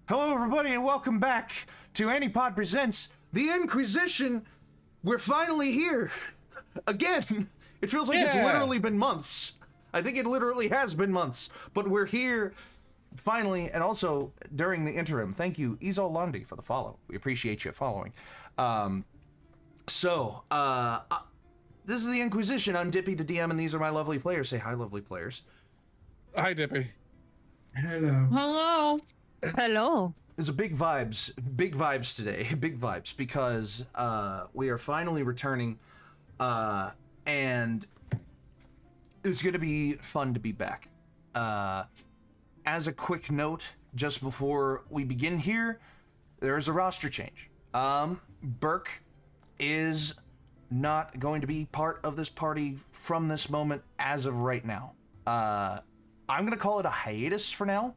Hello, everybody, and welcome back to ANIPOD Presents The In-Quy'zz-ition. We're finally here. Again. It feels like it's literally been months. I think it literally has been months. But we're here finally, and also during the interim. Thank you, Izolandi, for the follow. We appreciate you following. This is The In-Quy'zz-ition. I'm Dippy, the DM, and these are my lovely players. Say hi, lovely players. Hi, Dippy. Hello. Hello. Hello. There's a big vibes today, big vibes, because we are finally returning, and it's gonna be fun to be back. As a quick note, just before we begin here, there's a roster change. Burke is not going to be part of this party from this moment as of right now. I'm gonna call it a hiatus for now.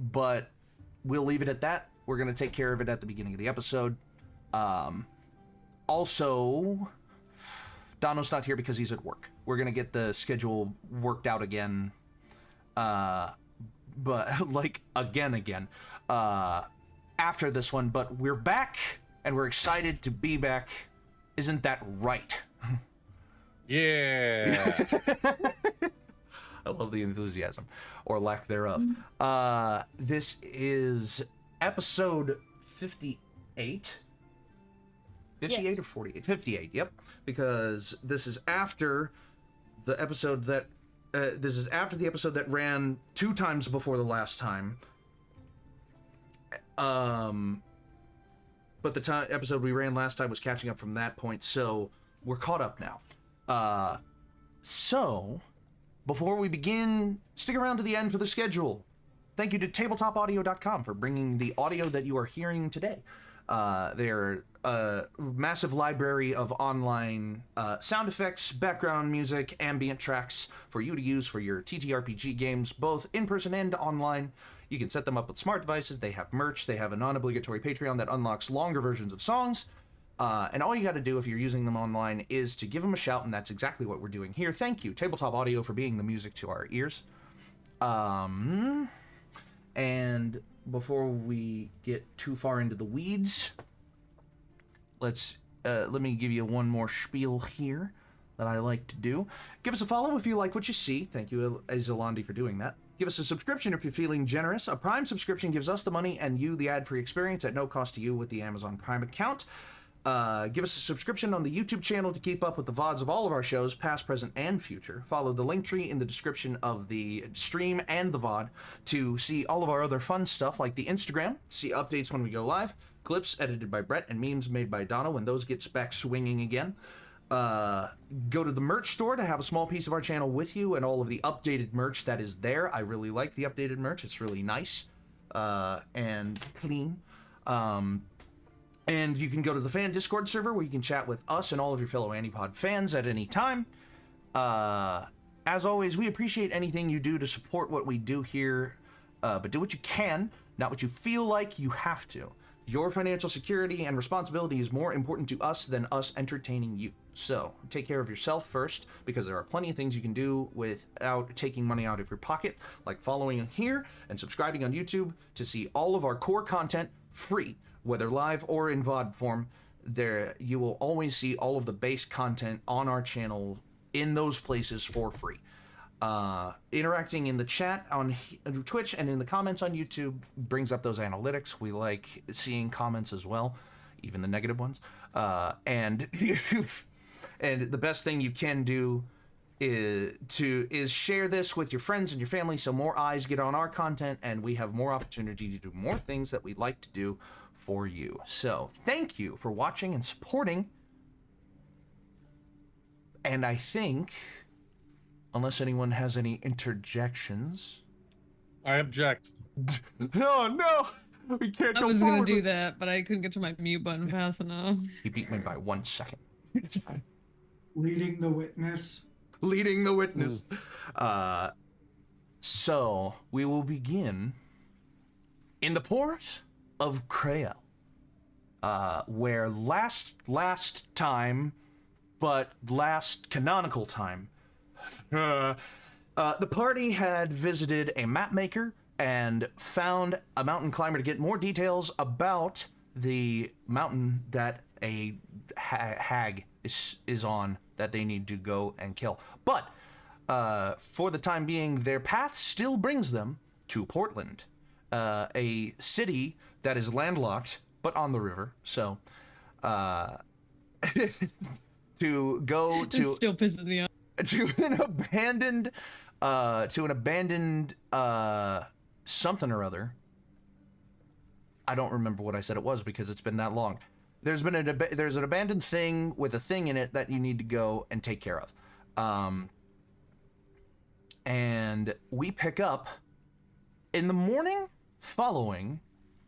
But we'll leave it at that. We're going to take care of it at the beginning of the episode. Also, Dono's not here because he's at work. We're going to get the schedule worked out again. But, like, again, after this one. But we're back, and we're excited to be back. Isn't that right? Yeah. I love the enthusiasm, or lack thereof. This is episode 58. 58 yes. Or 48? 58, yep. Because this is after the episode that... ran 2 times before the last time. But the episode we ran last time was catching up from that point, so we're caught up now. Before we begin, stick around to the end for the schedule. Thank you to tabletopaudio.com for bringing the audio that you are hearing today. They're a massive library of online sound effects, background music, ambient tracks for you to use for your TTRPG games, both in person and online. You can set them up with smart devices. They have merch. They have a non-obligatory Patreon that unlocks longer versions of songs. And all you got to do if you're using them online is to give them a shout, and that's exactly what we're doing here. Thank you, Tabletop Audio, for being the music to our ears. And before we get too far into the weeds, let me give you one more spiel here that I like to do. Give us a follow if you like what you see. Thank you, Izolandi, for doing that. Give us a subscription if you're feeling generous. A Prime subscription gives us the money and you the ad-free experience at no cost to you with the Amazon Prime account. Give us a subscription on the YouTube channel to keep up with the VODs of all of our shows, past, present, and future. Follow the link tree in the description of the stream and the VOD to see all of our other fun stuff, like the Instagram, see updates when we go live, clips edited by Brett, and memes made by Donna when those get back swinging again. Go to the merch store to have a small piece of our channel with you and all of the updated merch that is there. I really like the updated merch. It's really nice and clean. And you can go to the fan Discord server where you can chat with us and all of your fellow ANIPOD fans at any time. As always, we appreciate anything you do to support what we do here, but do what you can, not what you feel like you have to. Your financial security and responsibility is more important to us than us entertaining you. So, take care of yourself first, because there are plenty of things you can do without taking money out of your pocket, like following here and subscribing on YouTube to see all of our core content free. Whether live or in VOD form, there you will always see all of the base content on our channel in those places for free. Interacting in the chat on Twitch and in the comments on YouTube brings up those analytics. We like seeing comments as well, even the negative ones. And the best thing you can do is share this with your friends and your family so more eyes get on our content and we have more opportunity to do more things that we'd like to do for you. So thank you for watching and supporting. And I think, unless anyone has any interjections, I object. no, we can't go forward. I was gonna do that, but I couldn't get to my mute button fast enough. He beat me by 1 second. Leading the witness. Leading the witness. So we will begin in the port of Creel, where last time, but last canonical time, the party had visited a map maker and found a mountain climber to get more details about the mountain that a hag is on that they need to go and kill. But for the time being, their path still brings them to Portland, a city that is landlocked but on the river. So to go to It still pisses me off. to an abandoned something or other. I don't remember what I said it was because it's been that long. There's an abandoned thing with a thing in it that you need to go and take care of. And we pick up in the morning following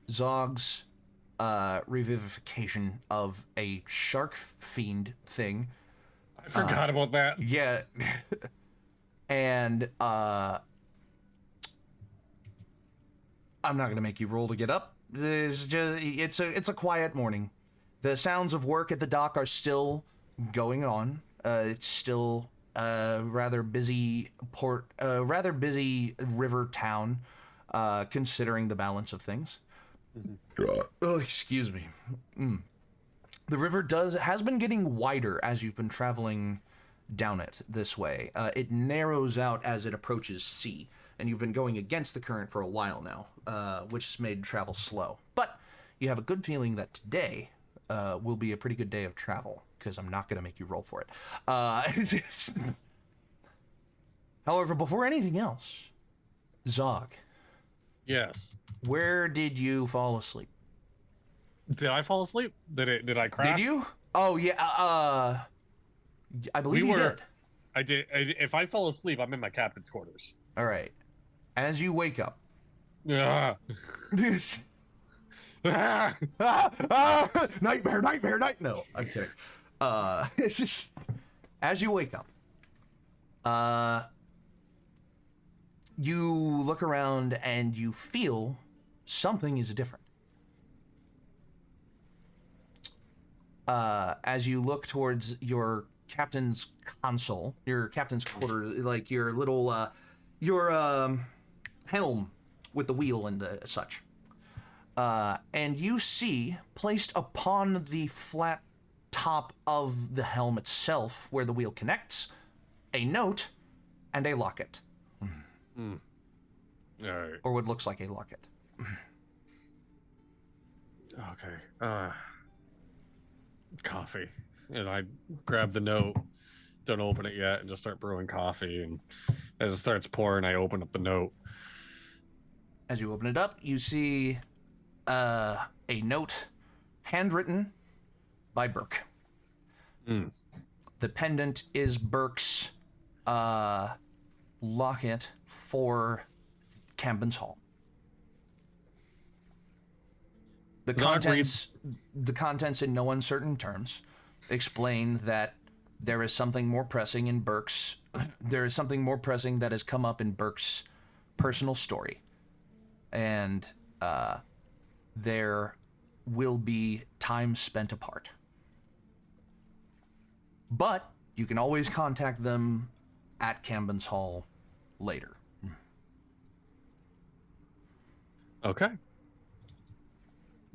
Zog's revivification of a shark fiend thing. I forgot about that. Yeah. And I'm not gonna make you roll to get up. It's a quiet morning. The sounds of work at the dock are still going on. It's still rather busy river town, considering the balance of things. Oh, excuse me. The river has been getting wider as you've been traveling down it this way. It narrows out as it approaches sea, and you've been going against the current for a while now, which has made travel slow. But you have a good feeling that today will be a pretty good day of travel, because I'm not going to make you roll for it. However, before anything else, Zog, Yes. where did you fall asleep? Did I fall asleep? Did I crash? Did you? Oh, yeah, I believe you did. I did. If I fall asleep, I'm in my captain's quarters. All right. As you wake up. Ah. Nightmare. No, I'm kidding. It's just, as you wake up, you look around and you feel something is different. As you look towards your captain's console, your captain's quarter, like your little, helm with the wheel and such. And you see, placed upon the flat top of the helm itself, where the wheel connects, a note and a locket. All right. Or what looks like a locket. Okay. Coffee. And I grab the note, don't open it yet, and just start brewing coffee. And as it starts pouring, I open up the note. As you open it up, you see a note handwritten by Burke. The pendant is Burke's locket for Camden's Hall. The contents in no uncertain terms explain that there is something more pressing in Burke's there is something more pressing that has come up in Burke's personal story. And there will be time spent apart. But you can always contact them at Camden's Hall later. Okay.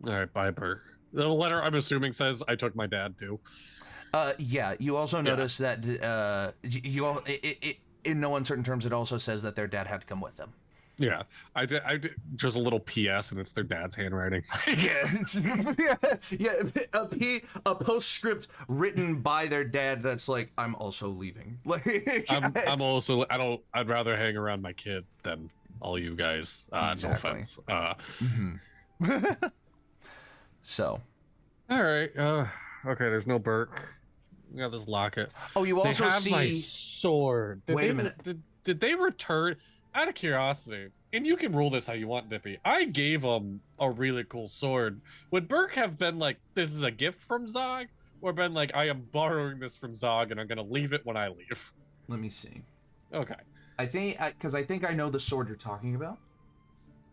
All right, bye, Burke. The letter, I'm assuming, says I took my dad too. Yeah. You also notice that in no uncertain terms, it also says that their dad had to come with them. Yeah, I did just a little PS, and it's their dad's handwriting. yeah. A postscript written by their dad that's like, I'm also leaving. Like, I'm also, I'd rather hang around my kid than all you guys. Exactly. No offense. So. All right. Okay. There's no Burke. We got this locket. Oh, you also they have see my sword. Wait a minute. Did they return? Out of curiosity, and you can rule this how you want, Dippy. I gave him a really cool sword. Would Burke have been like, "This is a gift from Zog," or been like, "I am borrowing this from Zog, and I'm gonna leave it when I leave"? Let me see. Okay. I think I know the sword you're talking about.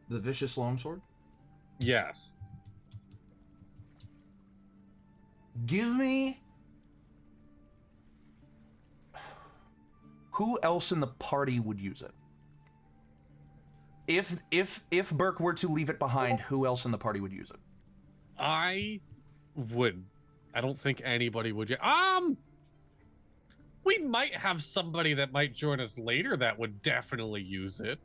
The vicious longsword. Yes. Give me. Who else in the party would use it? If Burke were to leave it behind, who else in the party would use it? I would. I don't think anybody would. We might have somebody that might join us later that would definitely use it.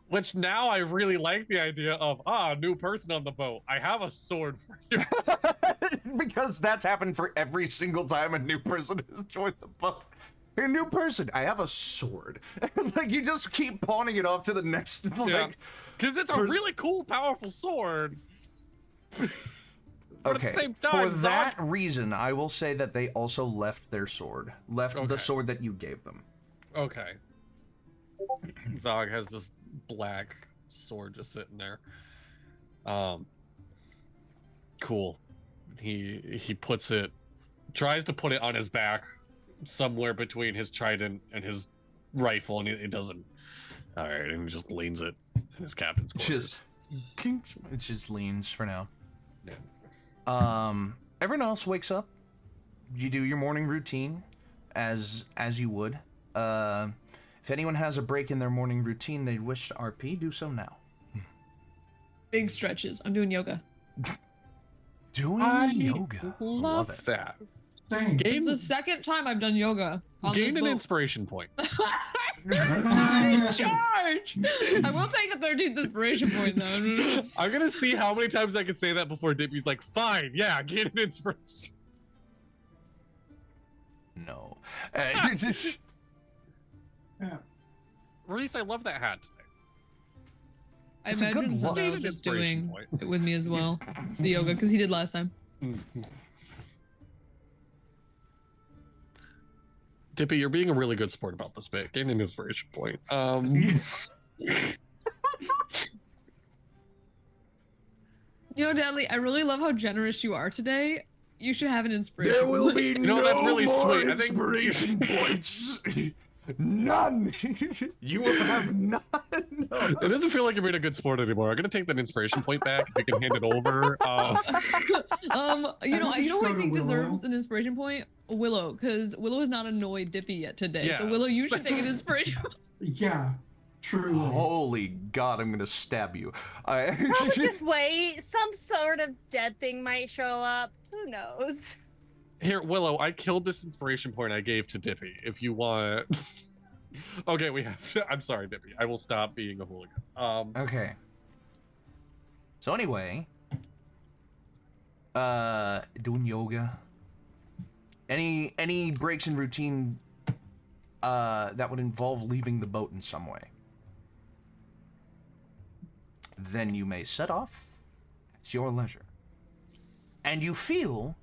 Which now I really like the idea of, new person on the boat. I have a sword for you. Because that's happened for every single time a new person has joined the boat. A new person, I have a sword. Like, you just keep pawning it off to the next, like... Because it's a really cool, powerful sword. But okay, at the same time, for that reason, I will say that they also left their sword. Left the sword that you gave them. Okay. Zog has this black sword just sitting there. Cool. He puts it, tries to put it on his back, somewhere between his trident and his rifle, and it doesn't. All right, and he just leans it in his captain's quarters. It just leans for now. Yeah. Everyone else wakes up. You do your morning routine, as you would. If anyone has a break in their morning routine they'd wish to RP, do so now. Big stretches. I'm doing yoga. Doing yoga. Love it. That. Same. It's the second time I've done yoga. Gain an inspiration point. In charge. I will take a 13th inspiration point though. I'm gonna see how many times I can say that before Dippy's like, fine, yeah, gain an inspiration. No. Yeah. Rhys, I love that hat today. I It's a good imagine look. Zana was just Inspiration doing point. it with me as well. The yoga, because he did last time. Dippy, you're being a really good sport about this bit. Gain an inspiration point. You know, Dadley, I really love how generous you are today. You should have an inspiration. There will be know, that's really more sweet. I think- inspiration points. None. You will have none. No. It doesn't feel like you're being a good sport anymore. I'm gonna take that inspiration point back. If you can hand it over. You know who I think Willow. deserves an inspiration point? Willow, because Willow has not annoyed Dippy yet today. So Yeah. Willow, you should take an inspiration. Yeah. Truly. Holy God, I'm gonna stab you. Oh, just wait. Some sort of dead thing might show up. Who knows? Here, Willow, I killed this inspiration point I gave to Dippy. If you want. Okay, we have to. I'm sorry, Dippy. I will stop being a hooligan. Okay. So anyway, doing yoga. Any breaks in routine that would involve leaving the boat in some way. Then you may set off at your leisure. And you feel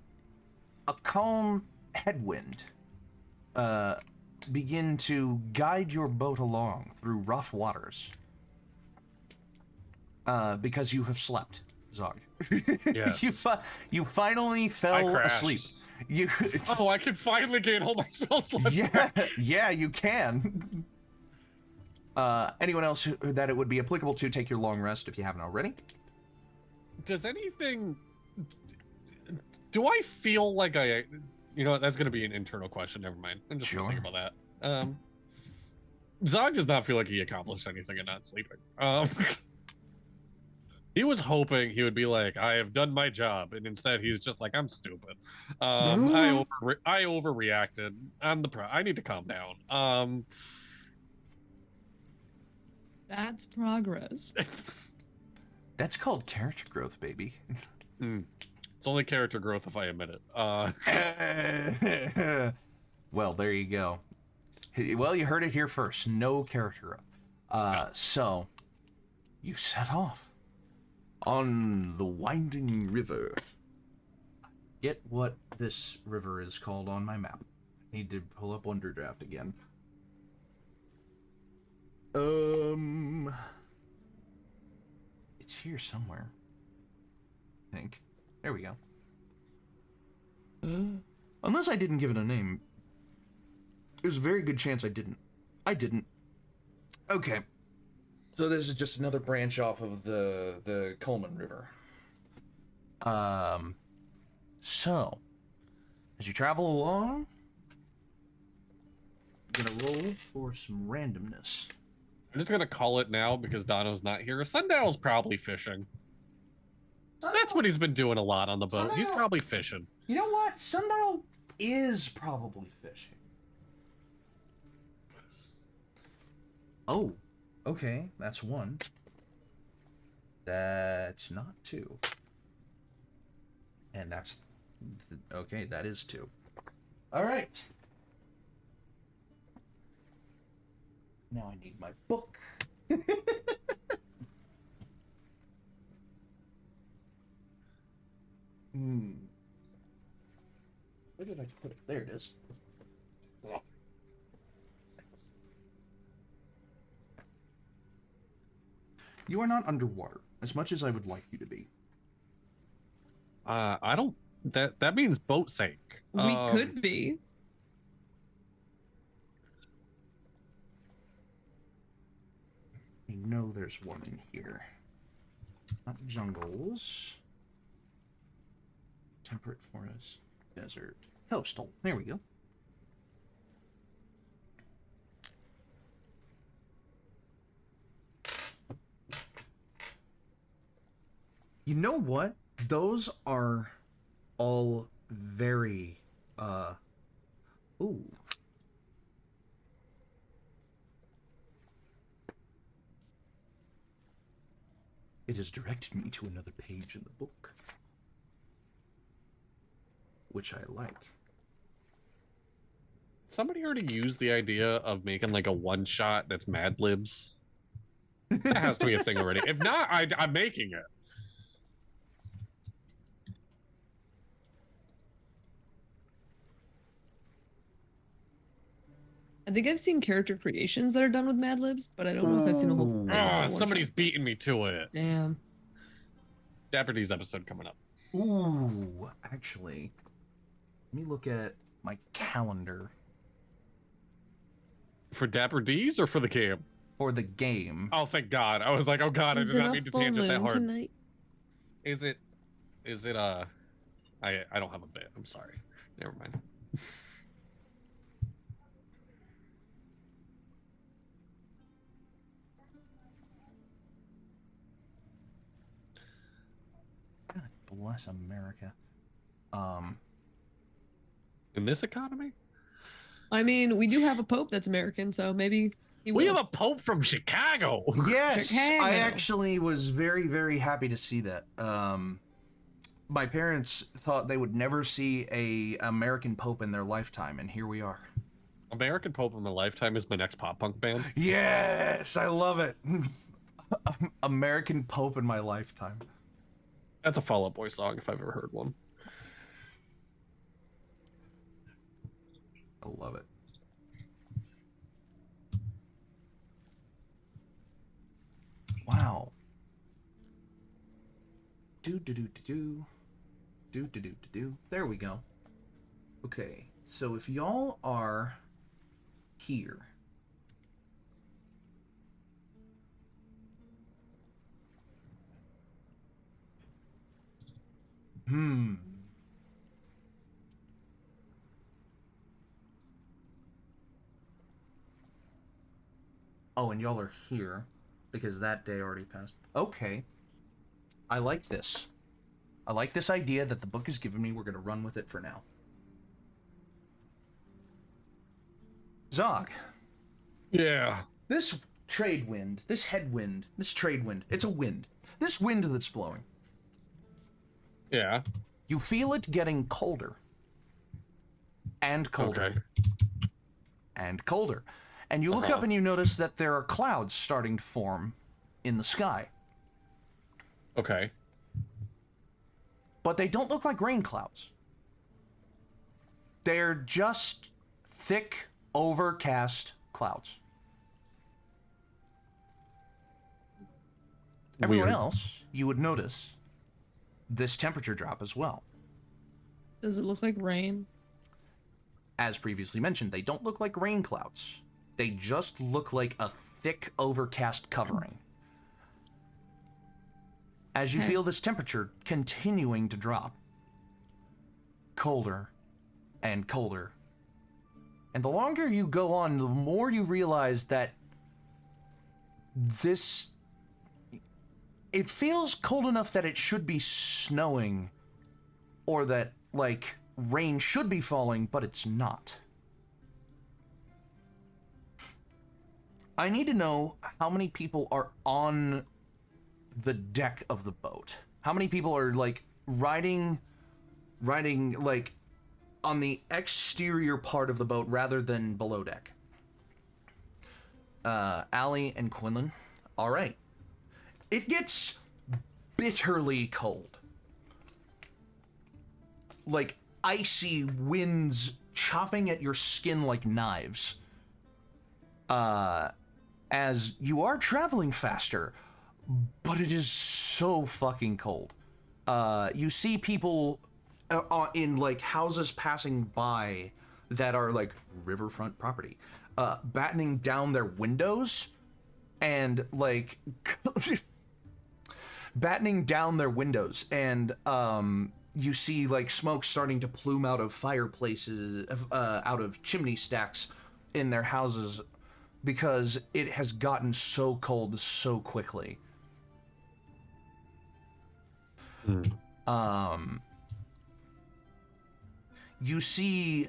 a calm headwind begin to guide your boat along through rough waters. Because you have slept, Zog. Yes. You finally I fell crashed. asleep. You Oh, I can finally gain all my spell slots. yeah, you can. Anyone else that it would be applicable to, take your long rest if you haven't already. Does anything? Do I feel like I? You know what? That's going to be an internal question. Never mind. I'm just going to think about that. Zog does not feel like he accomplished anything in not sleeping. He was hoping he would be like, I have done my job, and instead he's just like, I'm stupid. I overreacted. I need to calm down. That's progress. That's called character growth, baby. It's only character growth if I admit it. Well, there you go. Well, you heard it here first. No character growth. So, you set off on the winding river. Get what this river is called on my map. I need to pull up Wonderdraft again. It's here somewhere. I think. There we go. Unless I didn't give it a name. There's a very good chance I didn't. I didn't. Okay. So this is just another branch off of the Coleman River. So, as you travel along, gonna roll for some randomness. I'm just gonna call it now because Dono's not here. Sundial's probably fishing. That's what he's been doing a lot on the boat. He's Sundial- probably fishing. You know what? Sundial is probably fishing. Oh, okay. That's 1. That's not 2. And that's... Okay, that is 2. All right. Now I need my book. Where did I put it? There it is. You are not underwater, as much as I would like you to be. I don't. That means boat sank. We could be. I know there's one in here. Not jungles. Temperate forest. Desert. Coastal. There we go. You know what? Those are all very, ooh. It has directed me to another page in the book, which I like. Somebody already used the idea of making like a one-shot that's Mad Libs. That has to be a thing already. If not, I'm making it. I think I've seen character creations that are done with Mad Libs, but I don't know if I've seen a whole. Ooh. Ah, one somebody's shot. beating me to it. Damn. Dapper D's episode coming up. Ooh, actually, let me look at my calendar For Dapper D's or for the game? for the game. Oh, thank God. I was like, oh God, I Is did it not a mean to full tangent that moon hard. tonight? Is it, I don't have a bit. I'm sorry. Never mind. God bless America. In this economy? I mean, we do have a pope that's American, so maybe he We will. have a pope from Chicago. Yes, Chicago. I actually was very, very happy to see that. My parents thought they would never see a American Pope in their lifetime, and here we are. American Pope in my lifetime is my next pop punk band. Yes, I love it. American Pope in my lifetime. That's a Fall Out Boy song if I've ever heard one. I love it. Wow. Do do do do do. Do do do do do. There we go. Okay, so if y'all are here. Oh, and y'all are here because that day already passed. Okay. I like this. I like this idea that the book has given me. We're going to run with it for now. Zog, Yeah. this trade wind, this headwind, this trade wind, it's a wind. This wind that's blowing, Yeah. you feel it getting colder. And colder. Okay. And colder. And you look up and you notice that there are clouds starting to form in the sky. Okay. But they don't look like rain clouds. They're just thick, overcast clouds. Everyone Weird. else, you would notice this temperature drop as well. Does it look like rain? As previously mentioned, they don't look like rain clouds. They just look like a thick, overcast covering. As you Okay. feel this temperature continuing to drop, colder and colder And the longer you go on, the more you realize that it feels cold enough that it should be snowing, or that, like, rain should be falling, but it's not. I need to know how many people are on the deck of the boat. How many people are, like, riding, like, on the exterior part of the boat rather than below deck. Allie and Quinlan. All right. It gets bitterly cold. Like, icy winds chopping at your skin like knives. As you are traveling faster, but it is so fucking cold. You see people in, like, houses passing by that are, like, riverfront property, battening down their windows and, like, you see, like, smoke starting to plume out of fireplaces, out of chimney stacks in their houses, because it has gotten so cold so quickly. You see,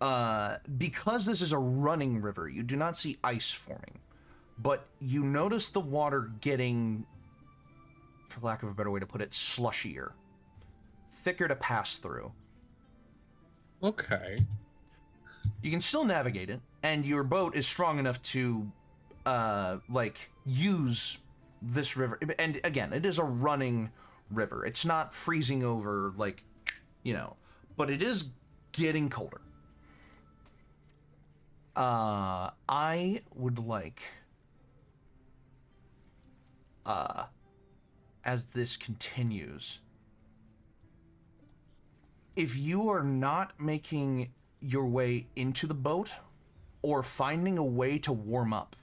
because this is a running river, you do not see ice forming, but you notice the water getting, for lack of a better way to put it, slushier, thicker to pass through. Okay. You can still navigate it, and your boat is strong enough to, like, use this river. And again, it is a running river. It's not freezing over, like, you know, but it is getting colder. I would like, as this continues, if you are not making your way into the boat or finding a way to warm up,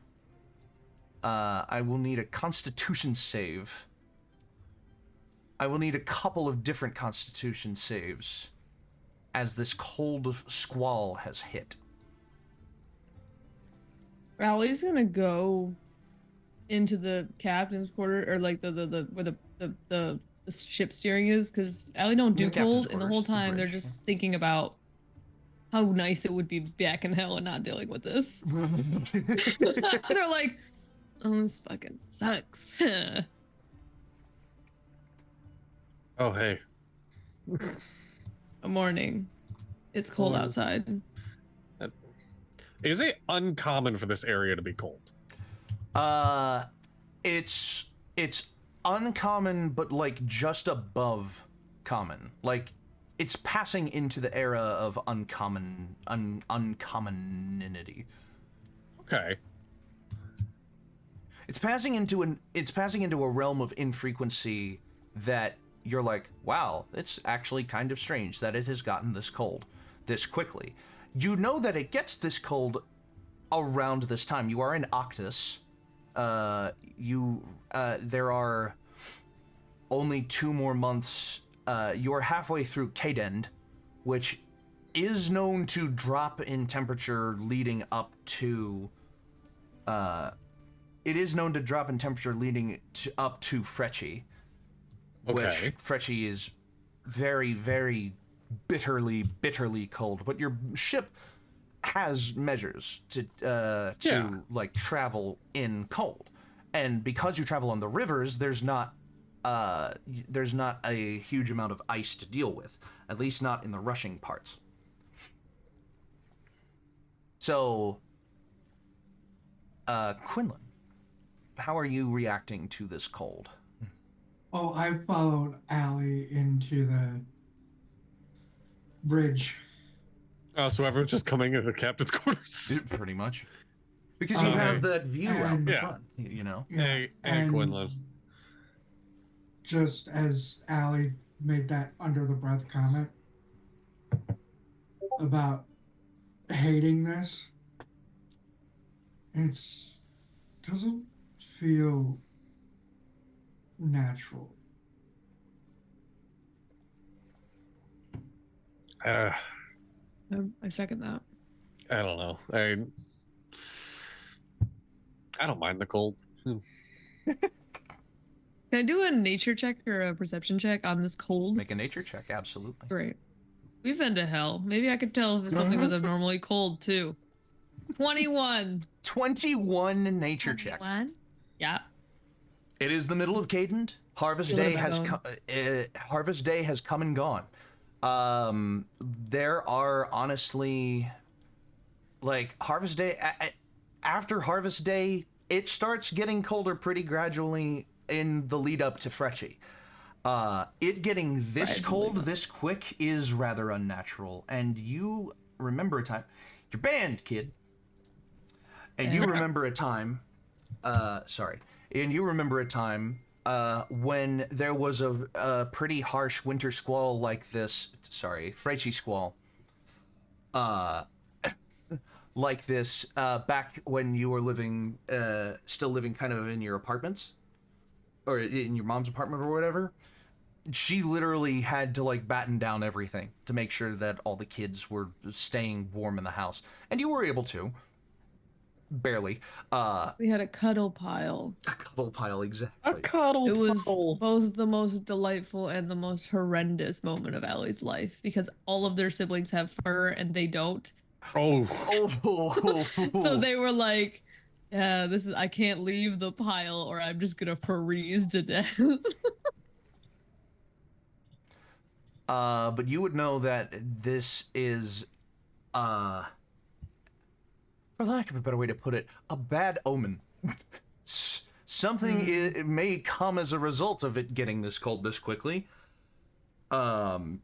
I will need a Constitution save. I will need a couple of different Constitution saves as this cold squall has hit. Allie's gonna go into the captain's quarter, or like the where the ship steering is, because Allie don't do The captain's cold, and the whole quarters, the time they're bridge, just thinking about how nice it would be back in hell and not dealing with this. They're like, oh, this fucking sucks. Oh, hey. A morning. It's cold outside. Is it uncommon for this area to be cold? It's uncommon, but, like, just above common. Like, it's passing into the era of uncommoninity. Okay. It's passing into a realm of infrequency that you're like, wow, it's actually kind of strange that it has gotten this cold this quickly. You know that it gets this cold around this time. You are in Octus. There are only 2 more months. You are halfway through Kadend, which is known to drop in temperature leading up to. It is known to drop in temperature leading up to Fretchy, which Fretchy is very, very bitterly cold. But your ship has measures to like travel in cold, and because you travel on the rivers, there's not a huge amount of ice to deal with, at least not in the rushing parts. So, Quinlan, how are you reacting to this cold? Oh, I followed Allie into the bridge. So everyone's just coming into the captain's quarters? Pretty much. Because you have that view out in front, you know? Hey, and Quinlan. Just as Allie made that under-the-breath comment about hating this, it doesn't feel natural. I second that. I don't know. I don't mind the cold. Can I do a nature check or a perception check on this cold? Make a nature check, absolutely. Great. We've been to hell. Maybe I could tell if it's something was abnormally cold too. 21. 21 nature check. 21? Yeah. It is the middle of Cadent. Harvest Day has Harvest Day has come and gone. There are honestly, like, Harvest Day after Harvest Day, it starts getting colder pretty gradually in the lead up to Fretchy. It getting this cold this quick is rather unnatural, and you remember a time. You're banned, kid. And you remember a time. And you remember a time when there was a pretty harsh winter squall like this. Fretchy squall. Like this back when you were living, still living kind of in your apartments, or in your mom's apartment or whatever. She literally had to like batten down everything to make sure that all the kids were staying warm in the house, and you were able to. Barely. We had a cuddle pile. A cuddle pile, exactly. A cuddle It was pile. both the most delightful and the most horrendous moment of Allie's life because all of their siblings have fur and they don't. Oh. So they were like, yeah, I can't leave the pile or I'm just gonna freeze to death. But you would know that this is, for lack of a better way to put it, a bad omen. Something it may come as a result of it getting this cold this quickly. And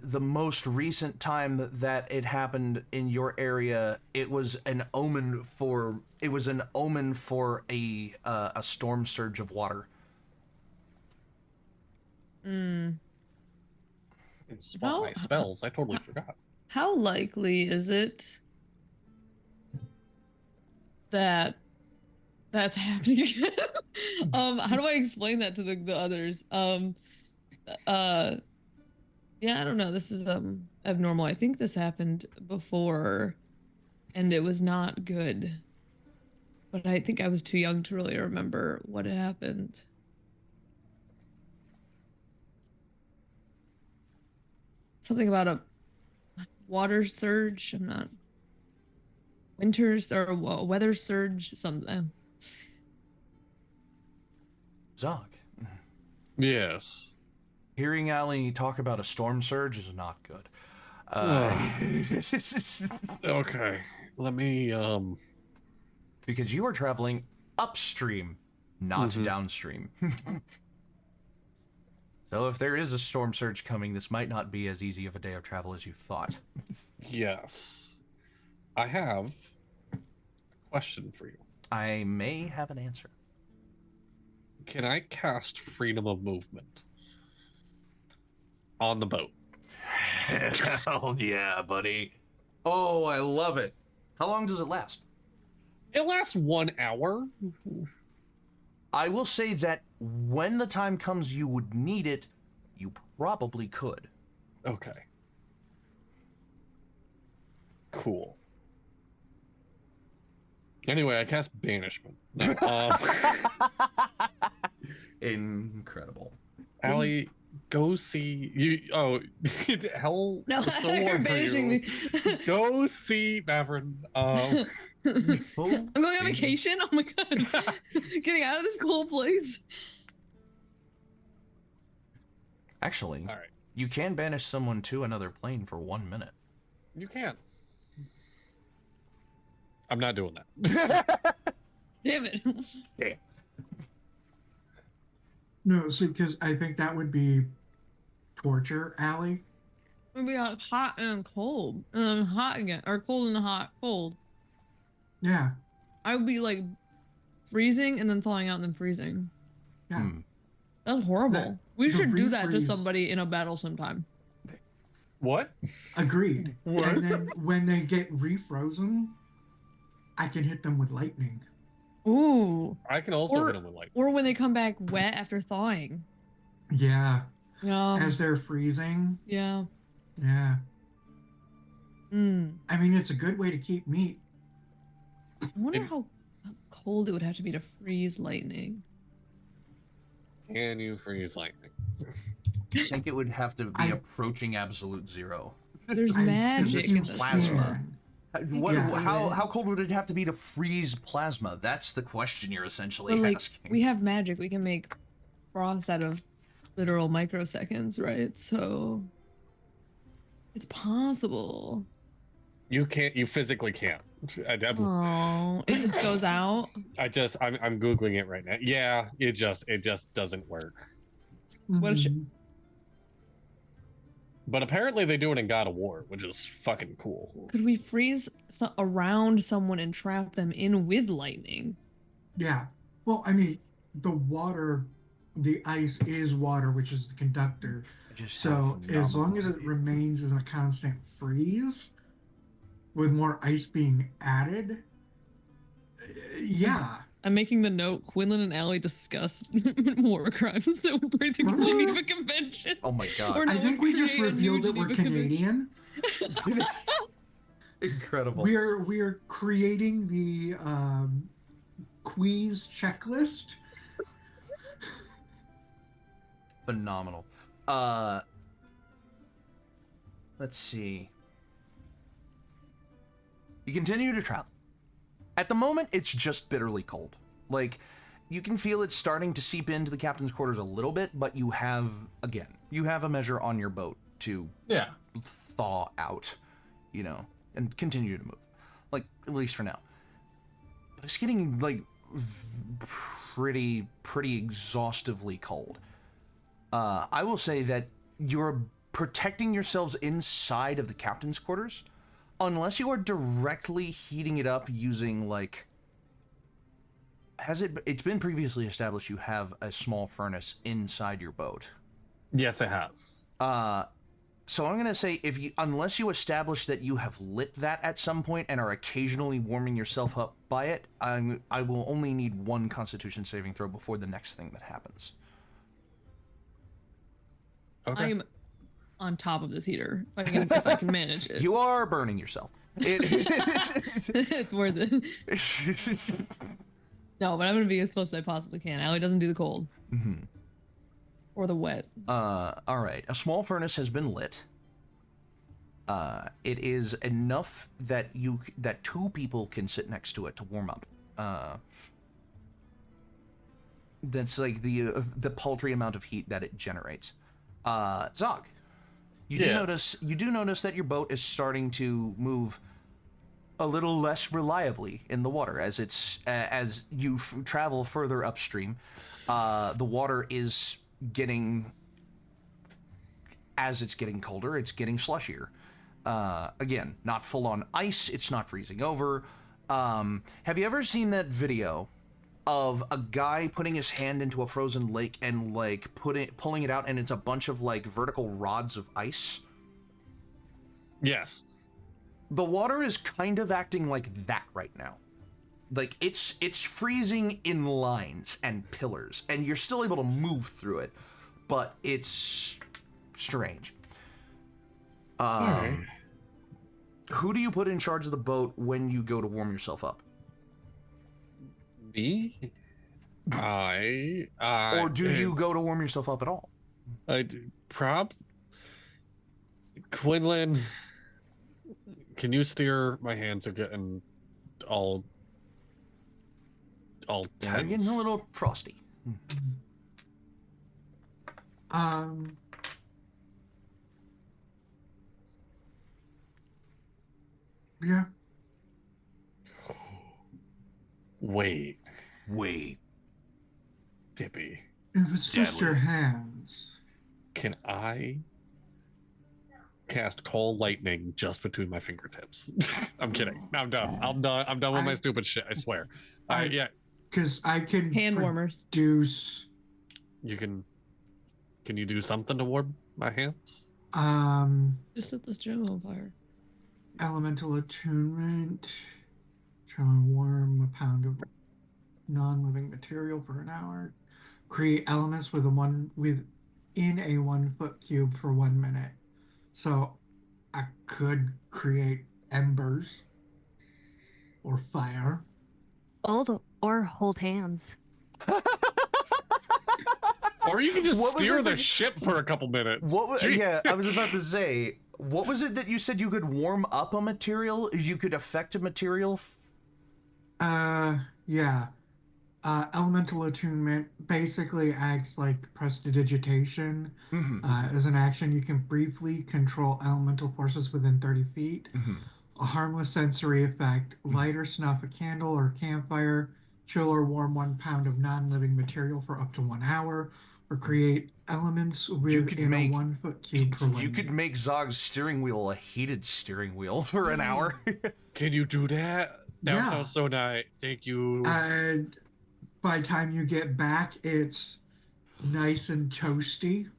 the most recent time that it happened in your area, it was an omen for a storm surge of water. It swap my spells. I totally forgot. How likely is it that that's happening again? How do I explain that to the others? Yeah, I don't know. This is abnormal. I think this happened before and it was not good. But I think I was too young to really remember what had happened. Something about a water surge. I'm not. Winters or weather surge. Something. Zog. Yes. Hearing Allie talk about a storm surge is not good. Okay. Let me Because you are traveling upstream, not downstream. So if there is a storm surge coming, this might not be as easy of a day of travel as you thought. Yes. I have a question for you. I may have an answer. Can I cast freedom of movement on the boat? Hell yeah, buddy. Oh, I love it. How long does it last? It lasts 1 hour. I will say that when the time comes you would need it, you probably could. Okay. Cool. Anyway, I cast banishment. No, Incredible. Allie, go see you. Oh, hell! No, so you're warm for banishing you. me. Go see Maverick. I'm going on vacation? Oh my god. Getting out of this cold place. Actually, All right, you can banish someone to another plane for 1 minute. you can. I'm not doing that. Damn it. Damn. No, see, because I think that would be torture, Allie. Maybe hot and cold. And then hot again. Or cold and hot. Cold. Yeah, I would be like freezing and then thawing out and then freezing. yeah. That's horrible. We the should do that to refreeze. somebody in a battle sometime. What? Agreed. What? And then when they get refrozen, I can hit them with lightning. Ooh. I can also Or- hit him with light. Or when they come back wet after thawing. Yeah, Yeah. as they're freezing. Yeah. Yeah. Mm. I mean, it's a good way to keep meat. I wonder It- how cold it would have to be to freeze lightning. Can you freeze lightning? I think it would have to be I- approaching absolute zero. There's I magic think in you this plasma. world. What? Yeah. How cold would it have to be to freeze plasma? That's the question you're essentially But like, asking. we have magic. We can make frost out of literal microseconds, right? So it's possible. You can't. You physically can't. Oh, it just goes out. I'm googling it right now. Yeah, it just doesn't work. What a sh- Mhm. But apparently they do it in God of War, which is fucking cool. Could we freeze around someone and trap them in with lightning? Yeah. Well, I mean, the ice is water, which is the conductor. Just So have as long as it phenomenal- remains in a constant freeze, with more ice being added, yeah. I'm making the note: Quinlan and Allie discuss war crimes that would break the Geneva Convention. Oh my god! Or no, I think we just create a new revealed that we're Geneva Convention. Canadian. Incredible. We're creating the quiz checklist. Phenomenal. Let's see. You continue to travel. At the moment, it's just bitterly cold. Like, you can feel it starting to seep into the captain's quarters a little bit, but you have a measure on your boat to Yeah. thaw out, and continue to move. Like, at least for now. But it's getting, like, pretty exhaustively cold. I will say that you're protecting yourselves inside of the captain's quarters, unless you are directly heating it up using, like... It's been previously established you have a small furnace inside your boat. Yes, it has. So I'm gonna say, unless you establish that you have lit that at some point and are occasionally warming yourself up by it, I will only need one Constitution saving throw before the next thing that happens. Okay. I'm on top of this heater. If I can manage it. You are burning yourself. It's worth it. No, but I'm gonna be as close as I possibly can. Allie doesn't do the cold. Mm-hmm. Or the wet. All right. A small furnace has been lit. It is enough that two people can sit next to it to warm up. That's like the paltry amount of heat that it generates. Zog, you do notice that your boat is starting to move a little less reliably in the water as you travel further upstream. The water is getting, as it's getting colder, it's getting slushier. Again, not full on ice, it's not freezing over. Have you ever seen that video of a guy putting his hand into a frozen lake and like pulling it out, and it's a bunch of like vertical rods of ice? Yes. The water is kind of acting like that right now. Like it's freezing in lines and pillars, and you're still able to move through it, but it's strange. Alright. Who do you put in charge of the boat when you go to warm yourself up? Me? Or do you go to warm yourself up at all? Quinlan, can you steer? My hands are getting all Yeah, tense. they're getting a little frosty. Yeah. Wait, If Dippy, it's just your hands. can I cast Call Lightning just between my fingertips? I'm kidding. I'm done. I'm done with my stupid shit. I swear. Yeah. Because I can Hand warmers. produce You can. Can you do something to warm my hands? Just set this gem on fire. elemental attunement. Try and warm a pound of non-living material for an hour. Create elements within a 1 foot cube for 1 minute. So I could create embers or fire. Or hold hands. Or you can just What was steer it the that- ship for a couple minutes. What was, Gee. yeah, I was about to say, what was it that you said you could warm up a material? You could affect a material? Yeah. Elemental attunement basically acts like prestidigitation. As an action, you can briefly control elemental forces within 30 feet. A harmless sensory effect, light or snuff a candle or campfire, chill or warm 1 pound of non-living material for up to 1 hour, or create elements within a 1 foot cube per You lane. could make Zog's steering wheel a heated steering wheel for an hour. Can you do that? That Yeah. sounds so nice. Thank you. And by the time you get back, it's nice and toasty.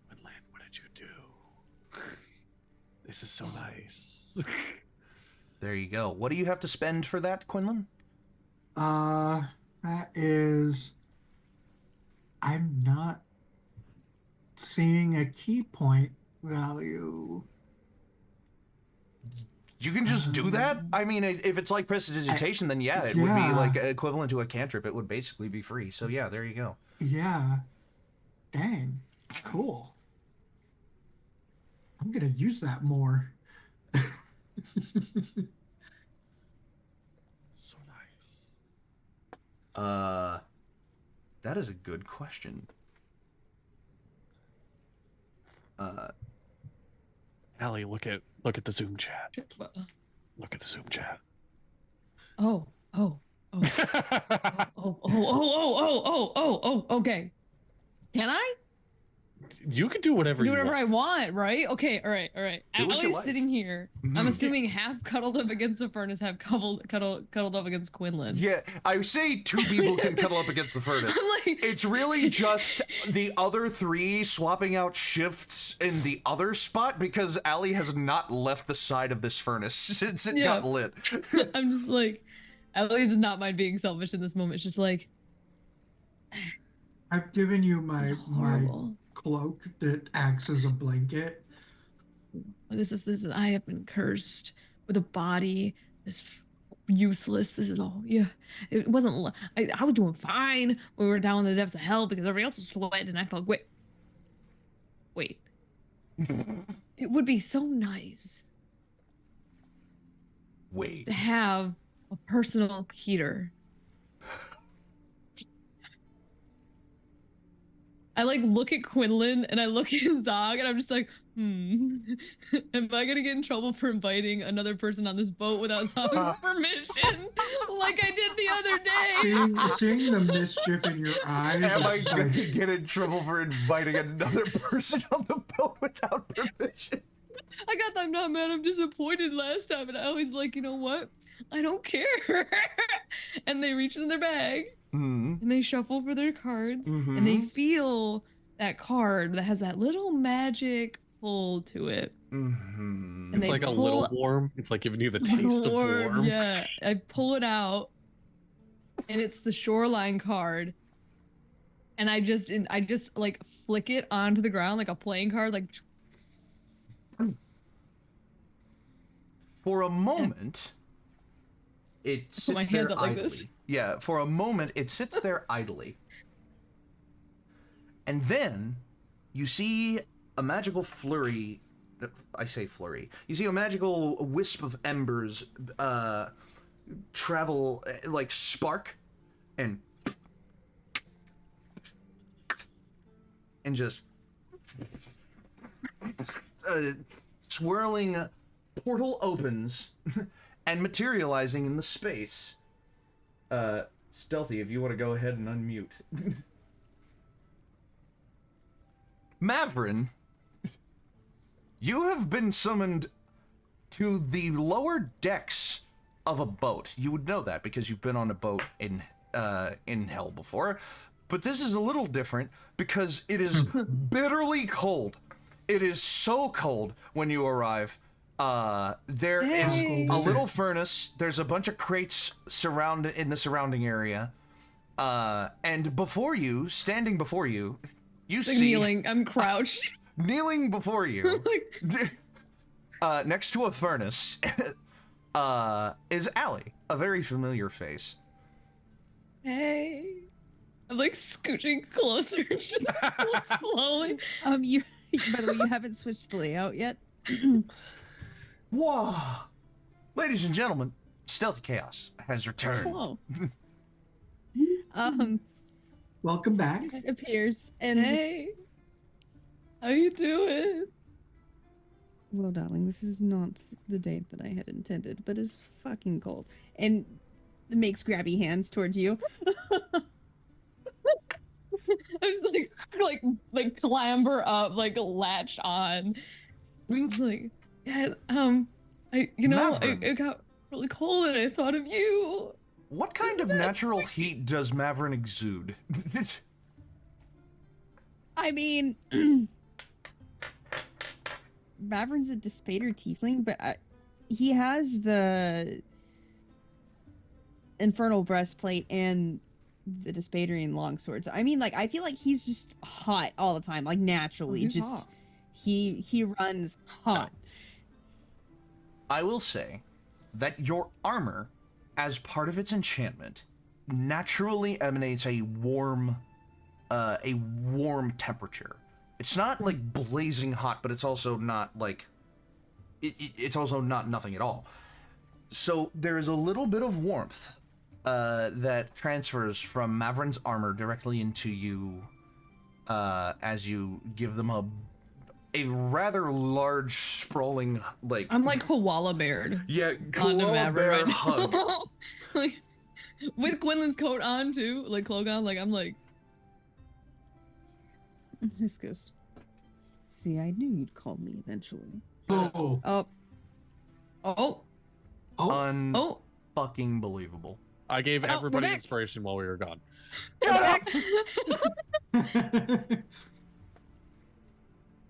Quinlan, what did you do? This is so nice. There you go. What do you have to spend for that, Quinlan? That is... I'm not seeing a key point value. You can just do that? I mean, if it's like prestidigitation, then yeah, it would be Yeah. like equivalent to a cantrip. It would basically be free. So yeah, there you go. Yeah. Dang. Cool. I'm gonna use that more. So nice. That is a good question. Allie, look at the Zoom chat. Look at the Zoom chat. Oh. Okay. Can I? You can do whatever Do you whatever want. I want, right? Okay, all right. Do what you Allie's like. sitting here. I'm Mhm. assuming half cuddled up against the furnace, half cuddled up against Quinlan. Yeah, I say 2 people can cuddle up against the furnace. I'm like, It's really just the other 3 swapping out shifts in the other spot because Allie has not left the side of this furnace since it got lit. I'm just like, Allie does not mind being selfish in this moment. It's just like, I've given you this my is horrible. cloak that acts as a blanket. This is. I have been cursed with a body. This useless. This is all. Yeah, it wasn't. I was doing fine when we were down in the depths of hell because everybody else was sweating, and I felt wait. It would be so nice Wait. to have a personal heater. I like look at Quinlan and I look at Zog and I'm just like, am I gonna get in trouble for inviting another person on this boat without Zog's permission, like I did the other day? Seeing the mischief in your eyes. Am I is gonna like- get in trouble for inviting another person on the boat without permission? I got I'm not mad, I'm disappointed last time, and I was like, you know what? I don't care. And they reach in their bag and they shuffle for their cards and they feel that card that has that little magic pull to it. And It's they like a pull- little warm. It's like giving you the taste of warm. Yeah, I pull it out, and it's the shoreline card, and I just like flick it onto the ground like a playing card, like. For a moment, it sits my there hands up like idly. this. Yeah, for a moment, it sits there idly. And then you see a magical flurry. I say flurry. You see a magical wisp of embers travel, like spark, and just swirling portal opens and materializing in the space. Stealthy, if you want to go ahead and unmute. Mavrin, you have been summoned to the lower decks of a boat. You would know that because you've been on a boat in hell before. But this is a little different because it is bitterly cold. It is so cold when you arrive. There is Hey. a little furnace. There's a bunch of crates in the surrounding area. And before you, standing before you, you Like see kneeling, I'm crouched. kneeling before you. Like, next to a furnace, is Allie, a very familiar face. Hey. I'm like scooching closer just slowly. You by the way, you haven't switched the layout yet. Whoa. Ladies and gentlemen, Stealthy Chaos has returned. Whoa. Welcome back. Just appears and Hey. How you doing? well, darling, this is not the date that I had intended, but it's fucking cold. And makes grabby hands towards you. I just like clamber up, like latched on. Like, yeah, Maverick. it got really cold and I thought of you. What kind of natural heat does Maverick exude? I mean, Maverick's a Despater tiefling, but he has the Infernal Breastplate and the Despaterian longsword. So I mean, like, I feel like he's just hot all the time, like naturally. He's just hot. he runs hot. I will say that your armor, as part of its enchantment, naturally emanates a warm temperature. It's not like blazing hot, but it's also not like it's also not nothing at all. So there is a little bit of warmth that transfers from Maverick's armor directly into you as you give them a rather large, sprawling, like... I'm like koala beared. Yeah, Onto koala Maverick bear right now. hug. Like, with Quinlan's coat on too, like cloak on, like I'm like, This goes. See, I knew you'd call me eventually. Oh, Oh, oh, oh, oh. Fucking believable. I gave we're everybody back. inspiration while we were gone.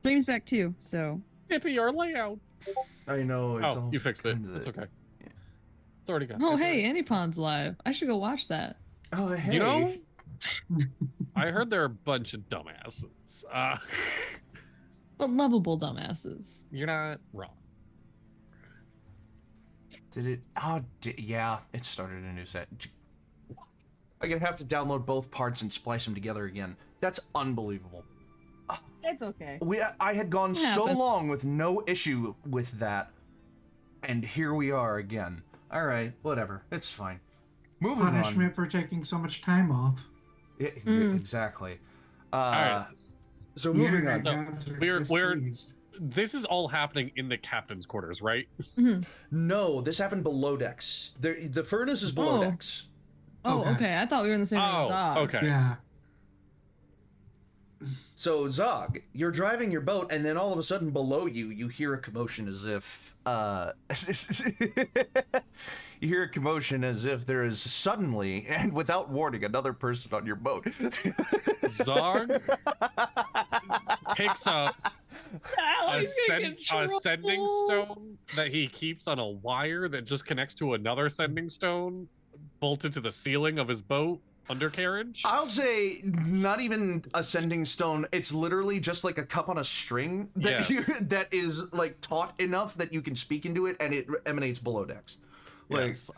Dream's back too, so. Dippy, your layout. I know. It's Oh, all you fixed it. kinda- It's okay. It's already gone. Oh, hey, ANIPOD's live. I should go watch that. Oh, hey. You know, I heard there are a bunch of dumbasses. But lovable dumbasses. You're not wrong. Did it? Oh, yeah. It started a new set. I'm gonna have to download both parts and splice them together again. That's unbelievable. It's okay. I had gone so happens. long with no issue with that, and here we are again. All right, whatever. It's fine. Moving punishment for taking so much time off. on. Exactly. right. So moving on. No, Guys are we're displeased. This is all happening in the captain's quarters, right? No, this happened below decks. The furnace is below Oh. decks. Oh, Okay. okay. I thought we were in the same room as Oh, Zog. okay. Yeah. So Zog, you're driving your boat, and then all of a sudden below you, you hear a commotion as if you hear a commotion as if there is suddenly and without warning another person on your boat. Zog picks up a sending stone that he keeps on a wire that just connects to another sending stone bolted to the ceiling of his boat undercarriage. I'll say not even a sending stone. It's literally just like a cup on a string that Yes. that is like taut enough that you can speak into it, and it emanates below decks. Like Yes,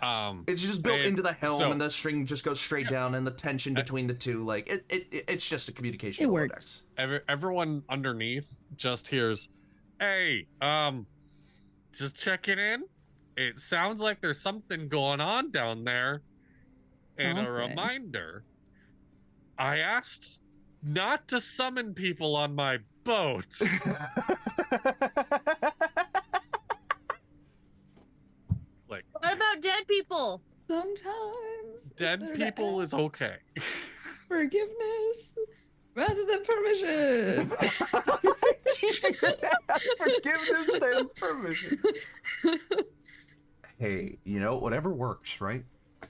it's just built and into the helm, so- and the string just goes straight down, and the tension between the two, like it's just a communication. It below works. decks. everyone underneath just hears, "Hey, just checking in. It sounds like there's something going on down there." And I'll a say. reminder, I asked not to summon people on my boat. Like, What about dead people? Sometimes it's dead better to people ask is okay. forgiveness rather than permission. Forgiveness than permission. Hey, you know, whatever works, right?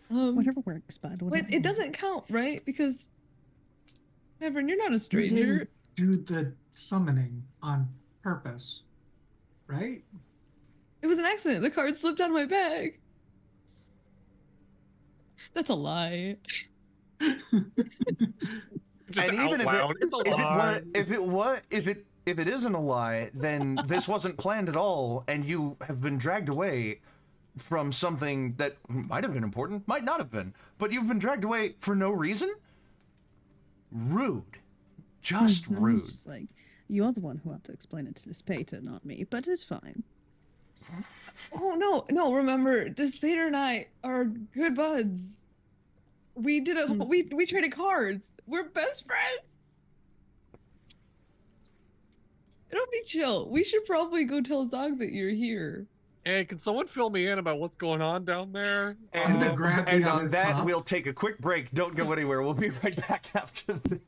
Whatever works, bud. But Whatever it doesn't count, right? Because Evan, you're not a You stranger. didn't do the summoning on purpose, right? It was an accident. The card slipped out of my bag. That's a lie. Just And out even if loud. It's a lie. if it if it isn't a lie, then this wasn't planned at all, and you have been dragged away from something that might have been important, might not have been, but you've been dragged away for no reason? Rude. Just rude. It's like, you're the one who had to explain it to Despater, not me, but it's fine. Oh, no, remember, Despater and I are good buds. We did we traded cards. We're best friends. It'll be chill. We should probably go tell Zog that you're here. Hey, can someone fill me in about what's going on down there? And, grab the and other on that, cup. we'll take a quick break. Don't go anywhere. We'll be right back after this.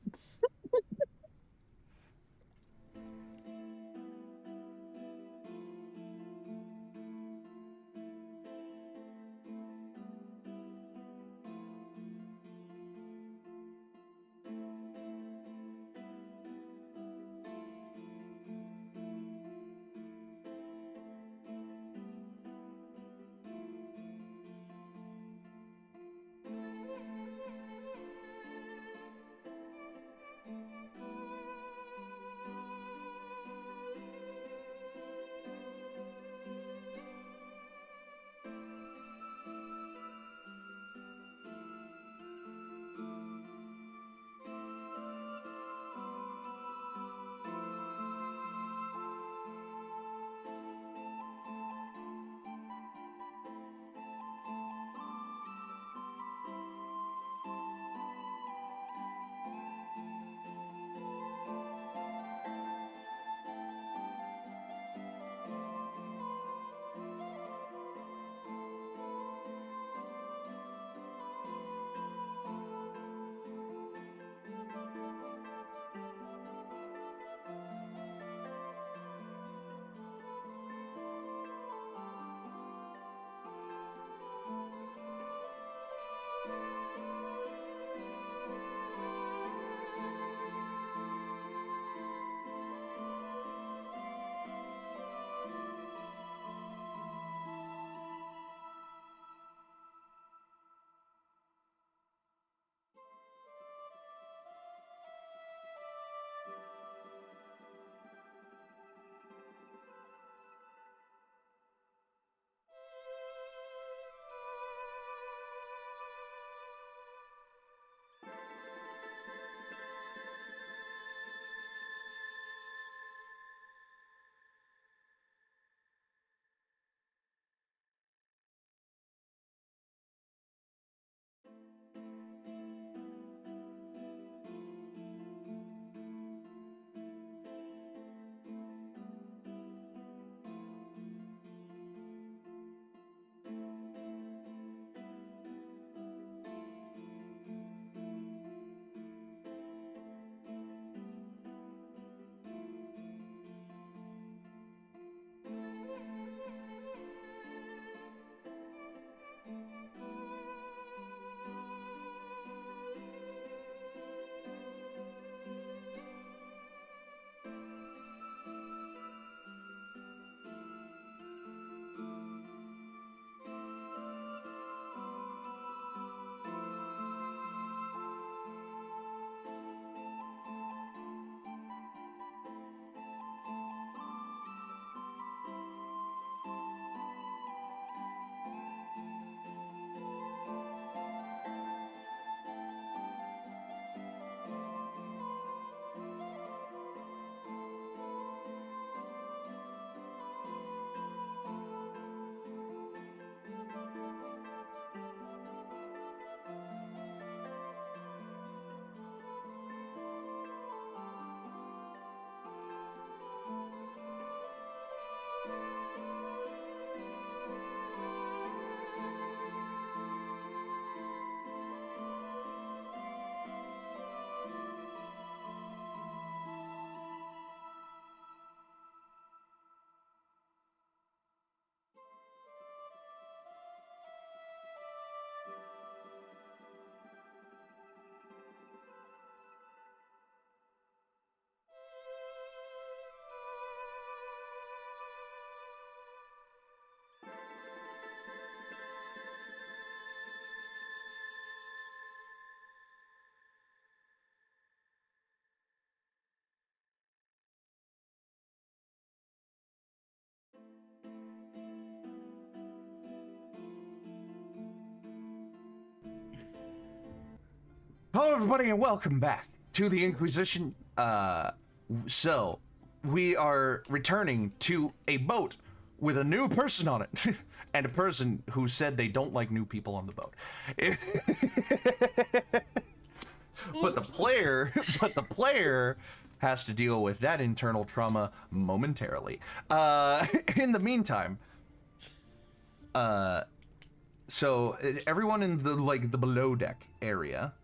Hello, everybody, and welcome back to the In-Quy'zz-ition. So, we are returning to a boat with a new person on it, and a person who said they don't like new people on the boat. But the player has to deal with that internal trauma momentarily. In the meantime, so everyone in the below deck area,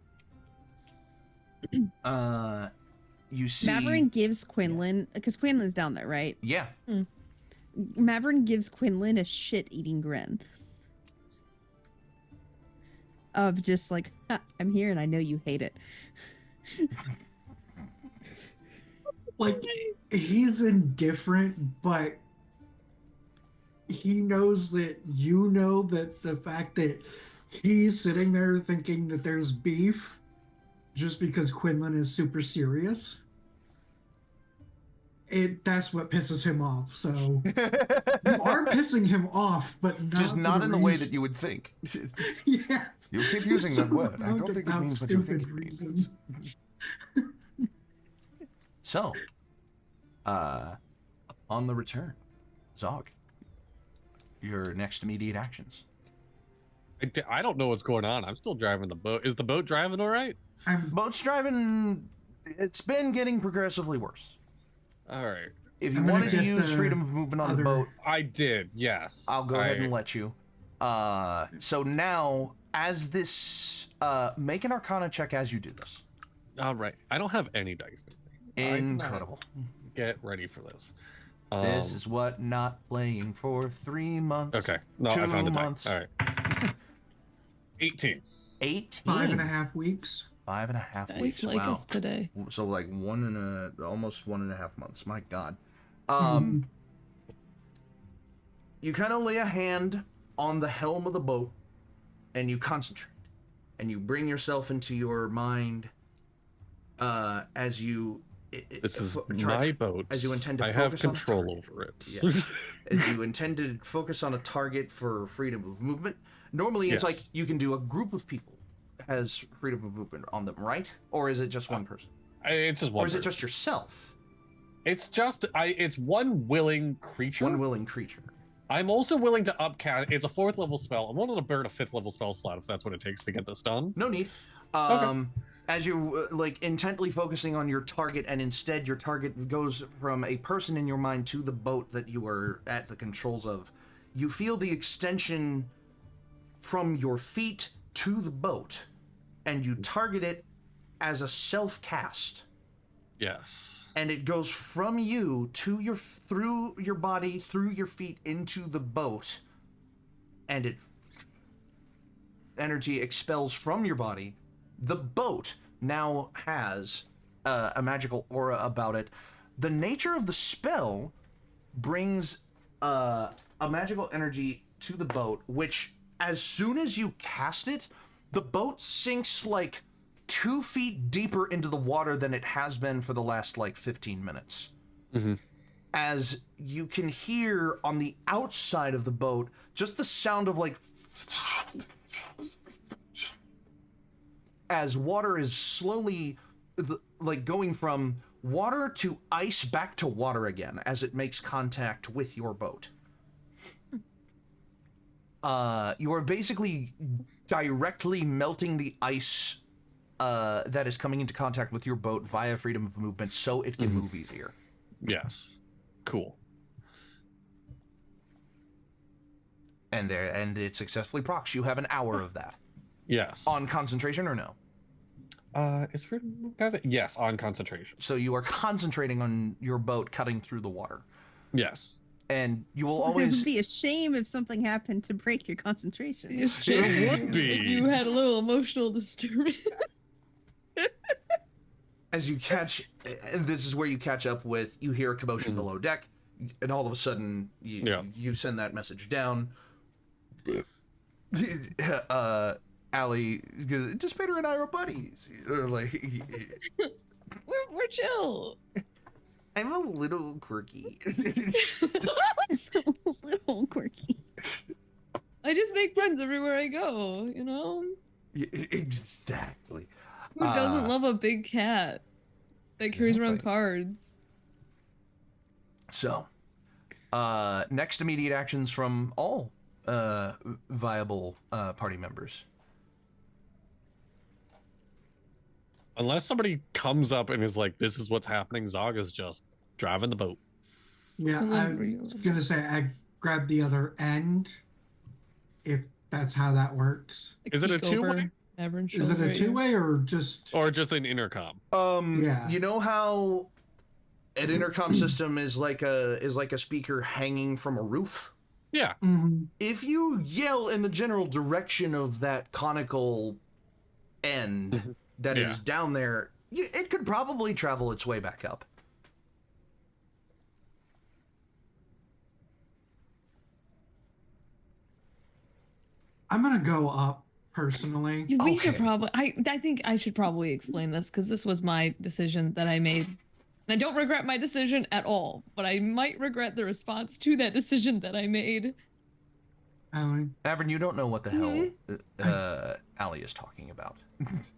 you see Maverick gives Quinlan, because Quinlan's down there, right? Yeah. Maverick gives Quinlan a shit-eating grin. Of just like, I'm here and I know you hate it. Like, he's indifferent, but he knows that you know that the fact that he's sitting there thinking that there's beef just because Quinlan is super serious, that's what pisses him off. So you are pissing him off, but just not in the way that you would think. Yeah. You keep using that word. I don't think it means what you think it means. So, on the return, Zog, your next immediate actions. I don't know what's going on. I'm still driving the boat. Is the boat driving all right? Boat's driving. It's been getting progressively worse. All right. If you wanted to use freedom of movement on the boat, I did. Yes. I'll go ahead and let you. So now, as this, make an Arcana check as you do this. All right. I don't have any dice. Incredible. Get ready for this. This is what not playing for 3 months. Okay. No, 2 I found a months. die. All right. 18. 18. 5.5 weeks. 5.5 Dice weeks. like Wow. us today. So like almost 1.5 months. My God. You kind of lay a hand on the helm of the boat, and you concentrate, and you bring yourself into your mind, as you. This is my boat. As you intend to I focus have on control over it. Yeah. As you intend to focus on a target for freedom of movement. Normally, it's like you can do a group of people has freedom of movement on them, right? Or is it just one person? It's just one. Or is it person. just yourself? It's just it's one willing creature. One willing creature. I'm also willing to upcast. It's a 4th level spell. I'm willing to burn a 5th level spell slot if that's what it takes to get this done. No need. Okay. As you're like intently focusing on your target, and instead your target goes from a person in your mind to the boat that you are at the controls of, you feel the extension from your feet to the boat, and you target it as a self-cast. Yes. And it goes from you to through your body, through your feet, into the boat, and it energy expels from your body. The boat now has a magical aura about it. The nature of the spell brings a magical energy to the boat, which as soon as you cast it, the boat sinks like 2 feet deeper into the water than it has been for the last like 15 minutes. Mm-hmm. As you can hear on the outside of the boat, just the sound of like as water is slowly like going from water to ice back to water again as it makes contact with your boat. You are basically directly melting the ice that is coming into contact with your boat via freedom of movement so it can move easier. Yes. Cool. And it successfully procs. You have an hour of that. Yes. On concentration or no? It's for yes, on concentration. So you are concentrating on your boat cutting through the water. Yes. And you will It always would be a shame if something happened to break your concentration. It would be. If you had a little emotional disturbance. as you catch, and this is where you catch up with, you hear a commotion below deck, and all of a sudden you send that message down. Allie, Despater and I are buddies. Like, we're chill. I'm a little quirky. A little quirky. I just make friends everywhere I go, you know? Exactly. Who doesn't love a big cat that carries around right. cards? So, next immediate actions from all viable party members. Unless somebody comes up and is like, this is what's happening, Zog is just driving the boat. Yeah, I was gonna say I grabbed the other end, if that's how that works. Is it a two-way? Is it a two-way or just... Or just an intercom? Yeah. You know how an intercom system is like a speaker hanging from a roof? Yeah. Mm-hmm. If you yell in the general direction of that conical end that is down there, it could probably travel its way back up. I'm gonna go up personally. We should probably. I think I should probably explain this because this was my decision that I made. And I don't regret my decision at all, but I might regret the response to that decision that I made. Allie? Avern, you don't know what the hell Allie is talking about.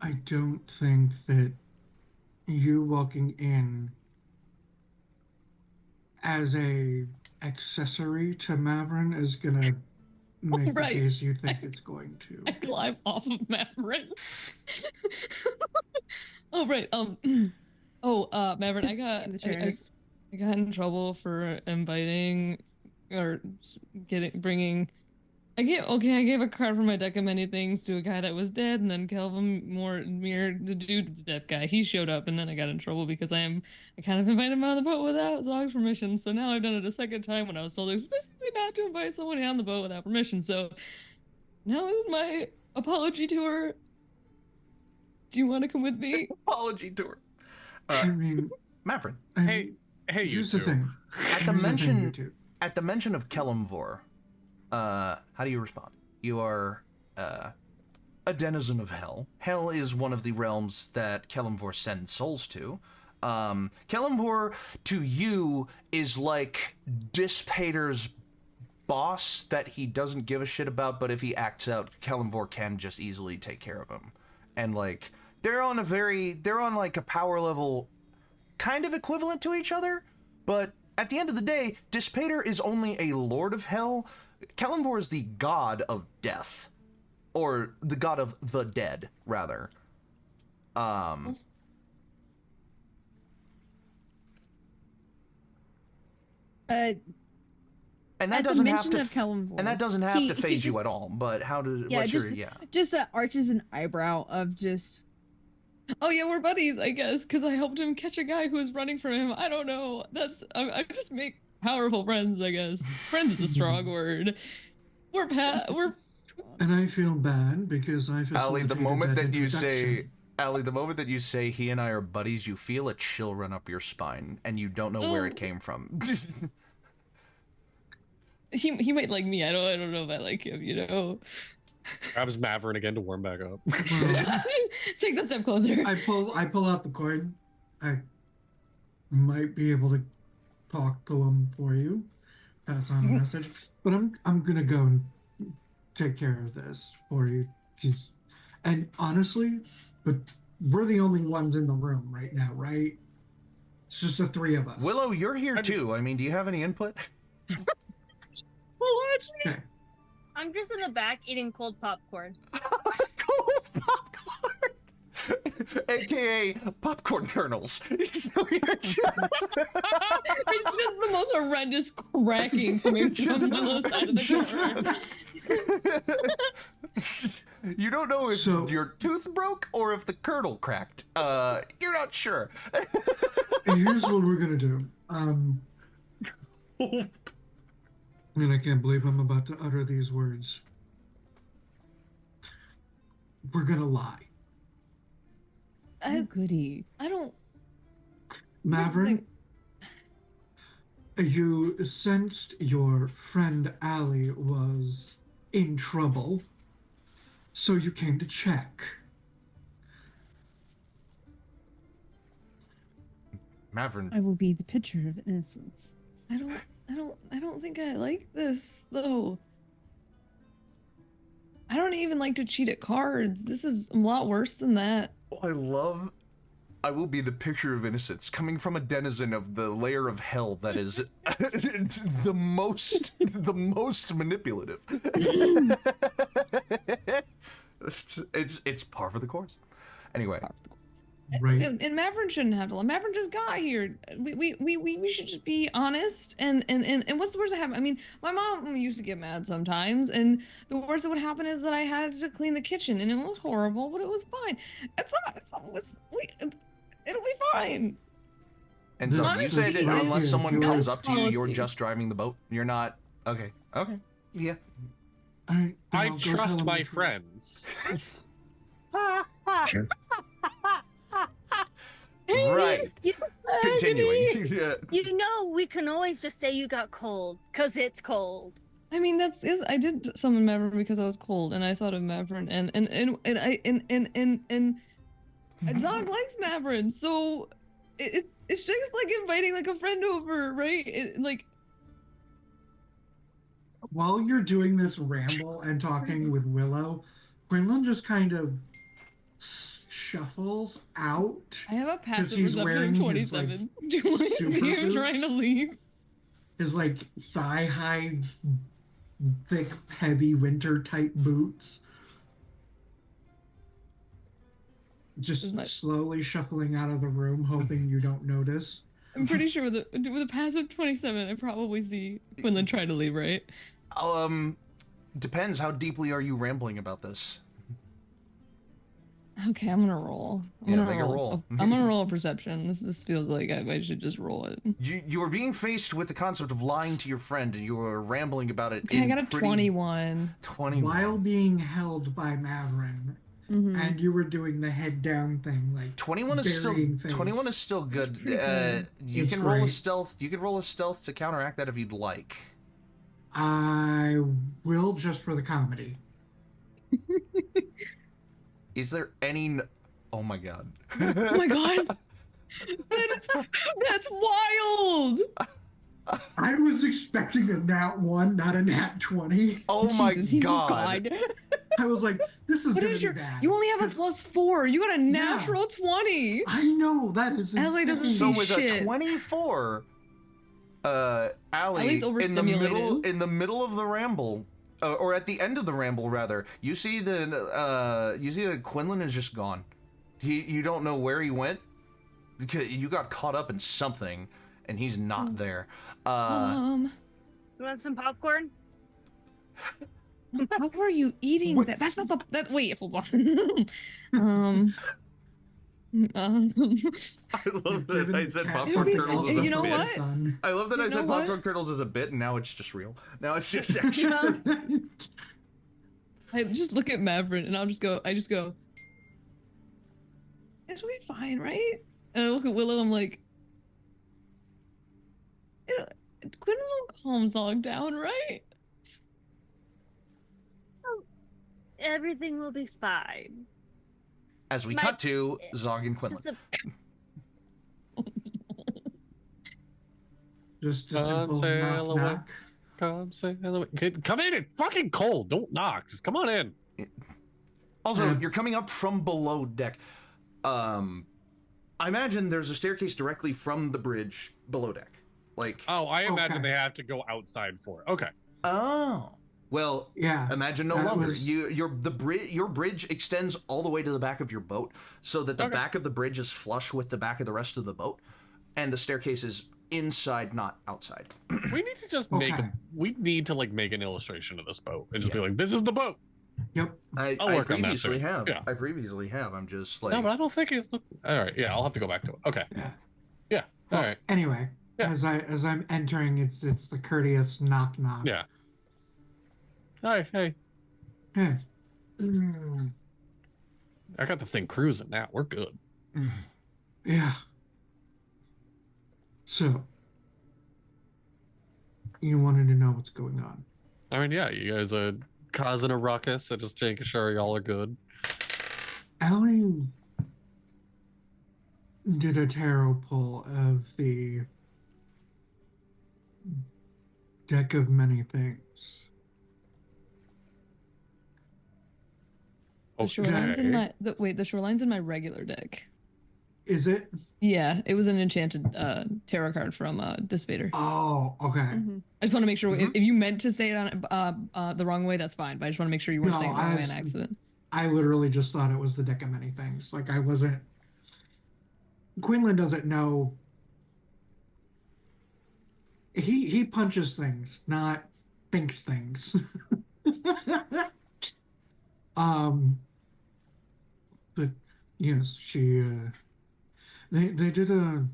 I don't think that you walking in as a accessory to Mavrin is gonna make the case you think it's going to. I climb off of Mavrin. Oh right. Mavrin, I got in trouble for inviting or bringing. I gave a card from my deck of many things to a guy that was dead, and then Kelvin the dude, the dead guy, he showed up, and then I got in trouble because I kind of invited him on the boat without Zog's permission. So now I've done it a second time when I was told explicitly not to invite somebody on the boat without permission. So now is my apology tour. Do you want to come with me? Apology tour. I mean, Mavrin. Hey, here's the thing. At the mention of Kelemvor, how do you respond? You are a denizen of Hell. Hell is one of the realms that Kelemvor sends souls to. Kelemvor, to you, is like Dispater's boss that he doesn't give a shit about, but if he acts out, Kelemvor can just easily take care of him. And, like, they're on like a power level kind of equivalent to each other, but at the end of the day, Dispater is only a lord of Hell. Kelemvor is the god of death, or the god of the dead, rather. And that doesn't have to. And that doesn't have to phase you at all. But how does? Yeah, just arches an eyebrow of just. Oh yeah, we're buddies, I guess, because I helped him catch a guy who was running from him. I don't know. I just make powerful friends, I guess. Friends is a strong word. We're. And I feel bad because I facilitated Allie, the moment that you say he and I are buddies, you feel a chill run up your spine, and you don't know where it came from. He might like me. I don't know if I like him. You know. Grabs Mavrin again to warm back up. Take that step closer. I pull out the coin. I might be able to talk to him for you, pass on a message. But I'm gonna go and take care of this for you. And honestly, but we're the only ones in the room right now, right? It's just the three of us. Willow, you're here too. I mean, do you have any input? Okay. I'm just in the back eating cold popcorn. Cold popcorn! AKA popcorn kernels. So you're just... It's just the most horrendous cracking coming from the other side of the corner. You don't know if your tooth broke or if the kernel cracked. You're not sure. Here's what we're gonna do. And I can't believe I'm about to utter these words. We're gonna lie. Oh, goody. I don't. Mavrin, you sensed your friend Allie was in trouble, so you came to check. Mavrin. I will be the picture of innocence. I don't think I like this though. I don't even like to cheat at cards. This is a lot worse than that. I will be the picture of innocence coming from a denizen of the layer of hell that is the most manipulative. It's par for the course. Anyway. Right. And Maverick shouldn't have to lie. Maverick just got here. We should just be honest. And what's the worst that happen? I mean, my mom used to get mad sometimes, and the worst that would happen is that I had to clean the kitchen, and it was horrible, but it was fine. It'll be fine. And so you said that unless someone comes up to you, you're policy. just driving the boat. You're not. Okay. Yeah. Alright, then I I'll go tell trust him my the truth. friends. Right. Continuing. Yeah. You know, we can always just say you got cold, because it's cold. I mean, I did summon Maverick because I was cold, and I thought of Maverick, and Zog likes Maverick, so it's just like inviting like a friend over, right? While you're doing this ramble and talking with Willow, Quinlan just kind of shuffles out. I have a passive he's perception wearing of his, 27. Do you want to super see him boots. trying to leave? His like thigh-high, thick, heavy winter type boots. Just Is my- slowly shuffling out of the room, hoping you don't notice. I'm pretty sure with a passive 27, I probably see Quinlan try to leave, right? Depends. How deeply are you rambling about this? Okay, I'm gonna roll. Yeah, make a roll. I'm gonna roll a perception. This feels like I should just roll it. You are being faced with the concept of lying to your friend, and you are rambling about it. Okay, I in got a pretty- 21. 21. While being held by Mavrin, Mhm. and you were doing the head down thing, like 21 is still burying face. 21 is still good. pretty good. You It's can roll a great. stealth. You can roll a stealth to counteract that if you'd like. I will, just for the comedy. Is there any? Oh my god. Oh my god! That's wild! I was expecting a nat 1, not a nat 20. Oh my Jesus, he's just god. gone. I was like, this is What gonna is be your? bad. You only have a 'Cause +4. You got a natural 20. I know, that is Ellie doesn't insane. So with shit. a 24, Allie, Ellie's in the middle overstimulated. of the ramble, or at the end of the ramble rather, you see that Quinlan is just gone. You don't know where he went because you got caught up in something, and he's not there. You want some popcorn? How were you eating that? That's not the. Wait, hold on. um. I love that Giving I said cats popcorn something kernels else as to a You know put bit. what? son. I love that You I know said what? popcorn kernels as a bit, and now it's just real. Now it's just actually. I just look at Maverick and I just go, it'll be fine, right? And I look at Willow, I'm like, Quinlan will calm Zog down, right? Everything will be fine. As we My- cut to Zog and Quinlan. Just a Just a simple sail knock away. knock. Come say hello. Kid, come in. It's fucking cold. Don't knock. Just come on in. Also, you're coming up from below deck. I imagine there's a staircase directly from the bridge below deck. Like, Oh, I imagine Okay. they have to go outside for it. Okay. oh, well, Yeah. imagine no that longer. was- Your bridge extends all the way to the back of your boat, so that the Okay. back of the bridge is flush with the back of the rest of the boat, and the staircase is inside, not outside. We need to just make Okay. a. We need to like make an illustration of this boat and just be like, "This is the boat." Yep. I'll work on that previously soon. have. Yeah. I previously have. I'm just like. No, but I don't think it. All right. Yeah, I'll have to go back to it. Okay. Yeah. Yeah. All Well, right. Anyway, Yeah. as I'm entering, it's the courteous knock knock. Yeah. Hi. Hey. Hey. Mm, I got the thing cruising now. We're good. yeah. So, you wanted to know what's going on. I mean, yeah, you guys are causing a ruckus. So just making sure y'all are good. Allie did a tarot pull of the deck of many things. The shoreline's in my the shoreline's in my regular deck. Is it? Yeah, it was an enchanted tarot card from Dissipator. Oh, okay. I just want to make sure if you meant to say it on the wrong way, that's fine. But I just want to make sure you weren't saying it the wrong way on accident. I literally just thought it was the deck of many things. Like I wasn't. Quinlan doesn't know. He punches things, not thinks things. But yes, she. They did a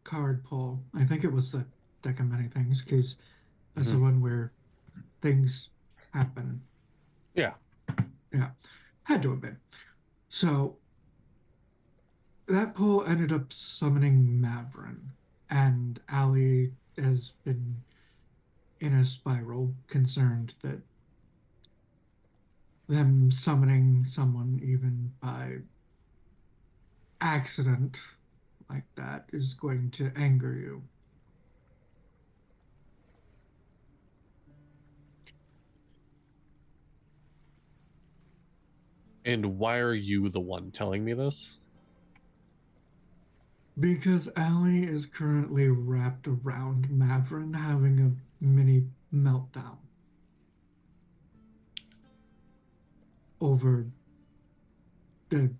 card pull. I think it was the deck of many things because that's the one where things happen. Yeah. Yeah, had to have been. So that pull ended up summoning Mavrin, and Allie has been in a spiral, concerned that them summoning someone even by accident like that is going to anger you. And why are you the one telling me this? Because Allie is currently wrapped around Mavrin having a mini meltdown over the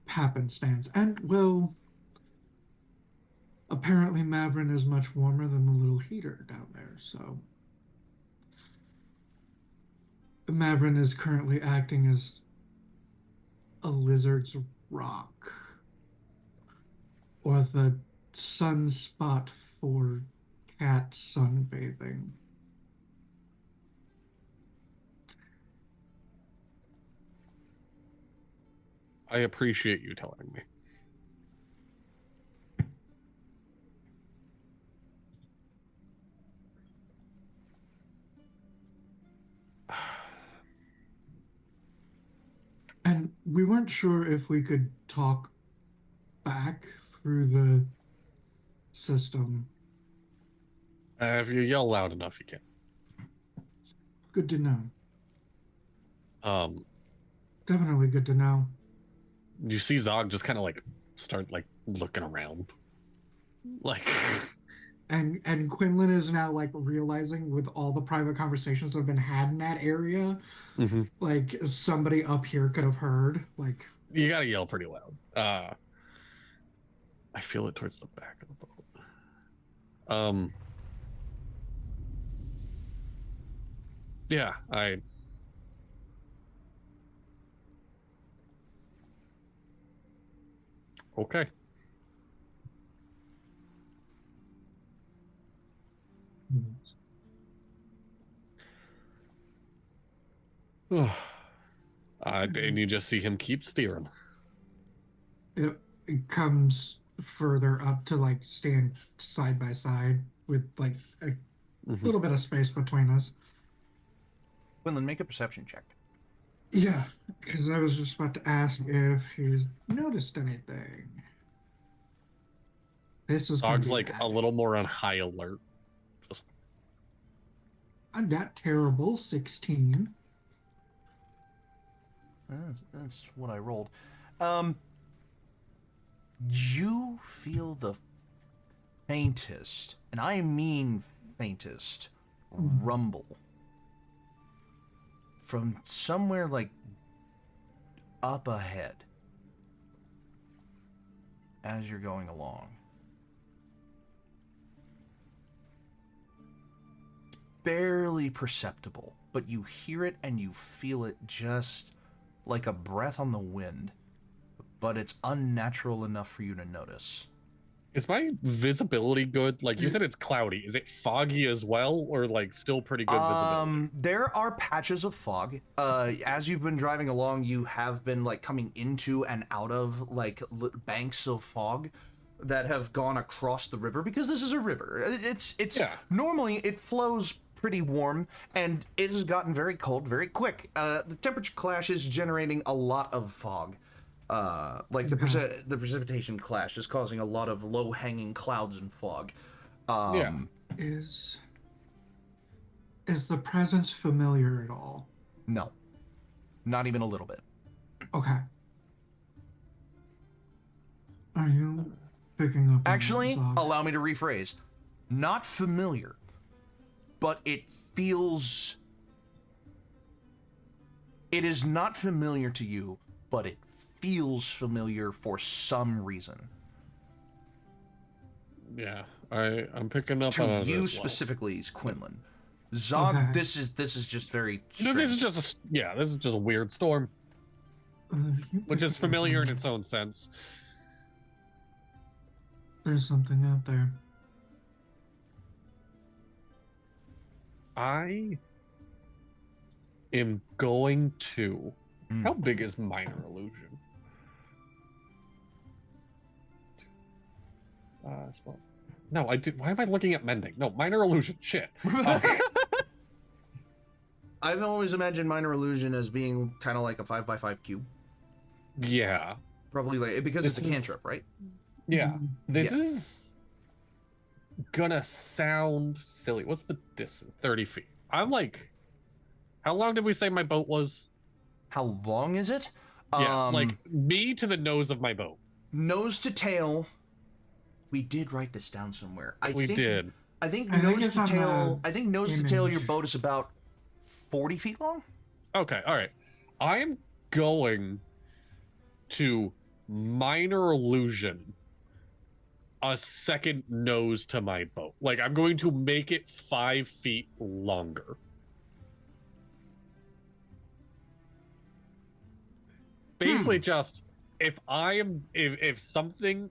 happenstance. And, well, apparently Mavrin is much warmer than the little heater down there, so Mavrin is currently acting as a lizard's rock, or the sunspot for cat sunbathing. I appreciate you telling me. And we weren't sure if we could talk back through the system. If you yell loud enough, you can. Good to know. Definitely good to know. You see Zog just kind of like start like looking around, like. And Quinlan is now like realizing with all the private conversations that have been had in that area, like somebody up here could have heard. Like you gotta yell pretty loud. I feel it towards the back of the boat. Yeah, okay. And you just see him keep steering. it comes further up to like stand side by side with like a little bit of space between us. Quinlan, make a perception check. Yeah, because I was just about to ask if he's noticed anything. This is Dog's like a little more on high alert. Just I'm not terrible. 16. That's what I rolled. You feel the faintest, and I mean faintest, rumble from somewhere like up ahead as you're going along. Barely perceptible, but you hear it and you feel it just like a breath on the wind, but it's unnatural enough for you to notice. is my visibility good? Like you said, it's cloudy. Is it foggy as well, or like still pretty good visibility? There are patches of fog. As you've been driving along, you have been like coming into and out of like banks of fog that have gone across the river, because this is a river. It's normally it flows pretty warm, and it has gotten very cold very quick. The temperature clash is generating a lot of fog. Like the precipitation clash is causing a lot of low-hanging clouds and fog. Is the presence familiar at all? No. Not even a little bit. Okay. Are you picking up? Actually, on that, Zog? allow me to rephrase. Not familiar, but it feels... It is not familiar to you, but it feels familiar for some reason. Yeah, I'm picking up To on it you as well. specifically, Quinlan. Zog, Okay. this is just very No, this is strange. just this is just a weird storm, You which pick is up familiar on- in its own sense. There's something out there. I am going to. Mm. How big is minor illusion? Small. No, I did. Why am I looking at mending? No, minor illusion. Shit. I've always imagined minor illusion as being kind of like a 5x5 cube. Yeah. Probably like because This it's a is- cantrip, right? Yeah. This Yeah. is gonna sound silly. What's the distance? 30 feet. I'm like, how long did we say my boat was? How long is it? Yeah, like me to the nose of my boat. Nose to tail. We did write this down somewhere. We did. I think I think nose it's to on tail. the I think nose to tail. image. Your boat is about 40 feet long. Okay, all right. I'm going to minor illusion a second nose to my boat. Like, I'm going to make it 5 feet longer. Basically, just if something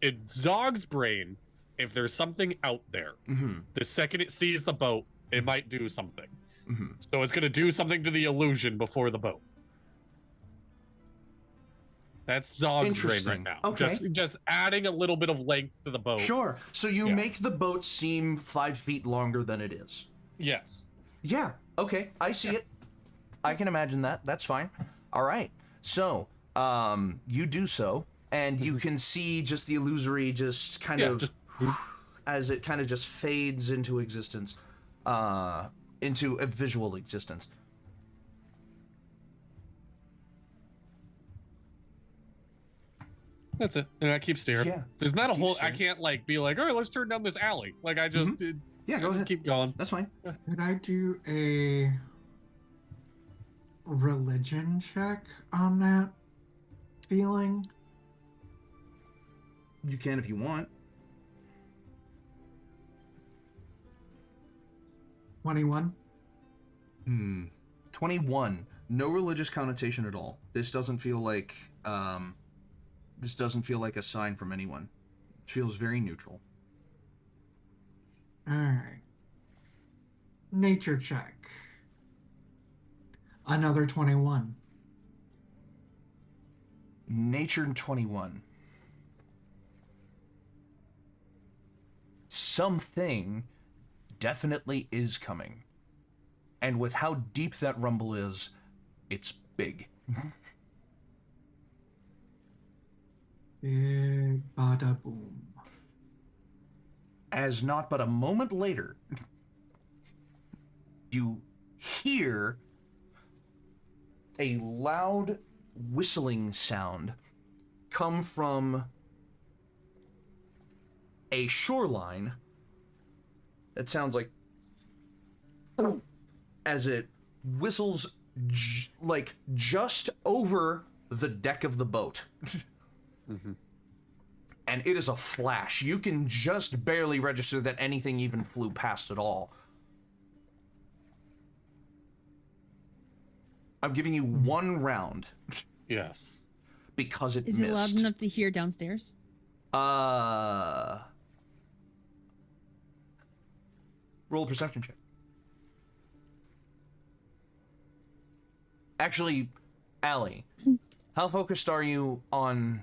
in Zog's brain, if there's something out there, Mm-hmm. the second it sees the boat, it might do something. Mm-hmm. So it's going to do something to the illusion before the boat. That's Zog's brain right Interesting. now. Okay. Just adding a little bit of length to the boat. Sure. So you Yeah. make the boat seem 5 feet longer than it is. Yes. Yeah. Okay. I see it. I can imagine that. That's fine. All right. So, you do so, and you can see just the illusory, just kind Yeah, of just- as it kind of just fades into existence, into a visual existence. That's it. And I keep staring. Yeah, There's not a keep whole. I staring. can't like be like, all right, let's turn down this alley. Like I just, Yeah. I Go just ahead. keep going. That's fine. Could I do a religion check on that feeling? You can if you want. 21. 21. No religious connotation at all. This doesn't feel like a sign from anyone. It feels very neutral. Alright. Nature check. Another 21. Nature 21. Something definitely is coming. And with how deep that rumble is, it's big. Big bada boom. As not but a moment later, you hear a loud whistling sound come from a shoreline that sounds like as it whistles like just over the deck of the boat. And it is a flash. You can just barely register that anything even flew past at all. I'm giving you one round Yes. because it Is missed. it loud enough to hear downstairs? Roll a perception check. Actually, Allie, how focused are you on...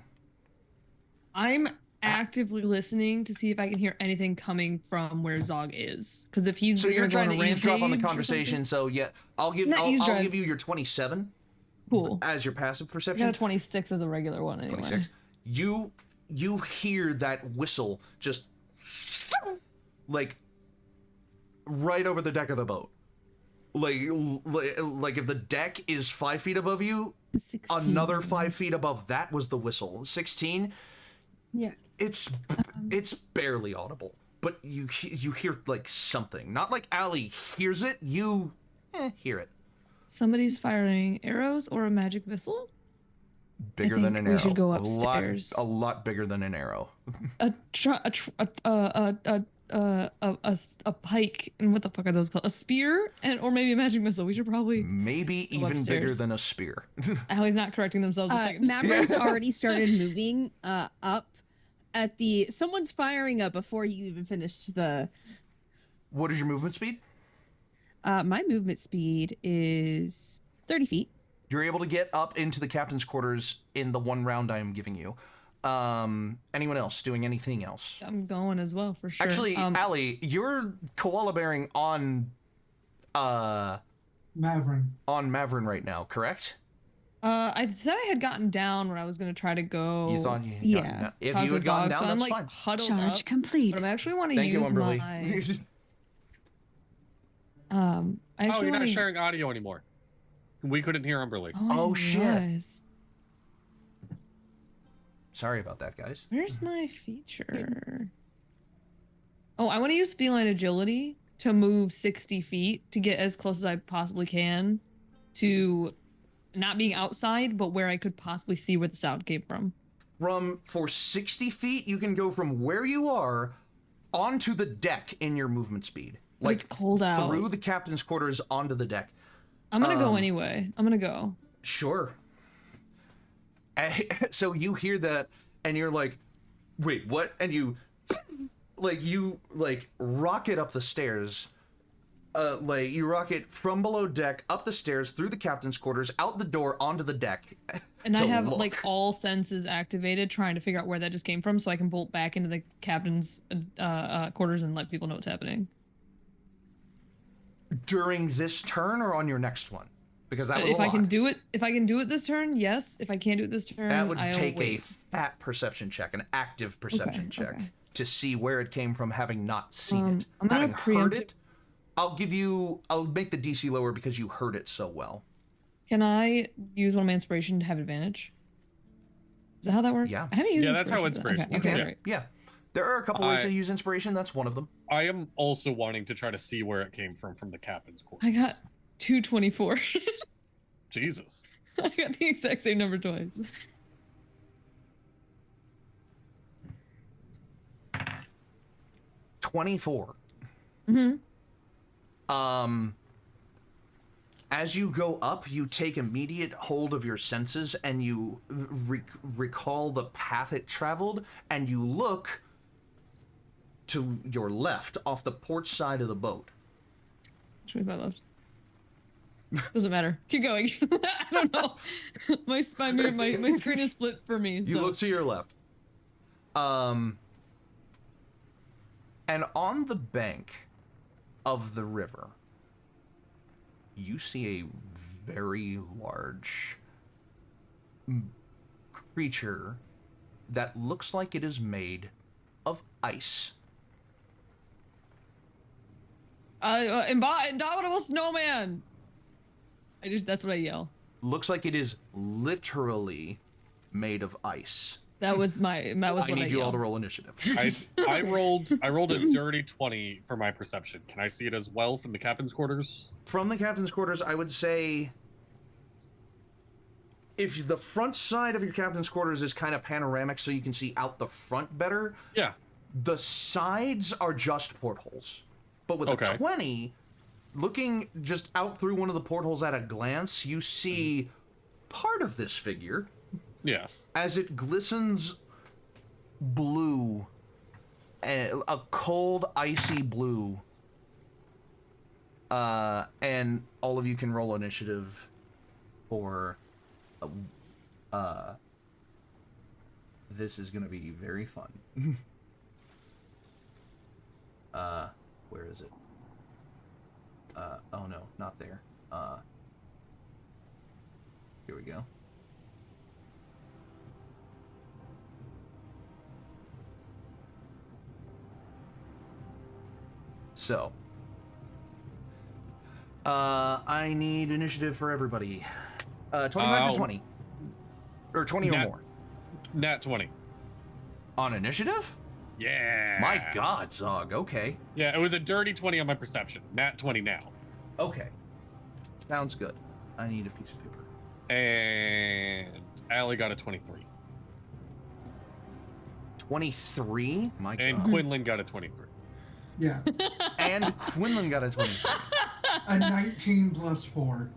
I'm actively listening to see if I can hear anything coming from where Zog is. Because if he's So you're gonna go trying on to a eavesdrop on the rampage or conversation, so yeah, I'll give Not I'll eavesdrop. give you your 27 something? Cool. as your passive I perception. got a 26 as a regular one anyway. 26. You hear that whistle just like right over the deck of the boat. Like if the deck is 5 feet above you, 16. another 5 feet above that was the whistle. 16. Yeah. It's barely audible, but you hear like something. Not like Allie hears it. You hear it. Somebody's firing arrows or a magic missile. Bigger than an arrow. We should go upstairs. A lot bigger than an arrow. A pike, and what the fuck are those called? A spear, or maybe a magic missile. We should probably Maybe even bigger than a spear. Allie's not correcting themselves a second. Maverick's already started moving up at the. Someone's firing up before you even finished the. What is your movement speed? My movement speed is 30 feet. You're able to get up into the captain's quarters in the 1 round I am giving you. Anyone else doing anything else? I'm going as well for sure. Actually, Allie, you're koala bearing on Maverick. on Maverick right now, correct? I said I had gotten down when I was going to try to go. You thought you had Yeah. gotten down. If talk you to had gotten Zog, down, so I'm that's like fine. huddled Charge up, complete. but I actually want to Thank you, use Umberly. my. I Oh, actually you're not wanna- sharing audio anymore. We couldn't hear Umberly. Oh, I Oh, didn't shit. realize. Sorry about that, guys. Where's my feature? Oh, I want to use feline agility to move 60 feet to get as close as I possibly can to not being outside, but where I could possibly see where the sound came from. For 60 feet, you can go from where you are onto the deck in your movement speed. But it's cold out. Through the captain's quarters onto the deck. I'm gonna go anyway. I'm gonna go. Sure. So you hear that, and you're like, wait, what? And you rocket up the stairs. You rocket from below deck, up the stairs, through the captain's quarters, out the door, onto the deck. And I to have look. like all senses activated, trying to figure out where that just came from, so I can bolt back into the captain's quarters and let people know what's happening. During this turn or on your next one? Because that was If a I lot. can do it, if I can do it this turn, yes. If I can't do it this turn, That would I'll take wait. a fat perception check, an active perception check, okay. to see where it came from, having not seen it. I'm gonna Having heard preempt it, I'll make the DC lower because you heard it so well. Can I use one of my inspiration to have advantage? Is that how that works? Yeah. I haven't used Yeah, that's how inspiration. inspiration Okay, works. okay, Yeah. great. Yeah. There are a couple ways I- to use inspiration. That's one of them. I am also wanting to try to see where it came from the captain's quarters. I got 224. Jesus. I got the exact same number twice. $24. As you go up, you take immediate hold of your senses and you recall the path it traveled, and you look to your left off the port side of the boat. Which way my left? Doesn't matter. Keep going. I don't know. My screen is split for me. You so. look to your left. And on the bank of the river, you see a very large creature that looks like it is made of ice. Indomitable snowman. That's what I yell. Looks like it is literally made of ice. That was what I need you all yelled. to roll initiative. I rolled a dirty 20 for my perception. Can I see it as well from the captain's quarters? From the captain's quarters, I would say if the front side of your captain's quarters is kind of panoramic so you can see out the front better, Yeah. the sides are just portholes. But with a 20, looking just out through one of the portholes at a glance, you see part of this figure Yes. as it glistens blue, and a cold, icy blue. And all of you can roll initiative for this is gonna be very fun. Where is it? Oh no, not there. Here we go. So, I need initiative for everybody. 25 to 20. Or 20 or more. Nat 20. On initiative? Yeah. My God, Zog. Okay. Yeah, it was a dirty 20 on my perception. Nat 20 now. Okay. Sounds good. I need a piece of paper. And Allie got a 23. 23? My God. And Quinlan got a 23. Yeah. And Quinlan got a 23. A 19 plus 4.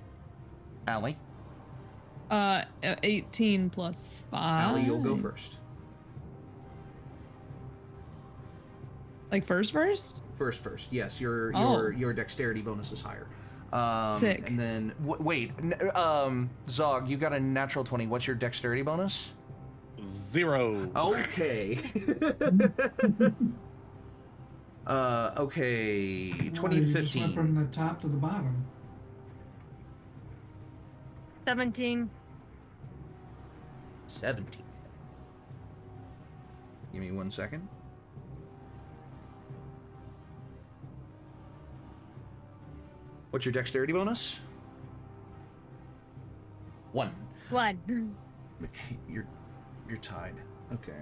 Allie? 18 plus 5. Allie, you'll go first. Like first? First. Yes, your dexterity bonus is higher. Sick. And then Zog, you got a natural 20. What's your dexterity bonus? 0. Okay. Okay. 20 to You just went 15. from the top to the bottom. 17. 17. Give me 1 second. What's your dexterity bonus? 1. 1. You're tied. Okay.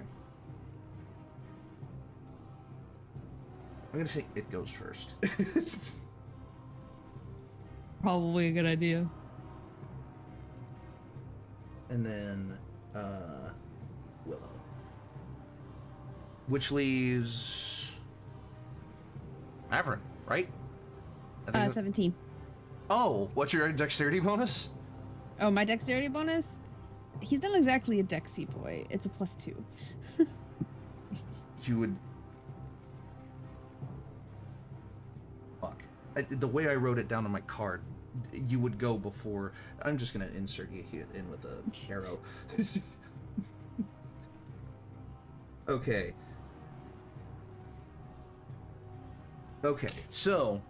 I'm gonna say it goes first. Probably a good idea. And then Willow. Which leaves Maverick, right? I think 17. Oh, what's your dexterity bonus? Oh, my dexterity bonus? He's not exactly a Dexy boy. It's a +2. You would. Fuck. The way I wrote it down on my card, you would go before. I'm just gonna insert you here in with a arrow. Okay. Okay, so.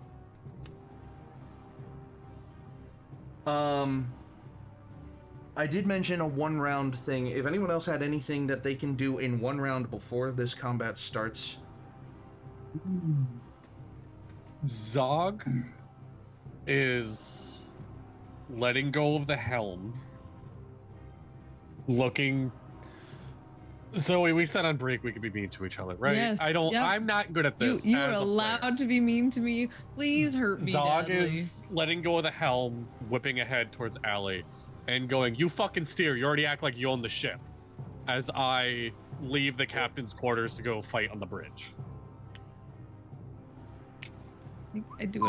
I did mention a 1 round thing. If anyone else had anything that they can do in 1 round before this combat starts. Zog is letting go of the helm, looking. Zoe, we said on break we could be mean to each other, right? Yes, Yep. yep. I'm not good at this. You as are a player. allowed to be mean to me. Please hurt me. Zog badly. is letting go of the helm, whipping ahead towards Allie, and going, "You fucking steer. You already act like you own the ship." As I leave the captain's quarters to go fight on the bridge. I do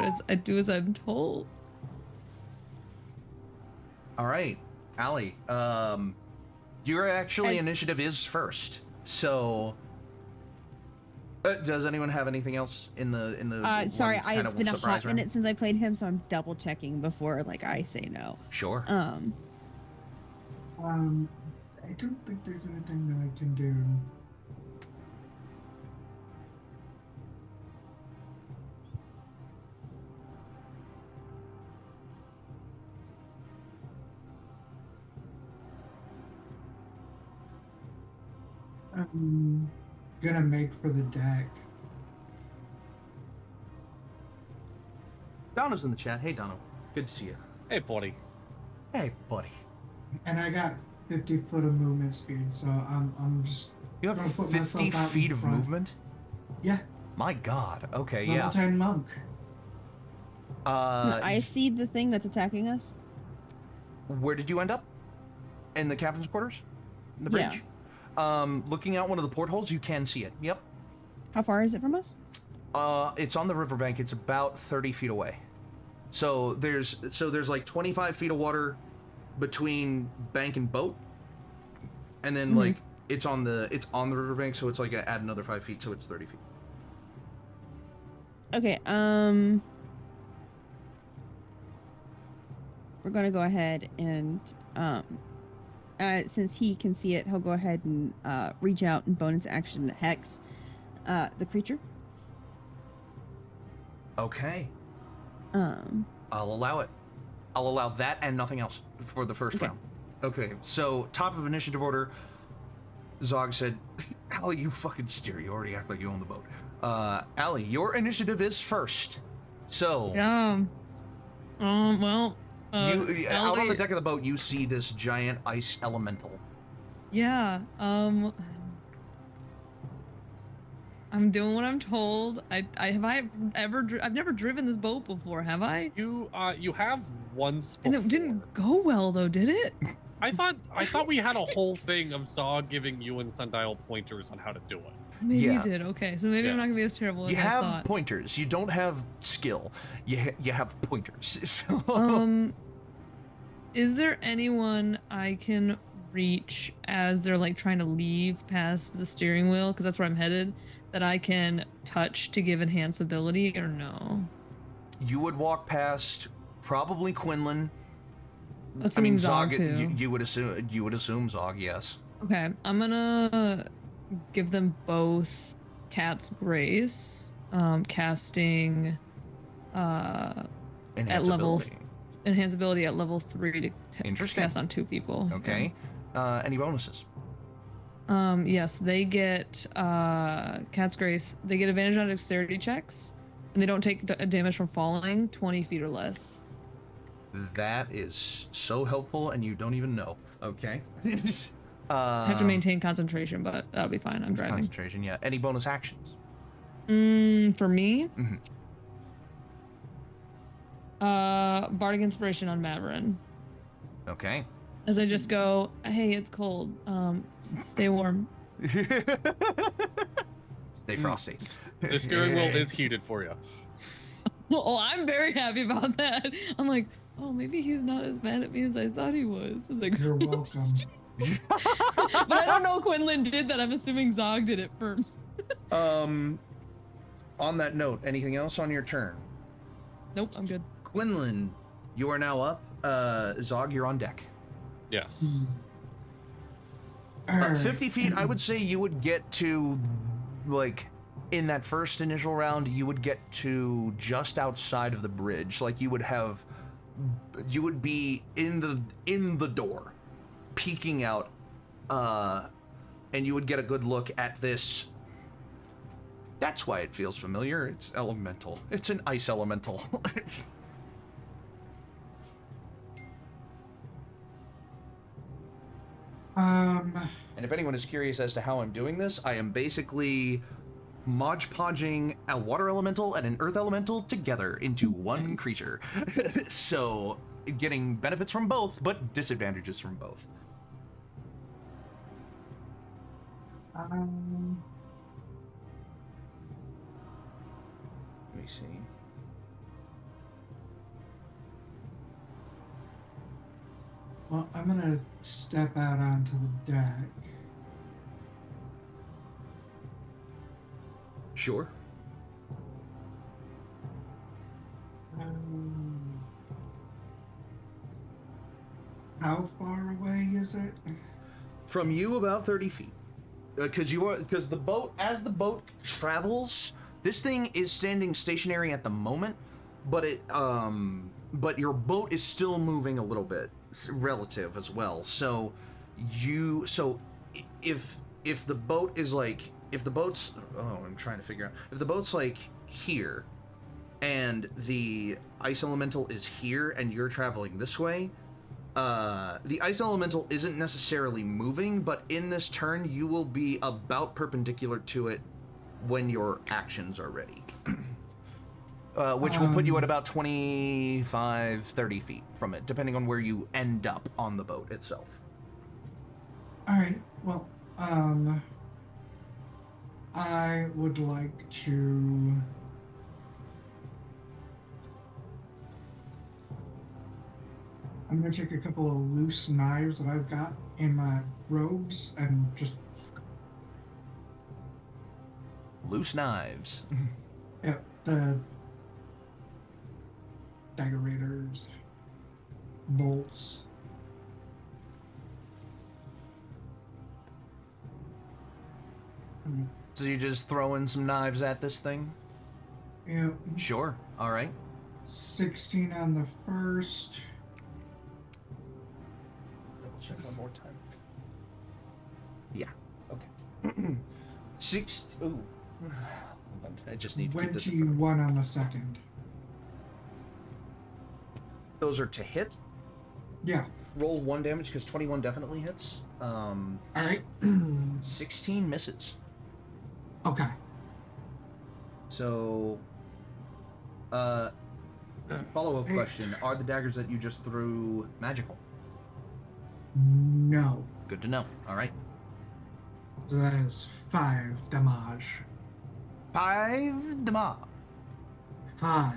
as I'm told. All right, Allie. Your actually As- initiative is first. So, does anyone have anything else in the Sorry, one kind it's of been a surprise hot round? minute since I played him, so I'm double checking before I say no. Sure. I don't think there's anything that I can do. I'm gonna make for the deck. Donna's in the chat. Hey, Donna. Good to see you. Hey, buddy. Hey, buddy. And I got 50 foot of movement speed, so I'm just You gonna have put 50 myself out feet in of front. movement? Yeah, My God. Okay, level yeah. 10 monk. I see the thing that's attacking us. Where did you end up? In the captain's quarters? In the bridge? Looking out one of the portholes, you can see it. Yep. How far is it from us? It's on the riverbank. It's about 30 feet away. So there's like 25 feet of water between bank and boat, and then like it's on the riverbank. So it's like add another 5 feet, so it's 30 feet. Okay, we're gonna go ahead and since he can see it, he'll go ahead and reach out and bonus action hex the creature. Okay. I'll allow it. I'll allow that and nothing else for the first round. Okay, so top of initiative order, Zog said, Allie, you fucking steer. You already act like you own the boat. Allie, your initiative is first. So, Well, You out on the Ellie- deck of the boat, you see this giant ice elemental. Yeah. I'm doing what I'm told. I've never driven this boat before, have I? You have once And before. it didn't go well though, did it? I thought we had a whole thing of Zog giving you and Sundial pointers on how to do it. Maybe Yeah. you did. Okay, so maybe I'm Yeah. not gonna be as terrible as You I have thought. pointers. You don't have skill. You have pointers. So- Is there anyone I can reach as they're like trying to leave past the steering wheel, because that's where I'm headed, that I can touch to give enhance ability, or no? You would walk past probably Quinlan. Assuming Zog too. You would assume Zog, yes. Okay, I'm gonna give them both Cat's Grace, casting Enhance level- ability. enhance ability at level 3 to Interesting. cast on 2 people. Okay. Any bonuses? Yes, they get Cat's Grace. They get advantage on dexterity checks, and they don't take damage from falling 20 feet or less. That is so helpful, and you don't even know. Okay. I have to maintain concentration, but that'll be fine. I'm driving. Concentration, yeah. Any bonus actions? For me, Mhm. Bardic Inspiration on Maverin. Okay. As I just go, hey, it's cold. Stay warm. Stay frosty. The steering wheel is heated for you. Oh, I'm very happy about that. I'm like, oh, maybe he's not as mad at me as I thought he was. It's like, You're welcome. but I don't know Quinlan did that. I'm assuming Zog did it first. On that note, anything else on your turn? Nope, I'm good. Quinlan, you are now up. Zog, you're on deck. Yes. Alright. 50 feet, I would say you would get to, like, in that first initial round, you would get to just outside of the bridge. Like, you would be in the door, peeking out, and you would get a good look at this. That's why it feels familiar. It's elemental. It's an ice elemental. And if anyone is curious as to how I'm doing this, I am basically Mod Podging a water elemental and an earth elemental together into one creature. So, getting benefits from both, but disadvantages from both. Let me see. Well, I'm gonna step out onto the deck. Sure. How far away is it? From you, about 30 feet. Because the boat, as the boat travels, this thing is standing stationary at the moment, but but your boat is still moving a little bit, relative as well. So if the boat is like, if the boat's, I'm trying to figure out, if the boat's like here, and the ice elemental is here, and you're traveling this way, the ice elemental isn't necessarily moving, but in this turn, you will be about perpendicular to it when your actions are ready. Which will put you at about 25, 30 feet from it, depending on where you end up on the boat itself. Alright, well, I would like to... I'm gonna take a couple of loose knives that I've got in my robes and just... Loose knives. Yep, the daggerators, bolts. So you're just throwing some knives at this thing? Yep, Sure. All right. 16 on the first. Double check one more time. Yeah. Okay. Ooh. I just need to keep this. 21 on the second. Those are to hit. Yeah. Roll 1 damage because 21 definitely hits. All right. 16 misses. Okay. So, follow-up question. Are the daggers that you just threw magical? No. Good to know. All right. So that is 5 damage. 5 damage. 5.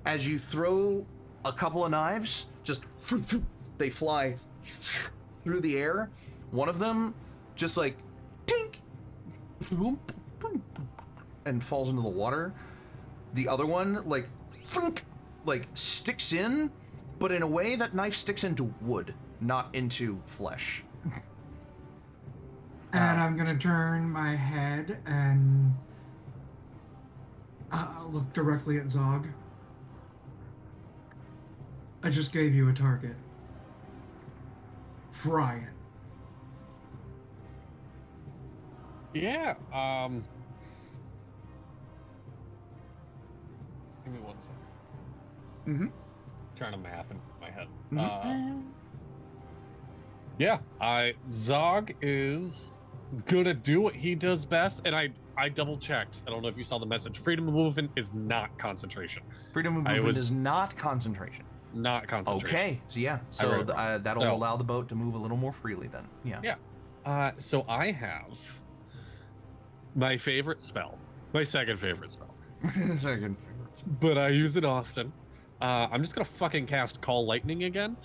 As you throw a couple of knives, just they fly through the air. One of them just like tink, and falls into the water. The other one like sticks in, but in a way that knife sticks into wood, not into flesh. And I'm gonna turn my head and look directly at Zog. I just gave you a target. Fry it. Yeah, give me 1 second. Mm-hmm. Trying to math in my head. Yeah, Zog is gonna do what he does best, and I double checked. I don't know if you saw the message. Freedom of movement is not concentration. Freedom of movement is not concentration. Not concentration. Okay, so yeah, so that'll allow the boat to move a little more freely then. Yeah. Yeah. So I have my favorite spell, my second favorite spell, Second favorite. but I use it often. I'm just gonna fucking cast Call Lightning again.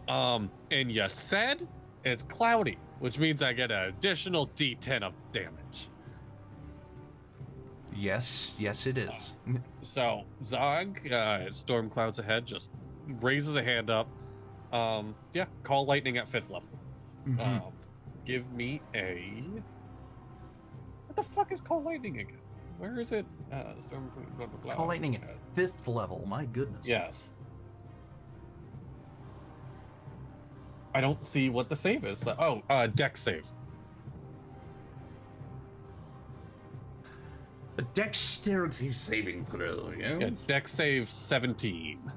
And you said it's cloudy, which means I get an additional D10 of damage. Yes, it is. So Zog, storm clouds ahead, just raises a hand up. Yeah, Call Lightning at 5th level. Mhm. Give me a. What the fuck is Call Lightning again? Where is it? Storm blah, blah, blah. Call lightning at 5th level. My goodness. Yes. I don't see what the save is. Dex save. A dexterity saving throw, yeah? Yeah, Dex save 17.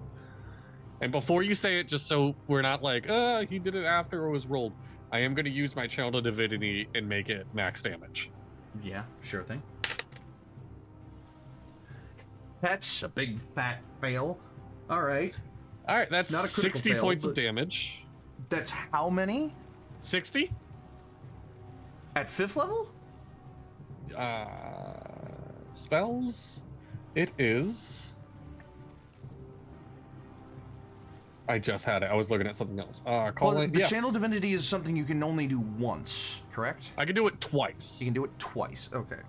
And before you say it, just so we're not like, he did it after it was rolled, I am going to use my Channel Divinity and make it max damage. Yeah, sure thing. That's a big fat fail. All right. All right, that's not a critical 60 fail, points of but- damage. That's how many? 60? At 5th level? Spells. It is. I just had it. I was looking at something else. Well, the Channel Divinity is something you can only do once, correct? I can do it twice. You can do it twice. Okay.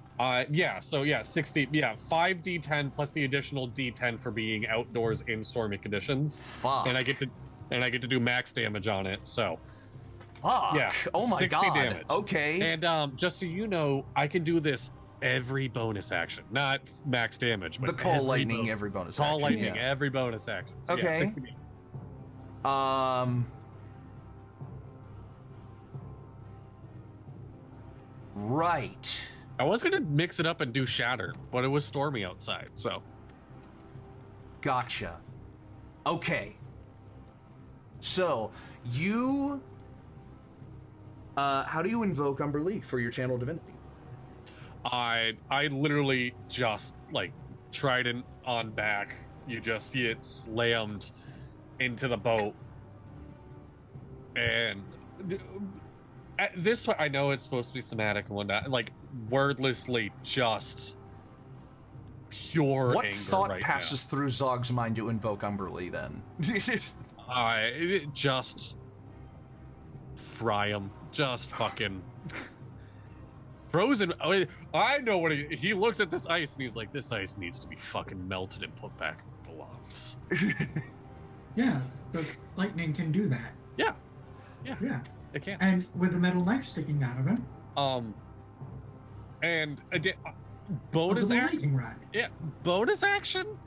Yeah. So yeah, 60. Yeah, 5d10 plus the additional d10 for being outdoors in stormy conditions. Fuck. And I get to do max damage on it. So. Fuck. Yeah. Oh my 60 god. damage. Okay. And just so you know, I can do this every bonus action, not max damage, but the call lightning every bonus call action. lightning Yeah. every bonus action. So, Okay. Yeah, 60 damage. Right. I was gonna mix it up and do shatter, but it was stormy outside, so. Gotcha. Okay. So, you... how do you invoke Umberlee for your Channel Divinity? I literally just, like, trident on back. You just see it slammed into the boat. And at this point, I know it's supposed to be somatic and whatnot. Like, wordlessly just pure What anger thought right passes through Zog's mind to invoke Umberlee then? It just fry him. Just fucking frozen. I know what he looks at this ice and he's like, this ice needs to be fucking melted and put back where it belongs. Yeah, the lightning can do that. Yeah. Yeah. It can. And with a metal knife sticking out of him. And Bonus bonus action. lightning rod. Yeah, bonus action.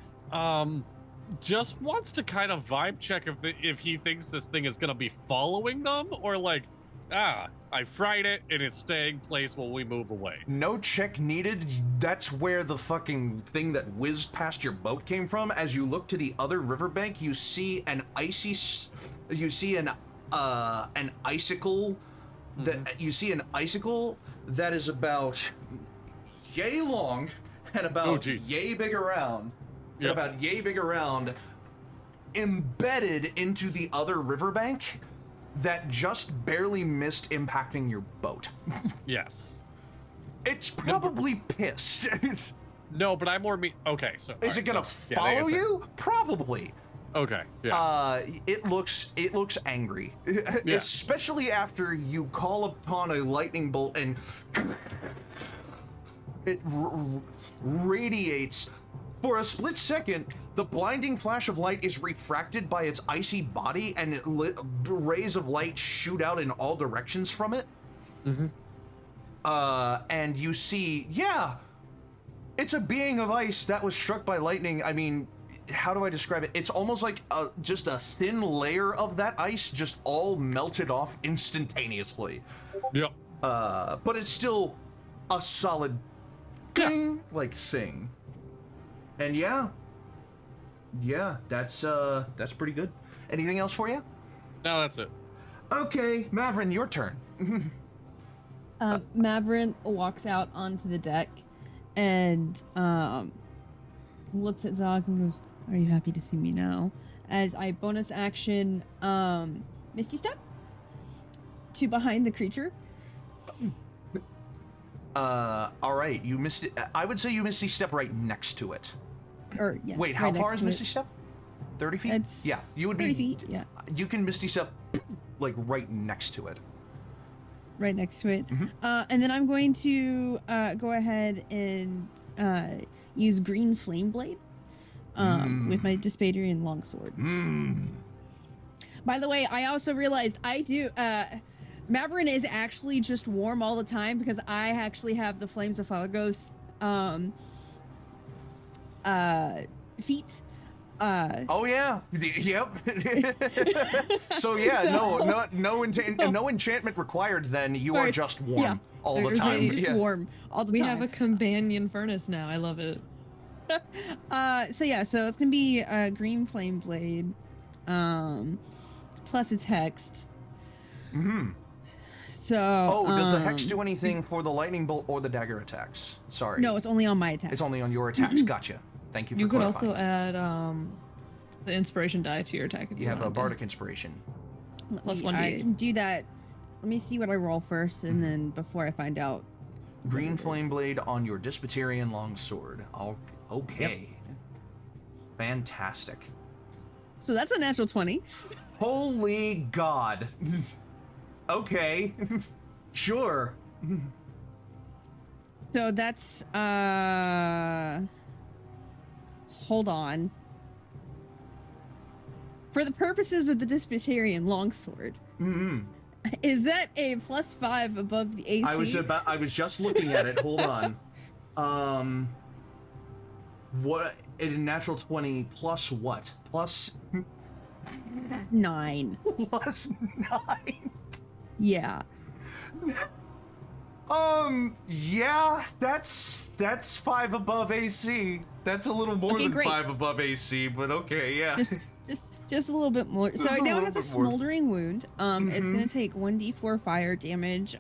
Just wants to kind of vibe check if he thinks this thing is gonna be following them, or like I fried it and it's staying place while we move away. No check needed. That's where the fucking thing that whizzed past your boat came from. As you look to the other riverbank, you see an icicle. You see an icicle that is about yay long and about yay big around. Yep. And about yay big around, embedded into the other riverbank that just barely missed impacting your boat. Yes. It's probably pissed. No, but I'm more okay, so Is it gonna follow you? Probably. Okay. Yeah. It looks angry, especially after you call upon a lightning bolt and it radiates. For a split second, the blinding flash of light is refracted by its icy body, and rays of light shoot out in all directions from it. And you see, it's a being of ice that was struck by lightning. I mean, how do I describe it? It's almost like just a thin layer of that ice just all melted off instantaneously. Yep. But it's still a solid ding, like thing. And yeah, that's pretty good. Anything else for you? No, that's it. Okay, Mavrin, your turn. Mavrin walks out onto the deck and looks at Zog and goes, "Are you happy to see me now?" As I bonus action Misty Step to behind the creature. All right, you missed it. I would say you Misty Step right next to it. Or yeah. Wait, how far is Misty Step? 30 feet? It's yeah, you would 30 be. feet, yeah. You can Misty Step like right next to it. Right next to it. And then I'm going to go ahead and use Green Flame Blade with my Dispaderian Longsword. By the way, I also realized I do... Mavrin is actually just warm all the time because I actually have the Flames of Falagos feet. Oh yeah, yep. So yeah, no enchantment required. Then you are just warm all the time. Just warm all the We time. have a companion furnace now. I love it. So it's gonna be a Green Flame Blade, plus it's hexed. So. Oh, does the hex do anything for the lightning bolt or the dagger attacks? Sorry. No, it's only on my attacks. It's only on your attacks. Gotcha. Thank you for You could clarifying. also add the inspiration die to your attack if You have a wanted to. bardic inspiration. Plus I 1d8. can do that. Let me see what I roll first, and then before I find out. Green flame blade on your Dispaterian longsword. Okay. Fantastic. So that's a natural 20. Holy God. Okay. Sure. So that's hold on. For the purposes of the Dispaterian longsword, is that a +5 above the AC? I was just looking at it. Hold on. What a natural 20 plus what? Plus 9. plus 9. Yeah. Yeah, that's 5 above AC. That's a little more than great. 5 above AC, but okay, yeah. Just a little bit more. So Just a now it little has a bit more. smoldering wound. It's gonna take 1d4 fire damage.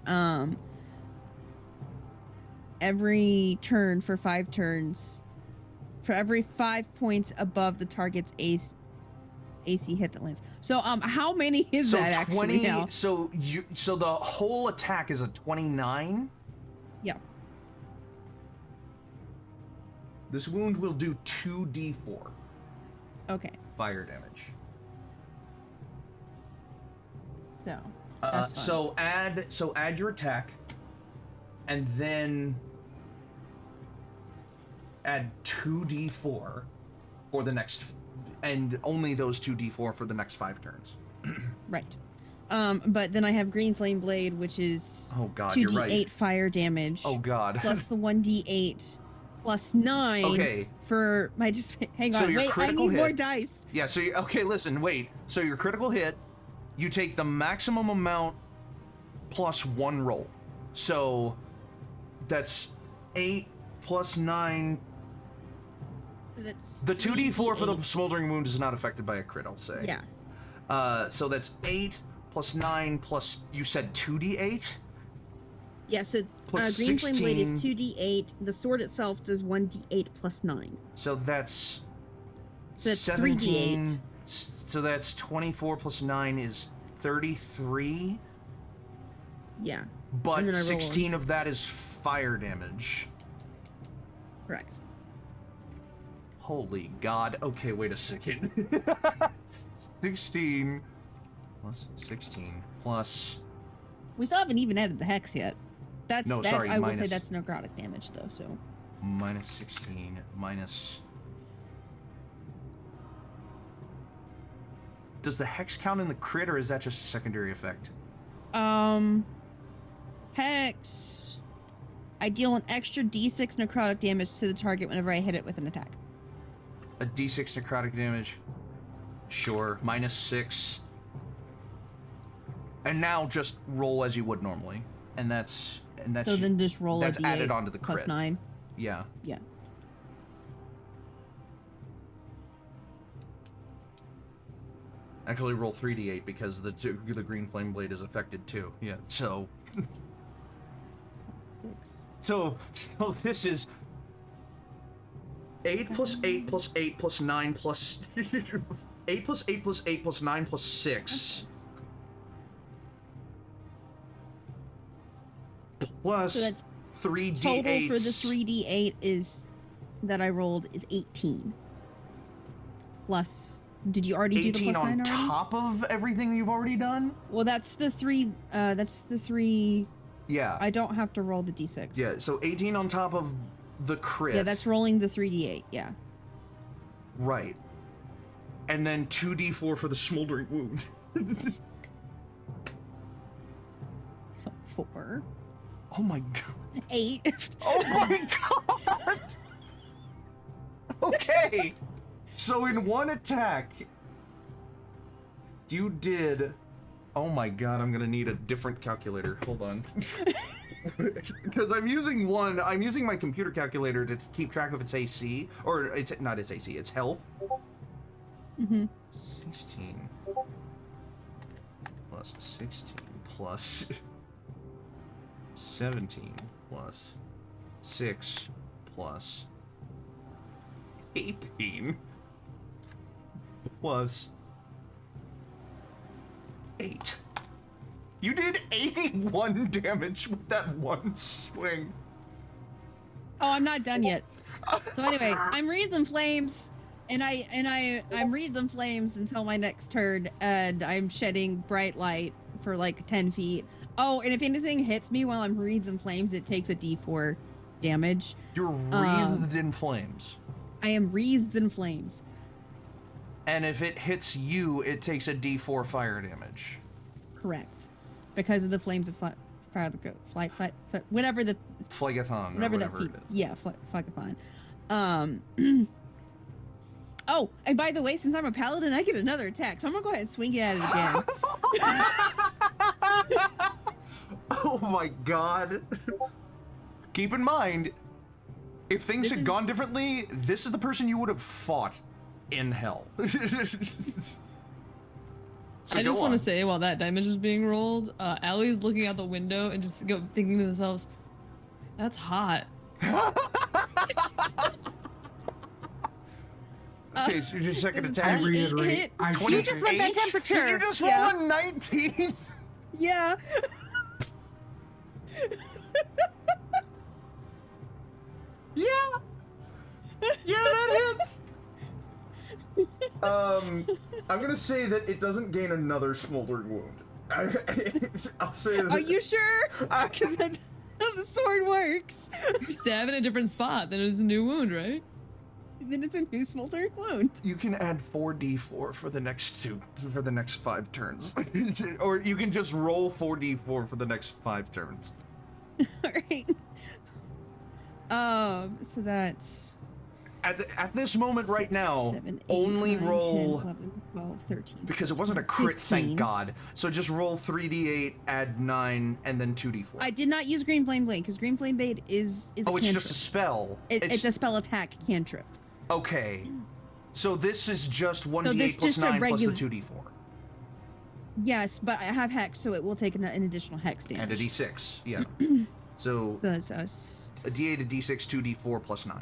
Every turn for 5 turns. For every 5 points above the target's AC hit that lands. So how many is So that 20 actually now? so the whole attack is a 29. Yeah. This wound will do 2d4 Okay. fire damage. So that's fine. So add your attack, and then add 2d4 for the next, and only those 2d4 for the next 5 turns. Right. But then I have Green Flame Blade, which is Oh God, 2d8 you're right. fire damage. Oh God. Plus the 1d8 plus 9 Okay. for my hang So on, your wait, I critical need more hit- dice. Yeah. So okay, listen, wait. So your critical hit, you take the maximum amount plus 1 roll. So that's 8 plus 9. That's The 2d4 for the 3d8. smoldering wound is not affected by a crit, I'll say. Yeah. So that's 8 plus 9 plus, you said 2d8? Yeah, so Plus Green Flame Blade is 16. 2d8. The sword itself does 1d8 plus 9. So that's... So that's 17. 3d8. So that's 24 plus 9 is 33. Yeah. And But then I roll 16 of that is fire damage. Correct. Holy God. Okay, wait a second. 16 plus 16 plus... We still haven't even added the hex yet. That's No, that, sorry, I will say minus. that's necrotic damage though, so. Minus 16 minus... Does the hex count in the crit, or is that just a secondary effect? Hex. I deal an extra d6 necrotic damage to the target whenever I hit it with an attack. A d6 necrotic damage. Sure. Minus 6. And now just roll as you would normally. And that's So then just roll that's a d8 added onto the plus crit. 9. Yeah. Yeah. Actually roll 3d8 because the green flame blade is affected too. Yeah. So 6. so this is 8 plus 8 plus 8 plus 9 plus 8 plus 8 plus 8 plus 9 plus 6 plus So that's 3d8 total for the 3d8 is that I rolled is 18. Plus, did you already do the 18 plus 9 on already? top of everything you've already done? Well, that's the 3. That's the 3. Yeah. I don't have to roll the d6. Yeah, so 18 on top of the crit. Yeah, that's rolling the 3d8. Yeah. right. And then 2d4 for the smoldering wound. So 4. Oh my god. 8. Oh my god! Okay. So in one attack, you did... Oh my god, I'm gonna need a different calculator. Hold on. Because I'm using my computer calculator to keep track of its AC. Or, it's not its AC, its health. Mm-hmm. 16 plus 16 plus 17 plus 6 plus 18 plus 8. You did 81 damage with that one swing. Oh, I'm not done yet. So anyway, I'm wreathed in flames, and I'm wreathed in flames until my next turn, and I'm shedding bright light for like 10 feet. Oh, and if anything hits me while I'm wreathed in flames, it takes a d4 damage. You're wreathed in flames. I am wreathed in flames. And if it hits you, it takes a d4 fire damage. Correct. Because of the flames of fire, whatever the Phlegathon, whatever or that whatever feat. it is. Yeah, Phlegathon. Oh, and by the way, since I'm a paladin, I get another attack, so I'm gonna go ahead and swing it at it again. Oh my god. Keep in mind, if things had gone differently, this is the person you would have fought in hell. So I just go want on. to say, while that damage is being rolled, Allie's looking out the window and just thinking to themselves, "That's hot." Okay, so your second This is attack. I reiterate. I You just want that 28? temperature. Did you just roll Yeah. a 19? Yeah. Yeah. Yeah, that hits. I'm gonna say that it doesn't gain another smoldering wound. I'll say that. Are you sure? Because that's how the sword works. You stab in a different spot, then it's a new wound, right? Then it's a new smoldering wound. You can add 4d4 for the next 5 turns. Or you can just roll 4d4 for the next 5 turns. All right. So that's at this moment right 6, now, 7, 8, only 9, roll 10, 11, 12, 13. because it wasn't a 14, crit, thank 15. God. So just roll 3d8, add 9, and then 2d4. I did not use Green Flame Blade because Green Flame Blade is a it's cantrip. just a spell. It's a spell attack cantrip. Okay. So this is just 1d8 this plus just a 9 plus the regular- 2d4. Yes, but I have Hex, so it will take an additional Hex damage. And a d6, yeah. So So that's us. a d8, a d6, 2d4 plus 9.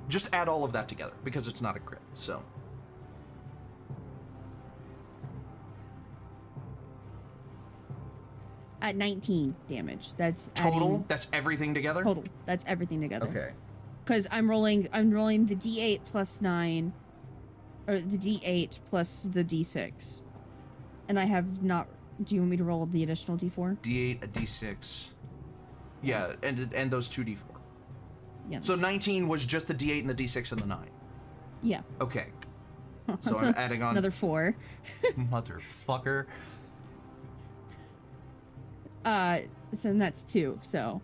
Just add all of that together because it's not a crit, so. At 19 damage. That's Total? adding- That's everything together? total. That's everything together. Okay. Because I'm rolling the D8 plus 9, or the D8 plus the D6, and I have not. Do you want me to roll the additional D4? d8, a d6. Yeah, and those 2d4. Yeah. So 19 was just the d8 and the d6 and the 9. yeah. Okay. So That's I'm adding on another 4. motherfucker. So then that's 2. So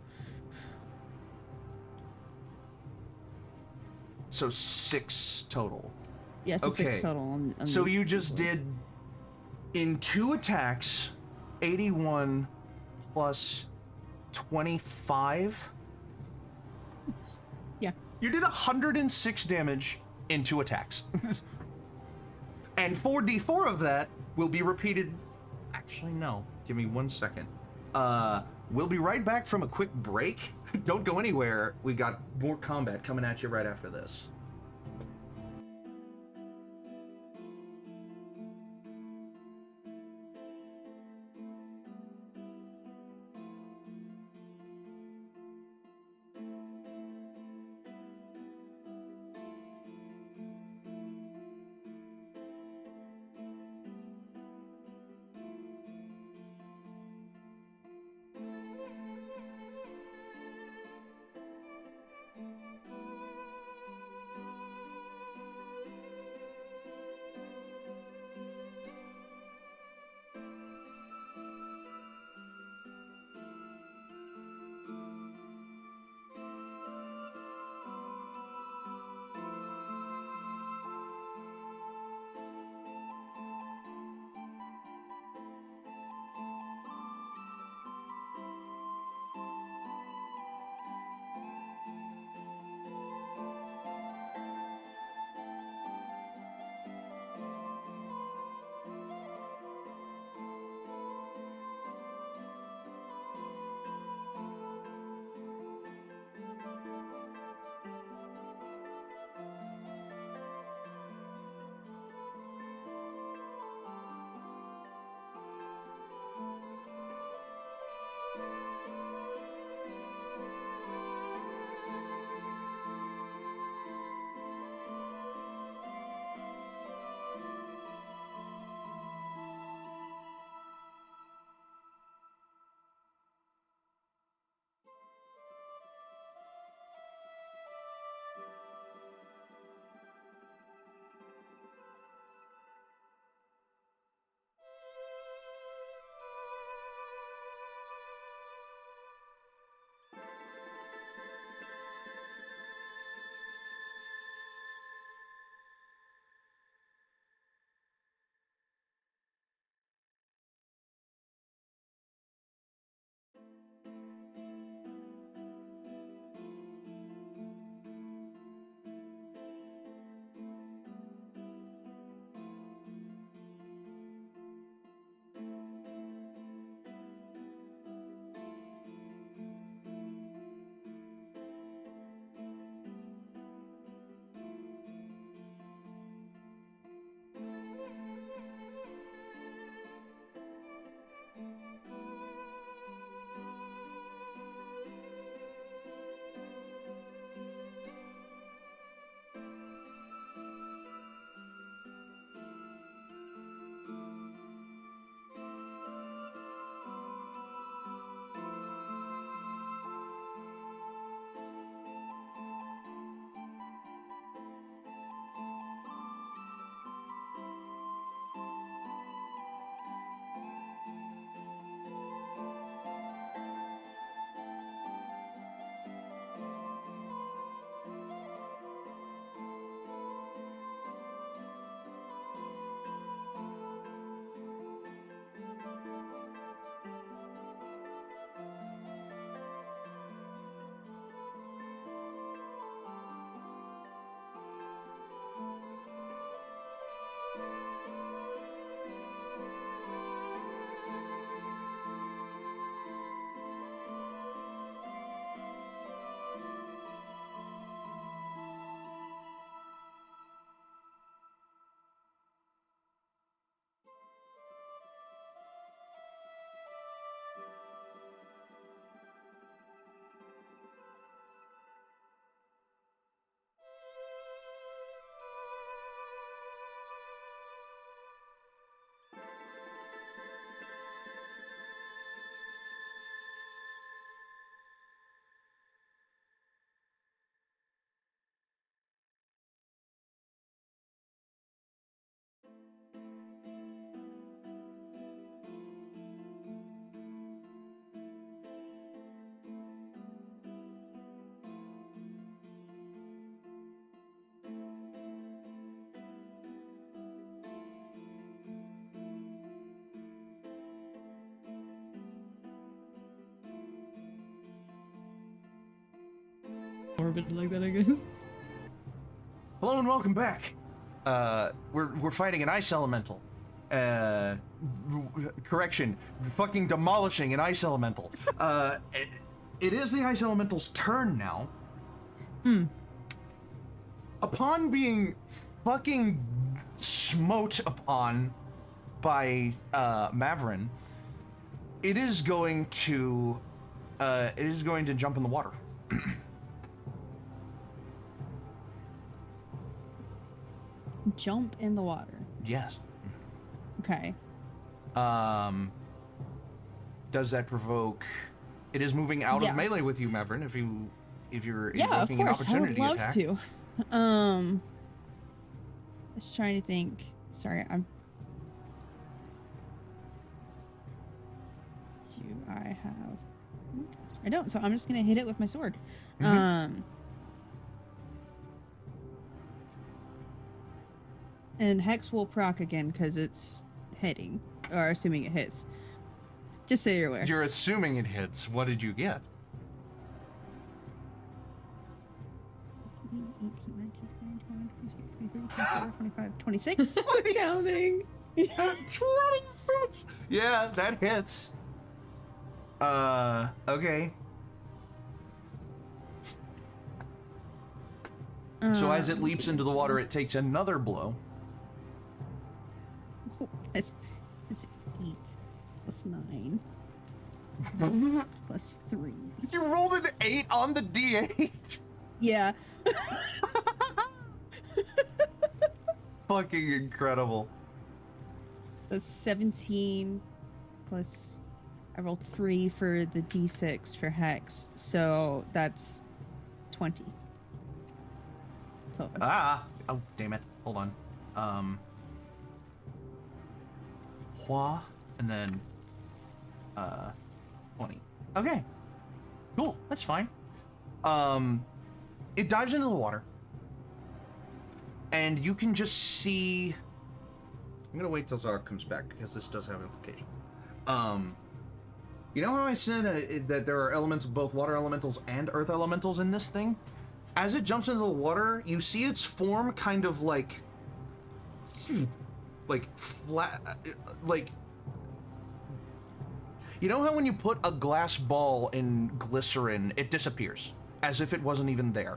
6 total. Yeah, so Okay. 6 total. On So the you just rolls. did in 2 attacks 81 plus 25. Yeah. You did 106 damage in 2 attacks. And 4d4 of that will be repeated. Actually, no. Give me 1 second. We'll be right back from a quick break. Don't go anywhere. We got more combat coming at you right after this. morbid like that, I guess. Hello and welcome back. We're fighting an ice elemental. Correction, fucking demolishing an ice elemental. It is the ice elemental's turn now. Upon being fucking smote upon by Mavrin, it is going to jump in the water. Jump in the water. Yes. Okay. Does that provoke? It is moving out of melee with you, Mavrin. If you're invoking an opportunity I would love attack. to. Just trying to think. Sorry, Do I have? I don't. So I'm just gonna hit it with my sword. And Hex will proc again because it's hitting, or assuming it hits. Just so you're aware. You're assuming it hits. What did you get? 18, 19, 20, 21, 22, 23, 24, 25, 26. Counting. 26. Yeah, that hits. Okay. So as it leaps into the water, it takes another blow. It's 8 plus 9 plus 3. You rolled an 8 on the D8. Yeah. Fucking incredible. That's 17 plus I rolled 3 for the D6 for Hex, so that's 20 total. Oh, damn it. Hold on. Hua, and then 20. Okay. Cool. That's fine. It dives into the water. And you can just see... I'm gonna wait till Zog comes back, because this does have implications. You know how I said that there are elements of both water elementals and earth elementals in this thing? As it jumps into the water, you see its form kind of like flat, like... You know how when you put a glass ball in glycerin, it disappears, as if it wasn't even there?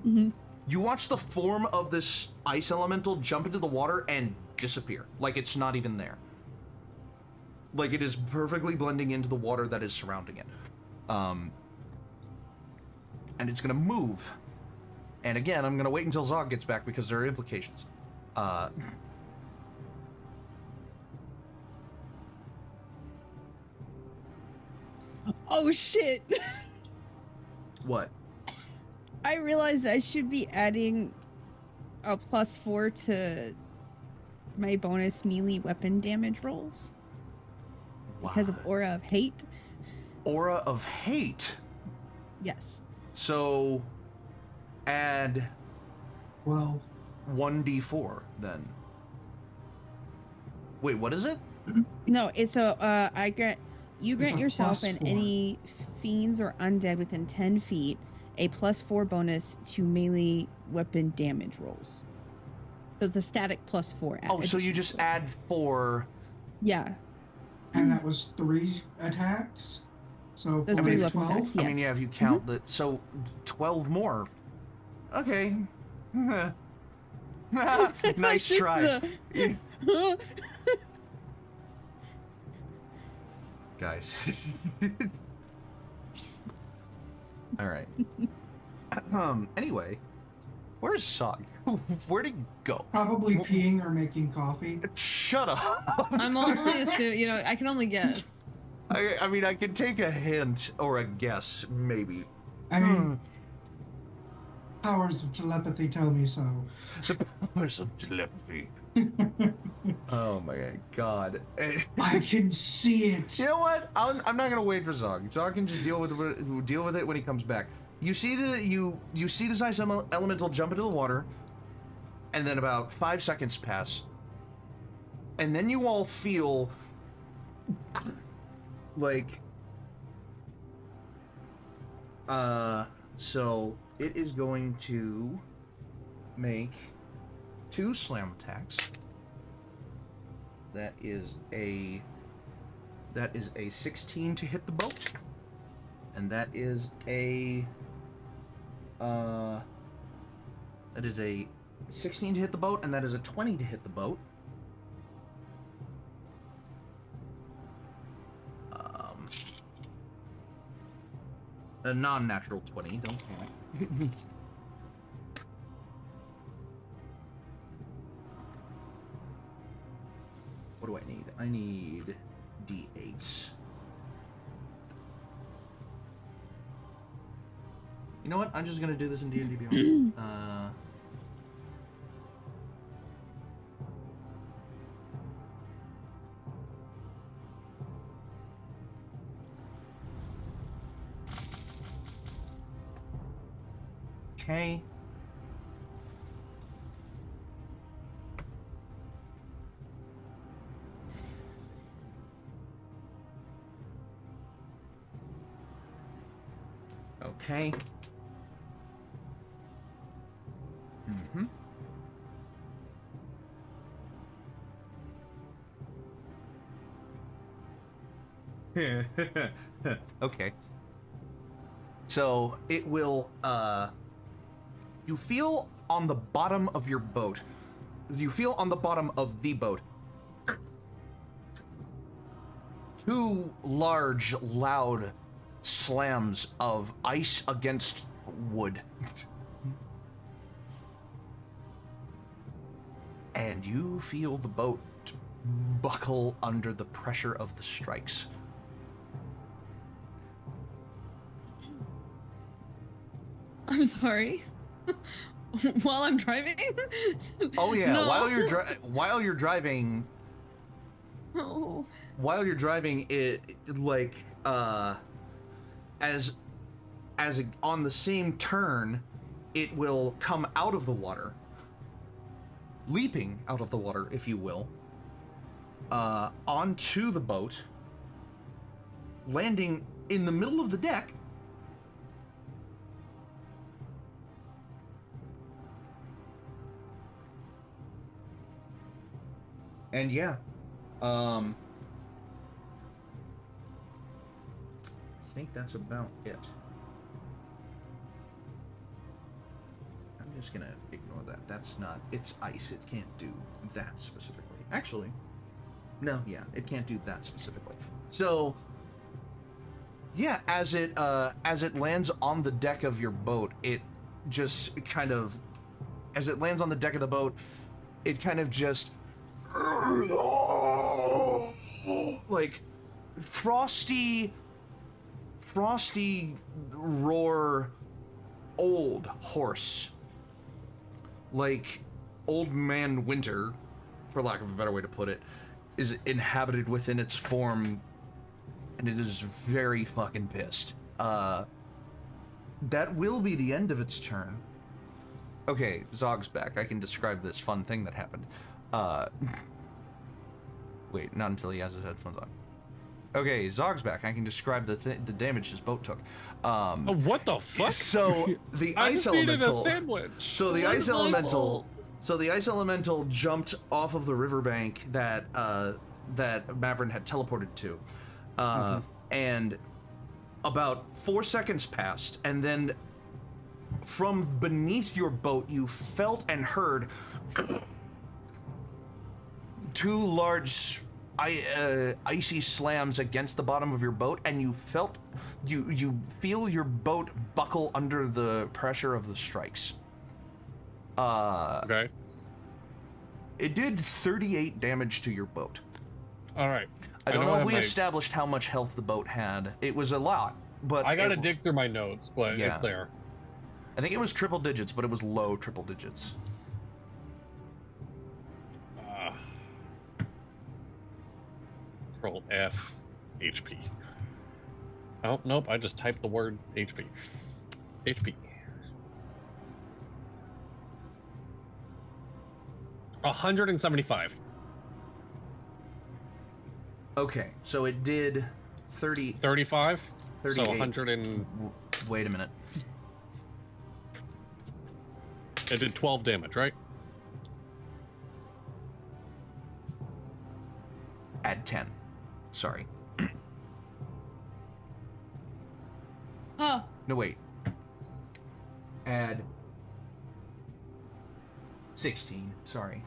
Mm-hmm. You watch the form of this ice elemental jump into the water and disappear, like it's not even there. Like it is perfectly blending into the water that is surrounding it. And it's gonna move. And again, I'm gonna wait until Zog gets back because there are implications. Oh shit! What? I realized I should be adding a +4 to my bonus melee weapon damage rolls. Because of Aura of Hate. Aura of Hate? Yes. So, add... Well, 1d4, then. Wait, what is it? No, it's so, you grant a yourself and +4. any fiends or undead within 10 feet a +4 bonus to melee weapon damage rolls. So it's a static +4. Oh, so you just add 4... Yeah. and that was 3 attacks. So Those 3 weapon 12. attacks, yes. I mean, yeah, if you count that, so 12 more. Okay. Nice Just try. the- Guys. All right. Anyway, where's Sog? Where'd he go? Probably peeing or making coffee. Shut up. I'm only assuming, I can only guess. I mean, I can take a hint or a guess, maybe. I mean, powers of telepathy tell me so. The powers of telepathy. Oh my god. I can see it. You know what? I'm not gonna wait for Zog. Zog can just deal with it when he comes back. You see you see this ice elemental jump into the water, and then about 5 seconds pass, and then you all feel like so it is going to make 2 slam attacks. That is a 16 to hit the boat, and that is a 16 to hit the boat, and that is a 20 to hit the boat. A non-natural 20, don't panic. What do I need? I need D8s. You know what? I'm just gonna do this in D&D Beyond. Okay. Okay. Mm-hmm. Okay. So it will, you feel on the bottom of your boat, you feel on the bottom of the boat, 2 large, loud slams of ice against wood. And you feel the boat buckle under the pressure of the strikes. I'm sorry. While I'm driving? Oh yeah, No. while you're driving, Oh. while you're driving, it like as on the same turn, it will come out of the water, leaping out of the water, if you will, onto the boat, landing in the middle of the deck. And yeah, I think that's about it. I'm just gonna ignore that. That's not, it's ice. It can't do that specifically. Actually, no, yeah, it can't do that specifically. So, yeah, as it lands on the deck of your boat, it just kind of, as it lands on the deck of the boat, it kind of just like frosty roar, old horse, like old man winter, for lack of a better way to put it, is inhabited within its form, and it is very fucking pissed. That will be the end of its turn. Okay, Zog's back. I can describe this fun thing that happened. Wait, not until he has his headphones on. Okay, Zog's back. I can describe the damage his boat took. Oh, what the fuck? So the I ice just needed elemental. a sandwich. So the What ice is my elemental. fault? So the ice elemental jumped off of the riverbank that Mavrin had teleported to, and about 4 seconds passed, and then from beneath your boat, you felt and heard 2 large icy slams against the bottom of your boat, and you feel your boat buckle under the pressure of the strikes. Okay. It did 38 damage to your boat. All right. I don't know if we my- established how much health the boat had. It was a lot, but I gotta dig through my notes, but Yeah. it's there. I think it was triple digits, but it was low triple digits. Control F, HP. Oh, nope, I just typed the word HP. HP. 175. Okay, so it did 30. 35? So 38. 100 and... Wait a minute. It did 12 damage, right? Add 10. Sorry. Huh. No, wait. Add 16. Sorry.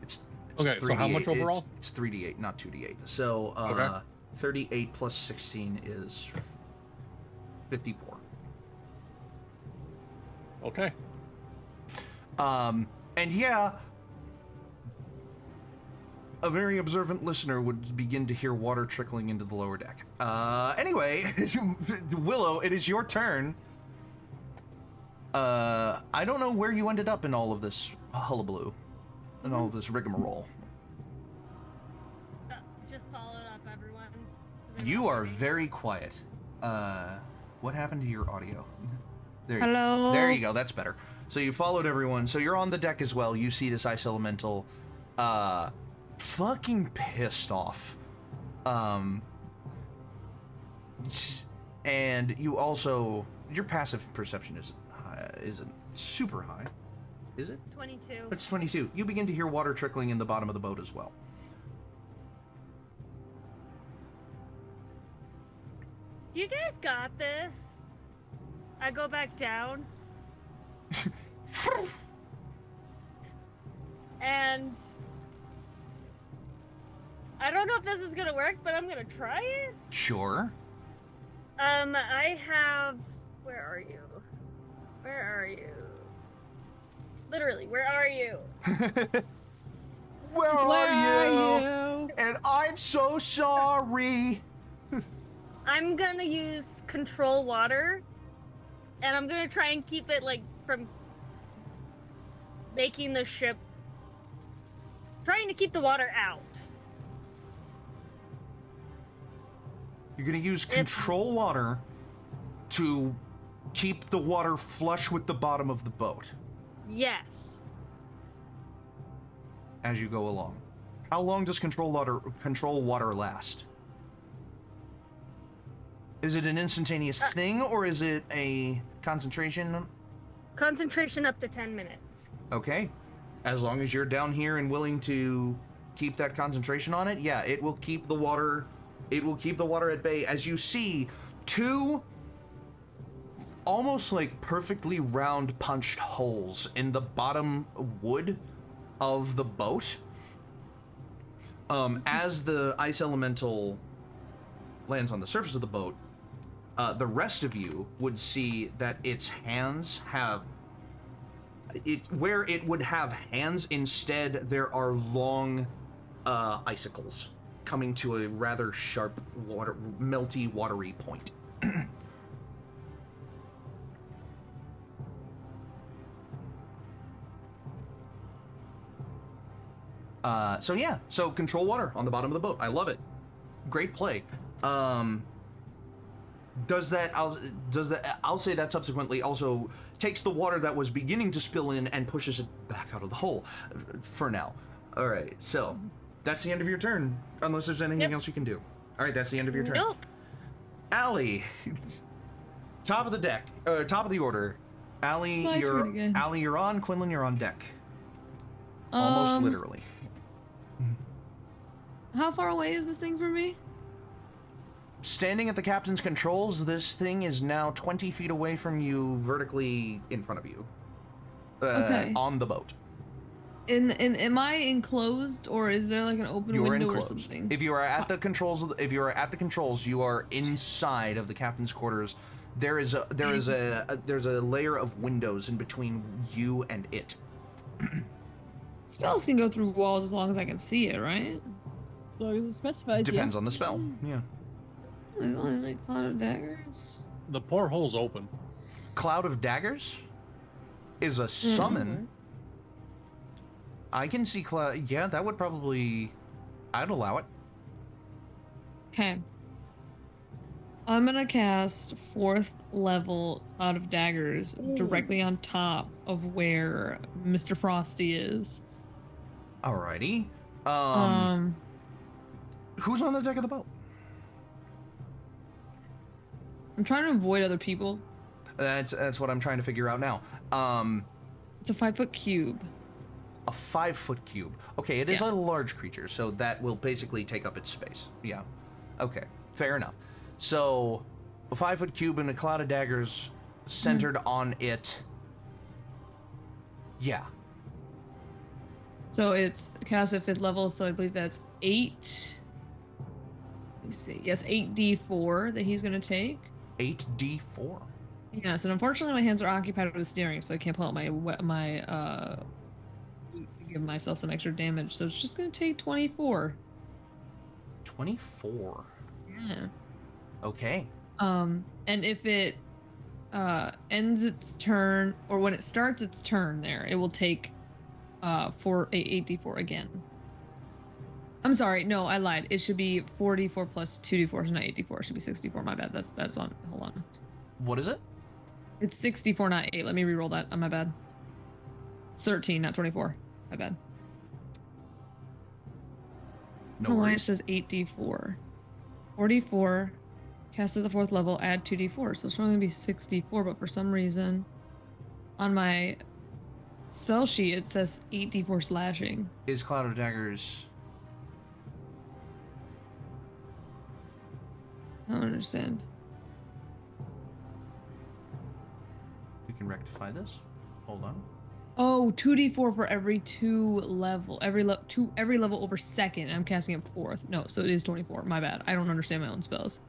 it's Okay, so how 3d8. much overall? It's 3d8, not 2d8. So, Okay. 38 plus 16 is 54. Okay. And yeah, a very observant listener would begin to hear water trickling into the lower deck. Anyway, Willow, it is your turn. I don't know where you ended up in all of this hullabaloo, and all of this rigmarole. Just followed up, everyone. You are very quiet. What happened to your audio? There you Hello? There you go, that's better. So you followed everyone, so you're on the deck as well. You see this ice elemental, fucking pissed off. And you also, your passive perception isn't super high, is it? It's 22. It's 22. You begin to hear water trickling in the bottom of the boat as well. You guys got this. I go back down. And I don't know if this is gonna work, but I'm gonna try it. Sure. I have. Where are you? Where are you? Literally, where are you? Where are you? And I'm so sorry. I'm gonna use control water, and I'm gonna try and keep it like from making the ship. Trying to keep the water out. You're gonna use control water to keep the water flush with the bottom of the boat Yes. as you go along. How long does control water last? Is it an instantaneous thing, or is it a concentration? Concentration up to 10 minutes. Okay. As long as you're down here and willing to keep that concentration on it, yeah, it will keep the water. It will keep the water at bay. As you see, two almost like perfectly round punched holes in the bottom wood of the boat. As the ice elemental lands on the surface of the boat, the rest of you would see that its hands have where it would have hands, instead there are long icicles coming to a rather sharp, melty, watery point. So yeah, so control water on the bottom of the boat. I love it. Great play. I'll say that subsequently also takes the water that was beginning to spill in and pushes it back out of the hole for now. All right, so that's the end of your turn, unless there's anything else you can do. All right, that's the end of your turn. Nope. Allie, top of the deck, top of the order. Allie, My turn again. Allie, you're on. Quinlan, you're on deck. Almost literally. How far away is this thing from me? Standing at the captain's controls, this thing is now 20 feet away from you, vertically in front of you. Okay. On the boat. Am I enclosed, or is there like an open You are window or enclosed. something? If you are at the controls, you are inside of the captain's quarters. There's a layer of windows in between you and it. Spells can go through walls as long as I can see it, right? As long as it specifies. Depends on the spell. Yeah. There's only like Cloud of Daggers. The porthole's open. Cloud of Daggers is a summon. I can see cloud. Yeah, that would probably. I'd allow it. Okay. I'm gonna cast 4th level Cloud of Daggers directly on top of where Mr. Frosty is. Alrighty. Who's on the deck of the boat? I'm trying to avoid other people. That's what I'm trying to figure out now. It's a 5-foot cube. A 5-foot cube. Okay, it is Yeah. a large creature, so that will basically take up its space. Yeah. Okay, fair enough. So, a 5-foot cube and a cloud of daggers centered on it. Yeah. So it's cast at 5th level, so I believe that's 8. Let me see. Yes, 8d4 that he's going to take. 8d4. Yes, and unfortunately my hands are occupied with steering, so I can't pull out give myself some extra damage. So it's just going to take 24. 24. Yeah. Okay. And if it ends its turn, or when it starts its turn there, it will take 8d4 again. I'm sorry, no, I lied. It should be 4d4 plus 2d4, so not 8d4. It should be 64. My bad. That's on. Hold on. What is it? It's 64, not 8. Let me re-roll that. My bad. It's 13, not 24. My bad. No I don't know why it worries. says 8d4. 44, cast at the 4th level, add 2d4. So it's only going to be 64, but for some reason, on my spell sheet, it says 8d4 slashing. Is Cloud of Daggers... I don't understand. We can rectify this. Hold on. Oh, 2d4 for every 2 level. Every level over second. I'm casting it 4th. No, so it is 24. My bad. I don't understand my own spells.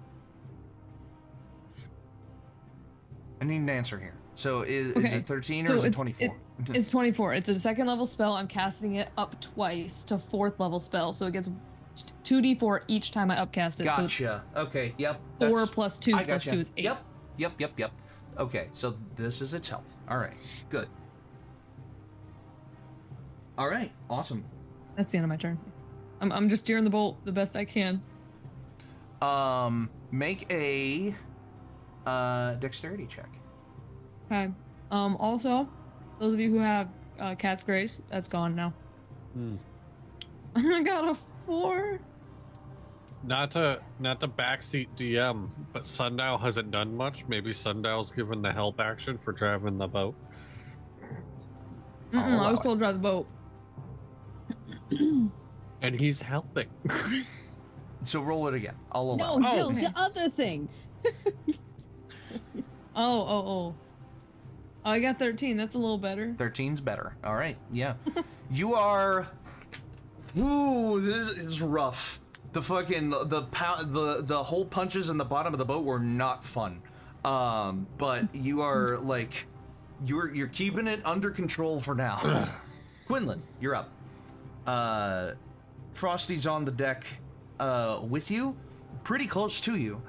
I need an answer here. So is Okay, it 13 or so is it it's- 24? It's 24. It's a 2nd level spell. I'm casting it up twice to 4th level spell, so it gets 2d4 each time I upcast it. So it's Gotcha. Okay, yep. 4 that's- plus 2 I plus gotcha. 2 is 8. Yep. Okay, so this is its health. All right, good. All right, awesome. That's the end of my turn. I'm just steering the boat the best I can. Make a dexterity check. Okay. Also, those of you who have Cat's Grace, that's gone now. I got a 4. Not to backseat DM, but Sundial hasn't done much. Maybe Sundial's given the help action for driving the boat. I'll allow I was it. told to drive the boat. And he's helping. So roll it again. I'll allow No, it. no, okay. the other thing. Oh, I got 13. That's a little better. 13's better. All right, yeah. You are... Ooh, this is rough. The fucking the hole punches in the bottom of the boat were not fun. But you are like you're keeping it under control for now. Quinlan, you're up. Frosty's on the deck with you, pretty close to you.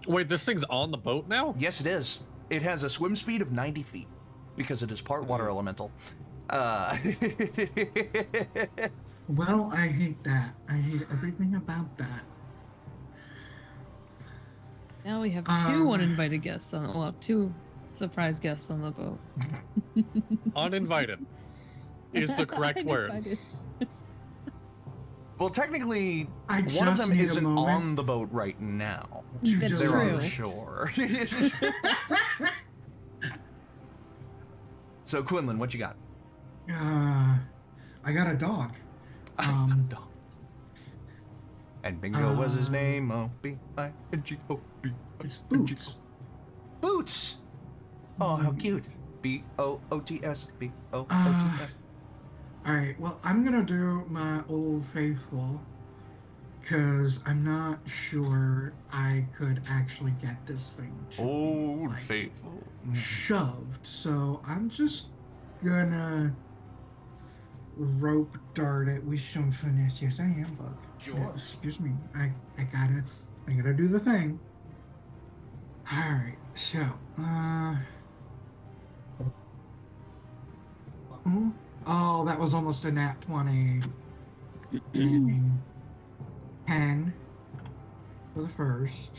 Wait, this thing's on the boat now? Yes, it is. It has a swim speed of 90 feet because it is part water elemental. Well, I hate that. I hate everything about that. Now we have 2 uninvited guests on. Well, 2 surprise guests on the boat. Uninvited is the correct word. Uninvited. Well, technically, I one of just them need a isn't moment. on the boat right now. That's They're on true. the shore. So, Quinlan, what you got? I got a dog. Dog. And Bingo was his name. O-B-I-N-G-O-B. It's Boots. Boots. Oh, how cute. B-O-O-T-S. B-O-O-T-S. All right. Well, I'm gonna do my Old Faithful, cause I'm not sure I could actually get this thing to be, Old like, Faithful. shoved. So I'm just gonna rope dart it with some finesse. Yes, I am, Bug. Sure. Excuse me. I gotta do the thing. All right. So, oh, that was almost a nat 20. And 10 for the first.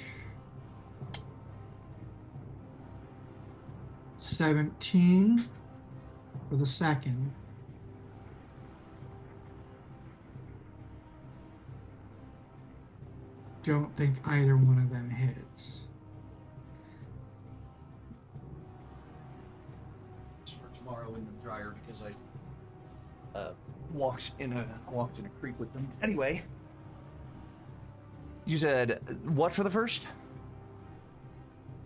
17 for the second. Don't think either one of them hits. tomorrow in the dryer because I walked in a creek with them. Anyway, you said what for the first?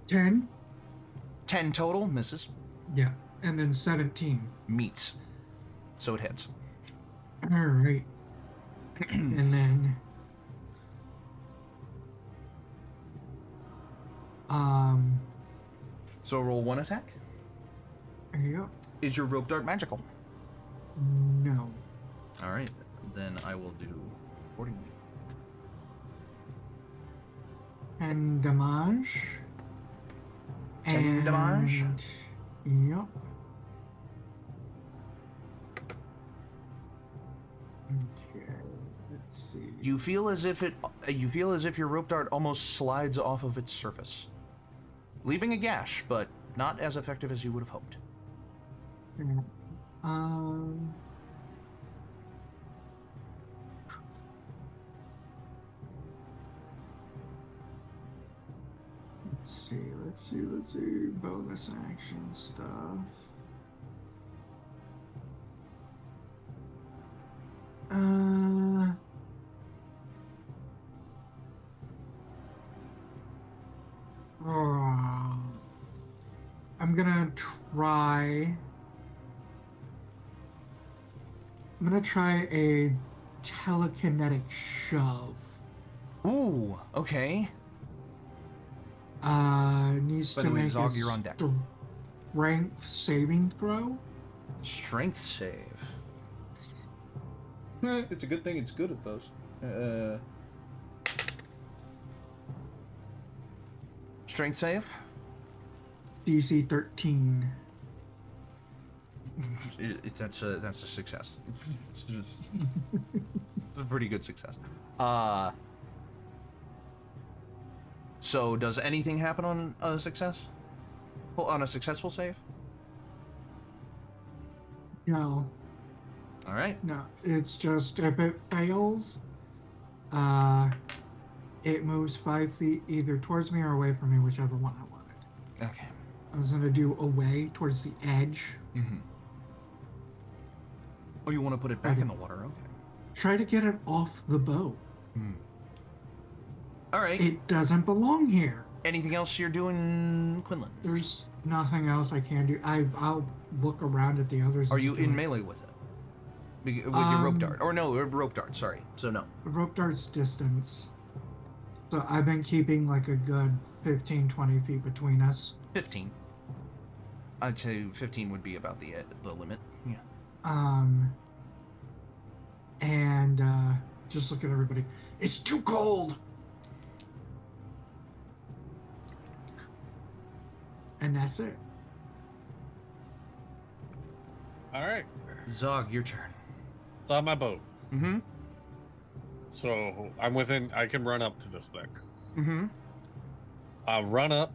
10. 10 total, misses. Yeah. And then 17. Meets. So it hits. All right. And then So roll 1 attack. yep. Is your rope dart magical? No. All right, then I will do accordingly. And damage. 10 damage? Yep. Okay. Let's see. You feel as if your rope dart almost slides off of its surface, leaving a gash, but not as effective as you would have hoped. Um. Let's see. Bonus action stuff. I'm gonna try a telekinetic shove. Ooh, okay. Needs By to the way, make Zog, a you're on deck. strength saving throw. Strength save. It's a good thing it's good at those. Strength save? DC 13. That's a success. It's a pretty good success. So does anything happen on a success? Well, on a successful save? No, All right. no. It's just if it fails, it moves 5 feet either towards me or away from me, whichever one I wanted. Okay. I was gonna do away towards the edge. Mm-hmm. Oh, you want to put it back in the water? Okay. Try to get it off the boat. All right. It doesn't belong here. Anything else you're doing, Quinlan? There's nothing else I can do. I'll look around at the others. Are and you see in what- melee with it? With your rope dart? Or no, rope dart, sorry. So no. Rope dart's distance. So I've been keeping like a good 15, 20 feet between us. 15. I'd say 15 would be about the limit. Yeah. And just look at everybody. It's too cold. And that's it. All right, Zog, your turn. it's on my boat. Mm-hmm. So I'm within. I can run up to this thing. Mm-hmm. I run up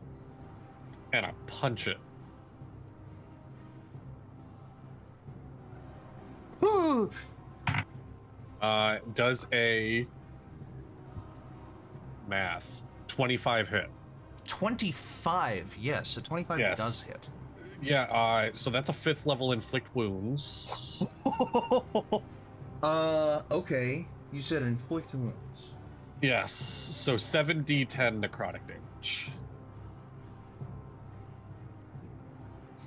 and I punch it. Ooh. Does a math 25 hit? 25. Yes, a 25 Yes. does hit. Yeah. So that's a 5th level inflict wounds. Okay. You said inflict wounds. Yes. So 7d10 necrotic damage.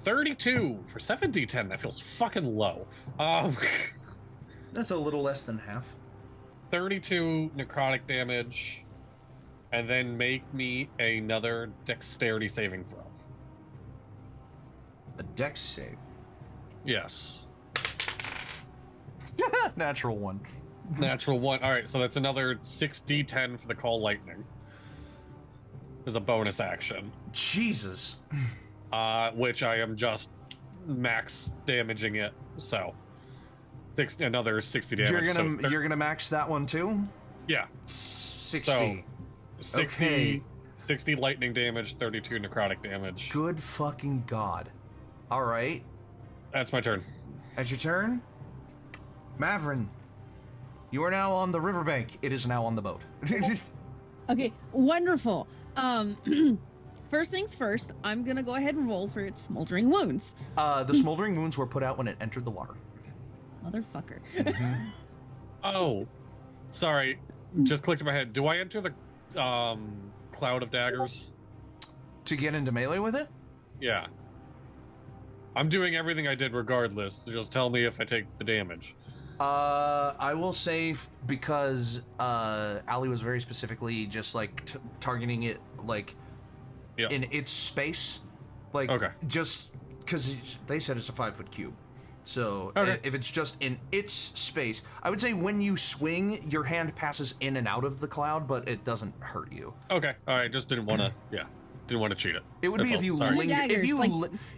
32 for 7d10. That feels fucking low. That's a little less than half. 32 necrotic damage, and then make me another dexterity saving throw. A dex save. Yes. Natural one. Natural 1. All right, so that's another 6d10 for the call lightning. As a bonus action. Jesus. Which I am just max damaging it. So another 60 damage. You're gonna max that one too? Yeah. 60. So 60 Okay. 60 lightning damage, 32 necrotic damage. Good fucking god. All right. That's my turn. That's your turn. Mavrin, you are now on the riverbank. It is now on the boat. Okay, wonderful. first things first, I'm gonna go ahead and roll for its smoldering wounds. The smoldering wounds were put out when it entered the water. Motherfucker. Oh, sorry. Just clicked in my head. Do I enter the cloud of daggers? To get into melee with it? Yeah. I'm doing everything I did regardless. Just tell me if I take the damage. I will say because Ali was very specifically just like targeting it like in its space, like just because they said it's a 5-foot cube. So if it's just in its space, I would say when you swing, your hand passes in and out of the cloud, but it doesn't hurt you. Okay, all right. Just didn't want to. Didn't want to cheat it. It would That's be all. if you Sorry. linger.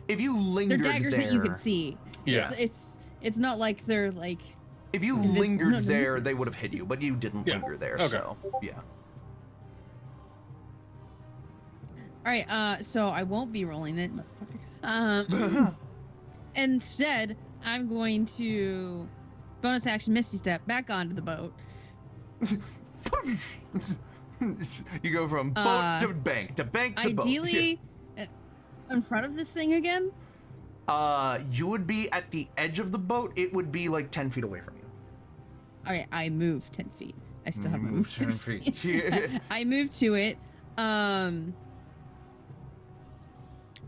If you lingered They're daggers there, that you can see. Yeah. It's not like they're like. If you lingered there, they would have hit you, but you didn't linger there, Okay. so yeah. All right, so I won't be rolling it, motherfucker. Instead, I'm going to bonus action Misty Step back onto the boat. You go from boat to bank to bank to boat. Ideally, in front of this thing again. You would be at the edge of the boat. It would be like 10 feet away from you. All right, I moved 10 feet. I still have Move 10 feet. I moved to it. And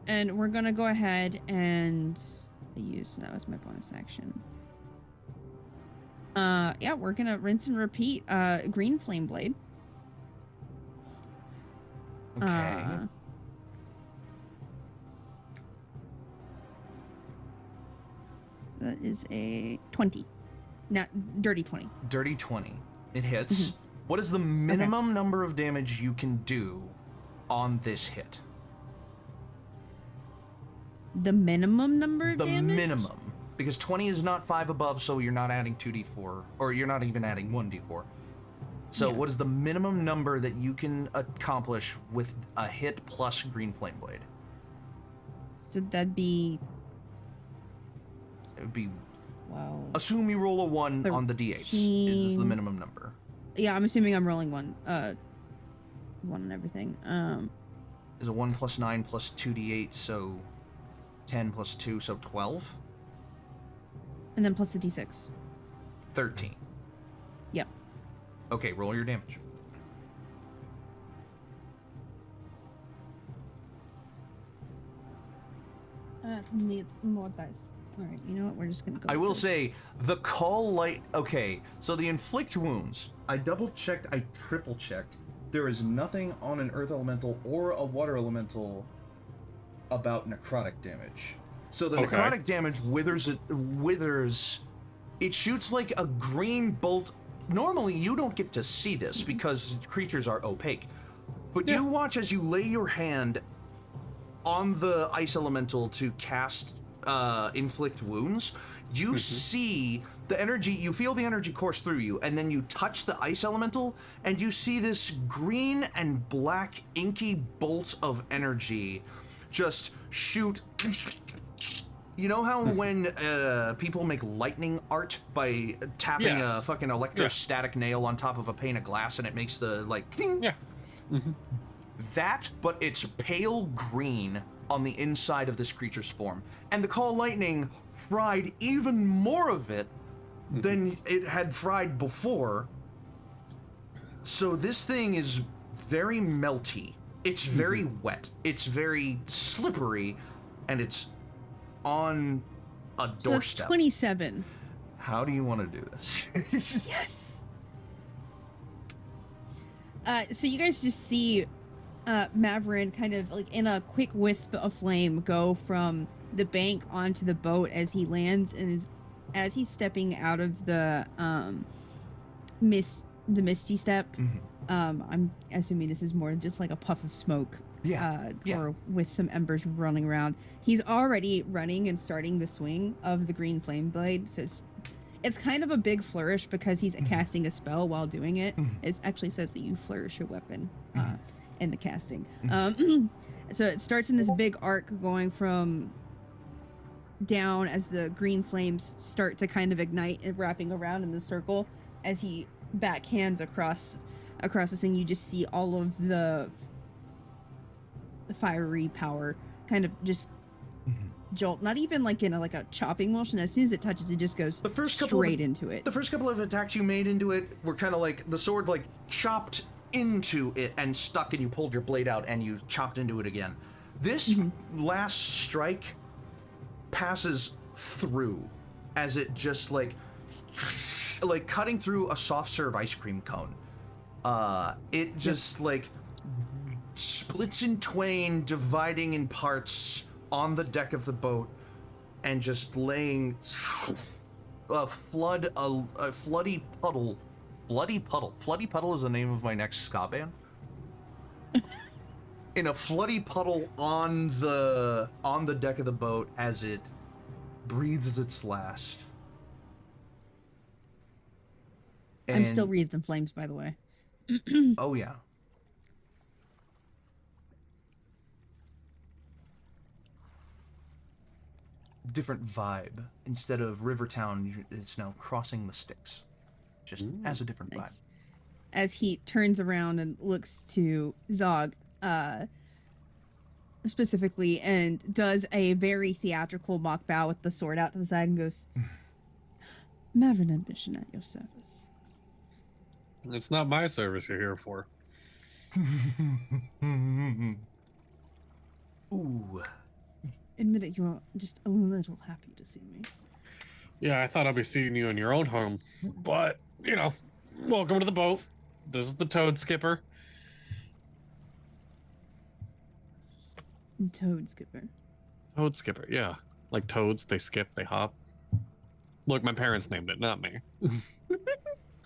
we're gonna go ahead and use, that was my bonus action. Yeah, we're gonna rinse and repeat. Green flame blade. Okay. That is a 20. Not dirty 20. Dirty 20. It hits. What is the minimum number of damage you can do on this hit? The minimum number of damage? The minimum. Because 20 is not 5 above, so you're not adding 2d4, or you're not even adding 1d4. So what is the minimum number that you can accomplish with a hit plus Green Flame Blade? So that'd be... It would be... Wow. Assume you roll a 1 on the d8s. Is the minimum number. Yeah, I'm assuming I'm rolling 1. 1 on everything. Is a 1 plus 9 plus 2d8, so 10 plus 2, so 12? And then plus the d6. 13. Yep. Okay, roll your damage. Need more dice. Alright, you know what? We're just gonna go. I with will this. say, the call light... Okay, so the inflict wounds. I double-checked, I triple-checked. There is nothing on an earth elemental or a water elemental about necrotic damage. So the necrotic damage withers. It shoots like a green bolt. Normally, you don't get to see this because creatures are opaque. But you watch as you lay your hand on the ice elemental to cast inflict wounds. You see the energy, you feel the energy course through you, and then you touch the ice elemental, and you see this green and black inky bolt of energy just shoot. You know how when people make lightning art by tapping a fucking electrostatic nail on top of a pane of glass and it makes the, like, ting? Yeah. That, but it's pale green on the inside of this creature's form. And the Call Lightning fried even more of it than it had fried before. So this thing is very melty. It's very wet. It's very slippery, and it's on a doorstep. So that's 27. How do you want to do this? Yes. So you guys just see Maverick kind of like in a quick wisp of flame go from the bank onto the boat as he lands, and as he's stepping out of the misty step. I'm assuming this is more just like a puff of smoke. Or with some embers running around. He's already running and starting the swing of the green flame blade. So it's kind of a big flourish because he's casting a spell while doing it. It actually says that you flourish your weapon in the casting. So it starts in this big arc going from down as the green flames start to kind of ignite and wrapping around in the circle. As he backhands across this thing, you just see all of the fiery power kind of just jolt, not even like in a chopping motion. As soon as it touches, it just goes straight into it. The first couple of attacks you made into it were kind of like the sword like chopped into it and stuck, and you pulled your blade out and you chopped into it again. This last strike passes through as it just like cutting through a soft serve ice cream cone. It just like splits in twain, dividing in parts on the deck of the boat, and just laying a floody puddle. Bloody Puddle. Floody Puddle is the name of my next ska band. In a floody puddle on the deck of the boat as it breathes its last. I'm still wreathed in flames, by the way. Oh yeah. Different vibe. Instead of Rivertown, it's now Crossing the Styx. Just has a different vibe. As he turns around and looks to Zog, specifically, and does a very theatrical mock bow with the sword out to the side and goes, "Maverick ambition at your service." It's not my service you're here for. Ooh. Admit it, you're just a little happy to see me. Yeah, I thought I'd be seeing you in your own home, but, you know, welcome to the boat. This is the Toad Skipper. Toad Skipper. Toad Skipper, yeah. Like toads, they skip, they hop. Look, my parents named it, not me.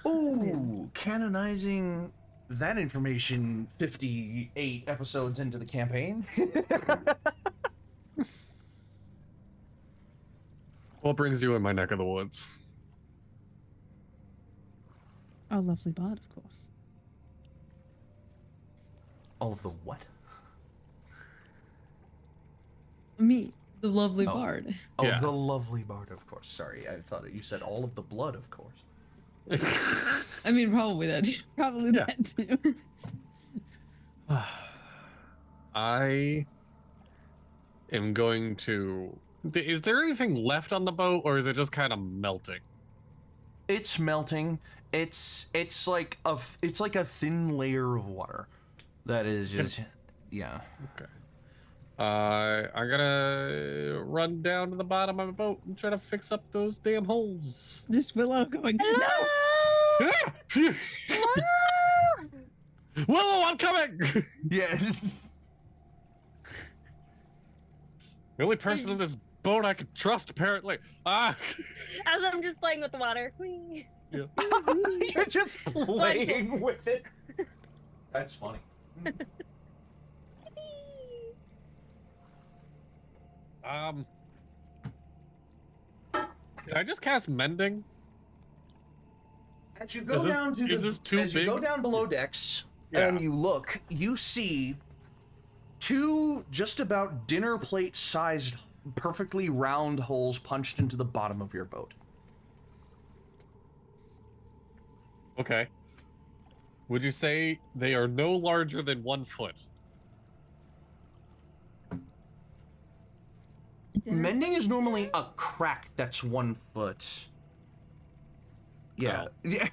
Ooh, canonizing that information 58 episodes into the campaign. What brings you in my neck of the woods? Our lovely bard, of course. All of the what? Me, the lovely bard. Oh, Yeah. the lovely bard, of course. Sorry, I thought you said all of the blood, of course. I mean, probably that too. Probably Yeah. that too. I am going to... Is there anything left on the boat, or is it just kind of melting? It's melting. It's like a thin layer of water that is just yeah. Okay. I'm gonna run down to the bottom of the boat and try to fix up those damn holes. Just Willow going, no! Willow, I'm coming! Yeah. The only person in this boat I can trust, apparently. As I'm just playing with the water. Whee! Yeah. You're just playing with it. That's funny. Can I just cast Mending? As you go down to is this too as you big? go down below decks Yeah. and you look, you see two just about dinner plate sized, perfectly round holes punched into the bottom of your boat. Okay. Would you say they are no larger than 1 foot? Mending is normally a crack that's 1 foot. Yeah. Yeah.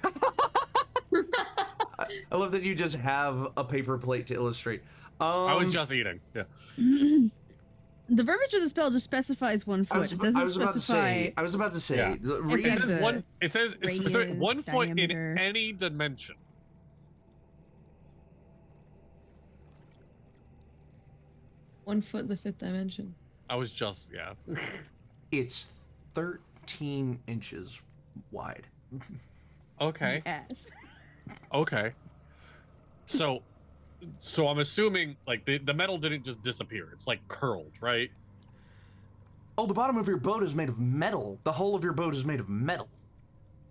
I love that you just have a paper plate to illustrate. I was just eating. Yeah. The verbiage of the spell just specifies 1 foot. It doesn't specify. I was about to say. Yeah. If It it's says a one. It says it's, sorry, 1 foot diameter. in any dimension. 1 foot in the 5th dimension. I was just It's 13 inches wide. Okay. Yes. Okay. So I'm assuming like the metal didn't just disappear. It's like curled, right? Oh, the bottom of your boat is made of metal. The whole of your boat is made of metal.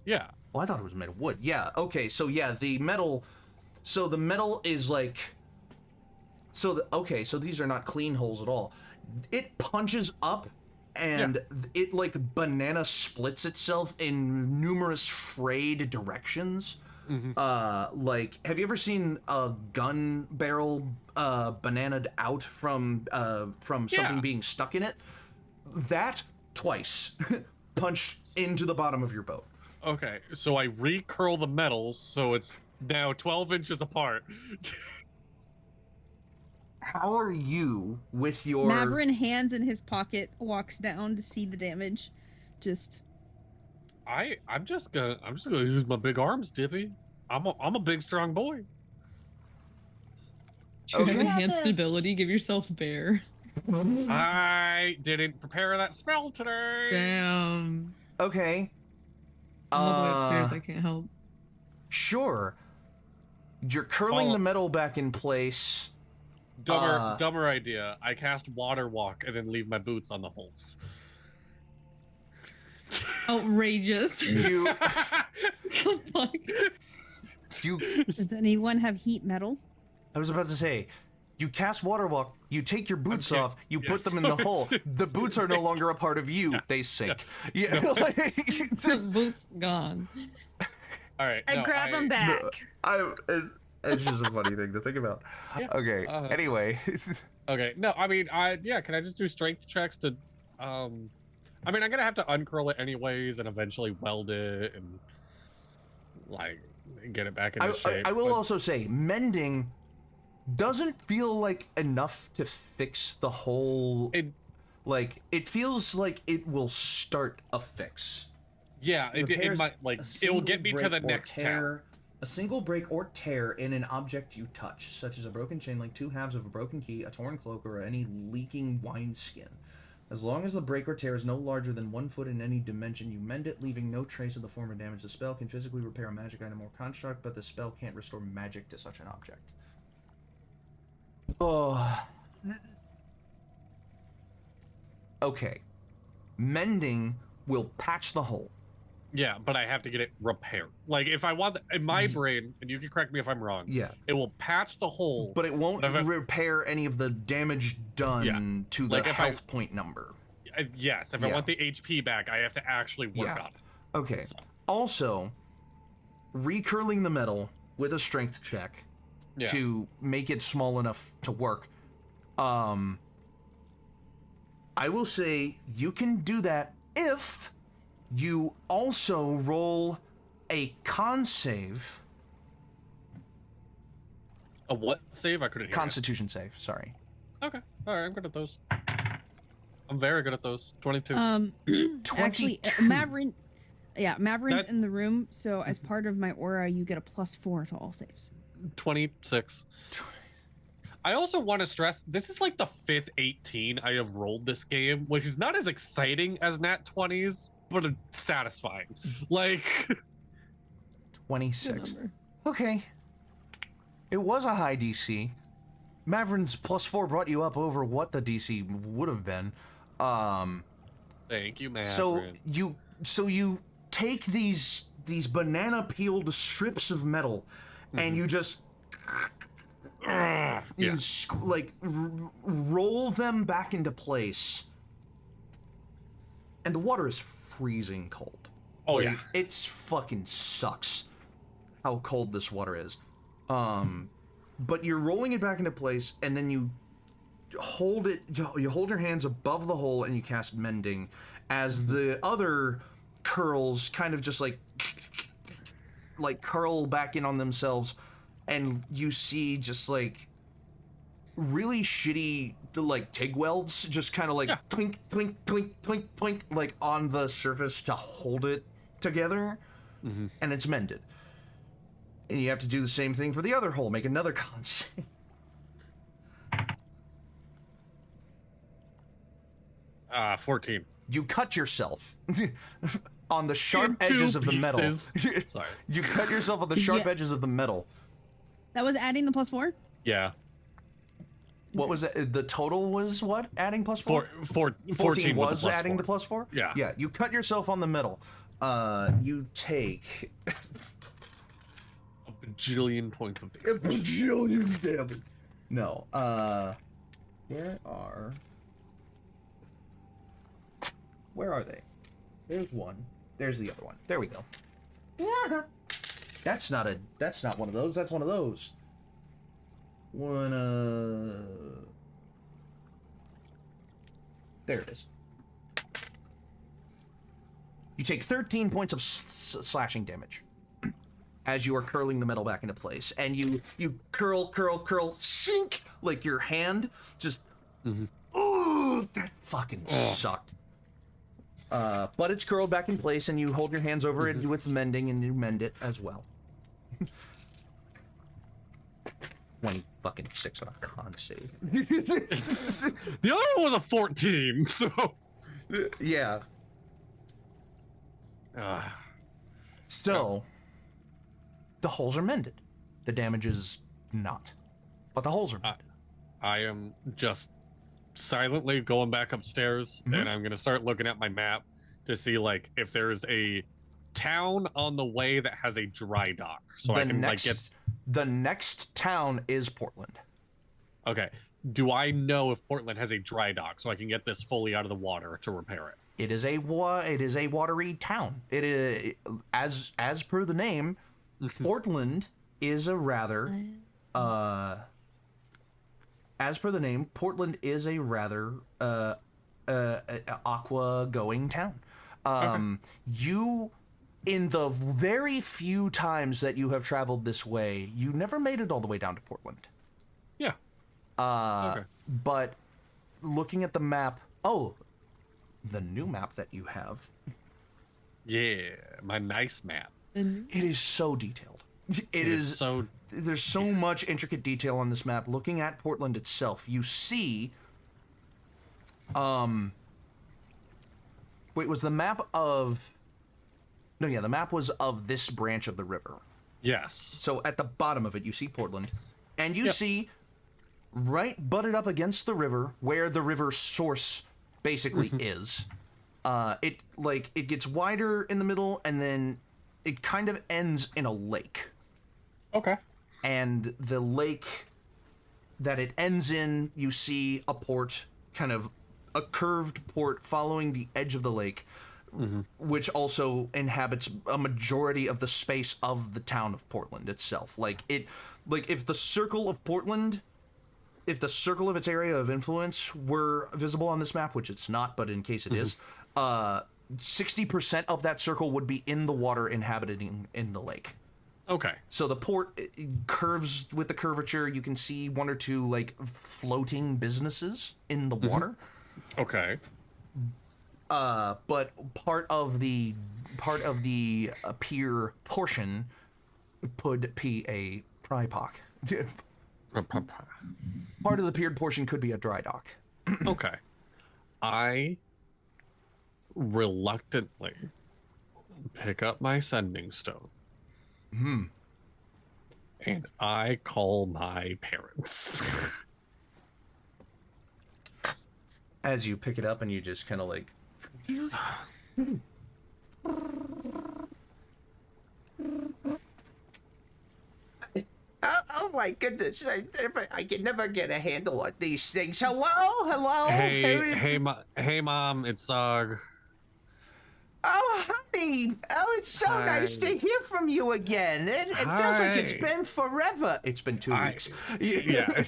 Yeah. Oh, I thought it was made of wood. Yeah, okay, so yeah, the metal is like... Okay, so these are not clean holes at all. It punches up, and it like banana splits itself in numerous frayed directions, Like, have you ever seen a gun barrel bananaed out from something being stuck in it? That twice. Punch into the bottom of your boat. Okay, so I recurl the metal, so it's now 12 inches apart. How are you with your... Maverick, hands in his pocket, walks down to see the damage. I'm just gonna use my big arms, Dippy. I'm a big strong boy. Do you have Okay. enhanced ability? Give yourself bear. I didn't prepare that spell today. Damn. Okay. I'm all the way upstairs. I can't help. Sure. You're curling Follow- the metal back in place. Dumber idea. I cast water walk and then leave my boots on the holes. Outrageous. You Fuck. Does anyone have heat metal? I was about to say, you cast water walk, you take your boots Okay, off, you yeah. put them in the hole. The boots are no longer a part of you. They sink. Yeah. Boots gone. All right. I no, grab him back. It's just a funny thing to think about. Yeah, Okay. Anyway. Okay. No, I mean, can I just do strength checks to, I mean, I'm gonna have to uncurl it anyways and eventually weld it and like get it back into shape. I will but- also say, mending doesn't feel like enough to fix the whole. It feels like it will start a fix. Yeah, it Repairs might a it will get me single to the break or next tear, town. A single break or tear in an object you touch, such as a broken chain link, two halves of a broken key, a torn cloak, or any leaking wineskin. As long as the break or tear is no larger than 1 foot in any dimension, you mend it, leaving no trace of the former damage. The spell can physically repair a magic item or construct, but the spell can't restore magic to such an object. Oh. Okay. Mending will patch the hole. Yeah, but I have to get it repaired. Like if I want in my brain, and you can correct me if I'm wrong. Yeah. It will patch the hole, But it won't if I- repair any of the damage done to the Like if I- health point number. Yes, if I want the HP back, I have to actually work Yeah. on it. Okay. Also, recurling the metal with a strength check Yeah. to make it small enough to work. I will say you can do that if you also roll a con save. A what save? I couldn't hear. Constitution save, sorry. You. Okay. All right. I'm good at those. I'm very good at those. 22. Actually, 22. Maverick's That- in the room, so as part of my aura, you get a +4 to all saves. 26. I also want to stress this is like the 5th 18 I have rolled this game, which is not as exciting as nat 20s, but it's satisfying. Like 26. Good number. Okay. It was a high DC. Maverin's +4 brought you up over what the DC would have been. thank you, man. So you take these banana peeled strips of metal, and you just roll them back into place, and the water is freezing cold. Oh, Like, yeah. it's fucking sucks how cold this water is. But you're rolling it back into place, and then you hold it. You hold your hands above the hole, and you cast mending, as the other curls kind of just like curl back in on themselves, and you see just like really shitty like TIG welds just kind of like clink clink clink clink clink like on the surface to hold it together, and it's mended. And you have to do the same thing for the other hole. Make another con save. 14. You cut yourself on the sharp In two edges of the metal. pieces. Sorry. You cut yourself on the sharp Yeah. edges of the metal. That was adding the +4? Yeah. What was it? The total was what? Adding +4? 14 was with adding the the +4? Yeah. Yeah, you cut yourself on the metal. You take a bajillion points of damage. a bajillion damage. No, where are they? There's one. There's the other one. There we go. That's not one of those. That's one of those. There it is. You take 13 points of slashing damage as you are curling the metal back into place, and you curl, sink, like your hand just. Ooh, that fucking sucked. But it's curled back in place, and you hold your hands over it with mending, and you mend it as well. 26 on a con save. The other one was a 14, so. Yeah. So, the holes are mended. The damage is not. But the holes are mended. I am just silently going back upstairs, and I'm going to start looking at my map to see, like, if there's a town on the way that has a dry dock. So I can, like, get... The next town is Portland. Okay. Do I know if Portland has a dry dock so I can get this fully out of the water to repair it? It is a watery town. It is, as per the name, Portland is a rather as per the name, Portland is a rather aqua going town. You, in the very few times that you have traveled this way, you never made it all the way down to Portland. Yeah. But looking at the map, the new map that you have. Yeah, my nice map. It is so detailed. It is so. There's so much intricate detail on this map. Looking at Portland itself, you see. Wait, was the map of? No, yeah, the map was of this branch of the river. Yes. So at the bottom of it, you see Portland, and you see, right butted up against the river, where the river source basically is. It gets wider in the middle, and then it kind of ends in a lake. Okay. And the lake that it ends in, you see a port, kind of a curved port following the edge of the lake, which also inhabits a majority of the space of the town of Portland itself. If the circle of Portland, if the circle of its area of influence were visible on this map, which it's not, but in case it is, 60% of that circle would be in the water inhabiting in the lake. Okay. So the port curves with the curvature. You can see one or two like floating businesses in the water. Okay. But part of the pier portion could be a pripoc. Part of the pier portion could be a dry dock. Okay. I reluctantly pick up my sending stone. And I call my parents. As you pick it up and you just kind of like... Oh my goodness, I can never get a handle on these things. Hello? Hey, Mom, it's Zog. Oh, honey. Oh, it's so nice to hear from you again. It feels like it's been forever. It's been 2 weeks. Yeah.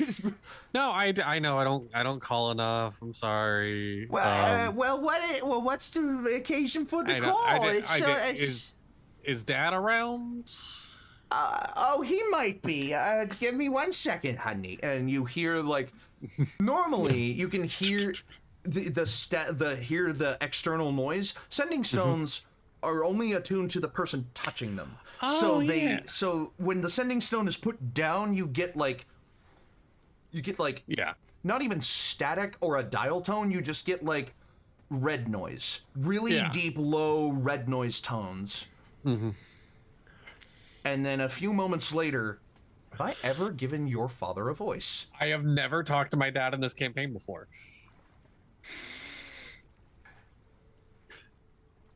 No, I know. I don't call enough. I'm sorry. What's the occasion for the call? Is Dad around? He might be. Give me 1 second, honey. And you hear like, normally you can hear the external noise. Sending stones are only attuned to the person touching them. So when the sending stone is put down, you get like not even static or a dial tone. You just get like red noise, really deep, low red noise tones. And then a few moments later, have I ever given your father a voice? I have never talked to my dad in this campaign before.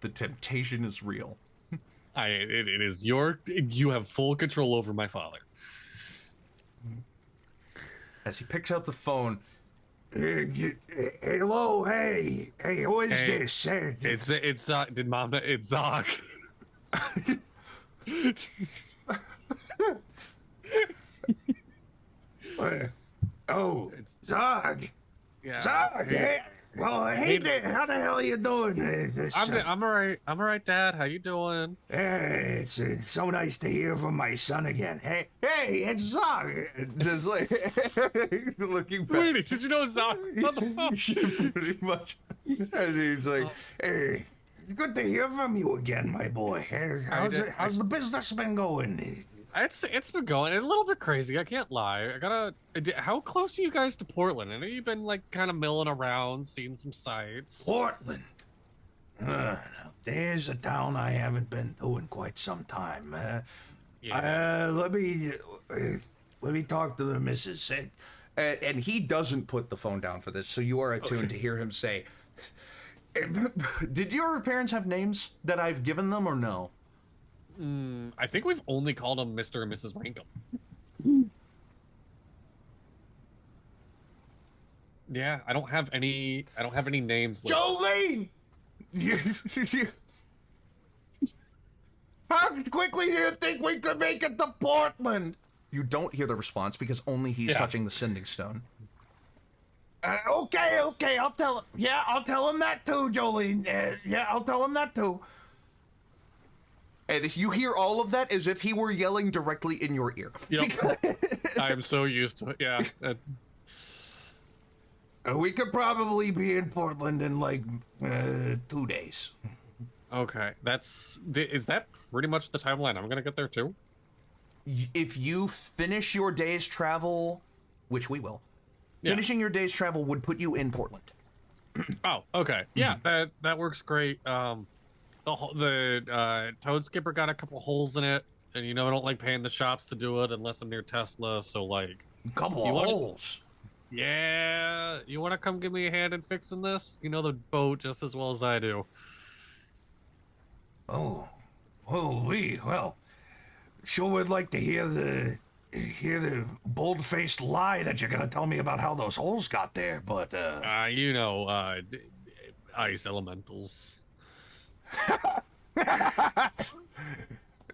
The temptation is real. It is you have full control over my father. As he picks up the phone, hello, hey, who is this? It's Zog. Oh, Zog. Yeah. Zog, hey. Well, hey there. How the hell are you doing? I'm alright. I'm alright, Dad. How you doing? Hey, it's so nice to hear from my son again. Hey, it's Zog. Just like looking back. Sweetie, did you know Zach was on the phone? Pretty much. And he's like, Hey, good to hear from you again, my boy. Hey, how's the business been going? It's been going a little bit crazy. I can't lie. How close are you guys to Portland? I know you've been like kind of milling around, seeing some sights. Portland. Now, there's a town I haven't been to in quite some time. Let me talk to the missus. and he doesn't put the phone down for this, so you are attuned to hear him say, did your parents have names that I've given them or no? I think we've only called them Mr. and Mrs. Rankum. Yeah, I don't have any names. Jolene! How quickly do you think we could make it to Portland? You don't hear the response because only he's touching the sending stone. Okay, I'll tell him. Yeah, I'll tell him that too, Jolene. I'll tell him that too. And if you hear all of that as if he were yelling directly in your ear. Yep. I am so used to it. Yeah. We could probably be in Portland in like 2 days. Okay, is that pretty much the timeline I'm gonna get there too? If you finish your day's travel, which we will, finishing your day's travel would put you in Portland. Oh, okay. Yeah, that works great. The Toad Skipper got a couple holes in it, and I don't like paying the shops to do it unless I'm near Tesla, so like... Couple of holes? Yeah, you want to come give me a hand in fixing this? You know the boat just as well as I do. Oh, well, sure would like to hear the bold-faced lie that you're gonna tell me about how those holes got there, but ice elementals.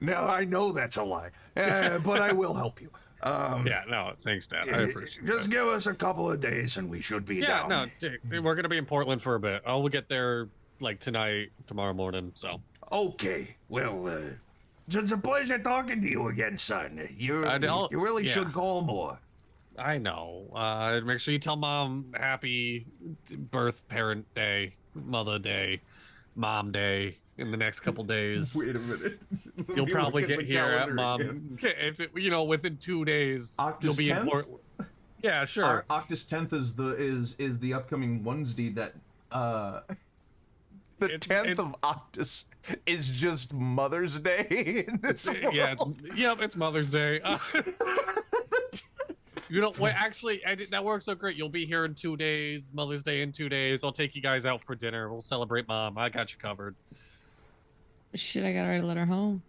Now I know that's a lie, but I will help you. Yeah, no, thanks, Dad. I appreciate it. Just give us a couple of days and we should be down. Yeah, no, we're gonna be in Portland for a bit. We'll get there like tonight, tomorrow morning. So. Okay, well, it's a pleasure talking to you again, son. You really should call more. I know. Make sure you tell Mom happy birth parent day, mother day, mom day in the next couple days. Wait a minute. You'll probably get here at Mom. If within 2 days, you'll be 10th? In Portland. Yeah, sure. Octus 10th is the upcoming Wednesday that the 10th of Octus is just Mother's Day in this world. Yeah, it's Mother's Day. Wait, actually, that works so great. You'll be here in 2 days, Mother's Day in 2 days. I'll take you guys out for dinner. We'll celebrate Mom. I got you covered. Shit, I gotta write a letter home.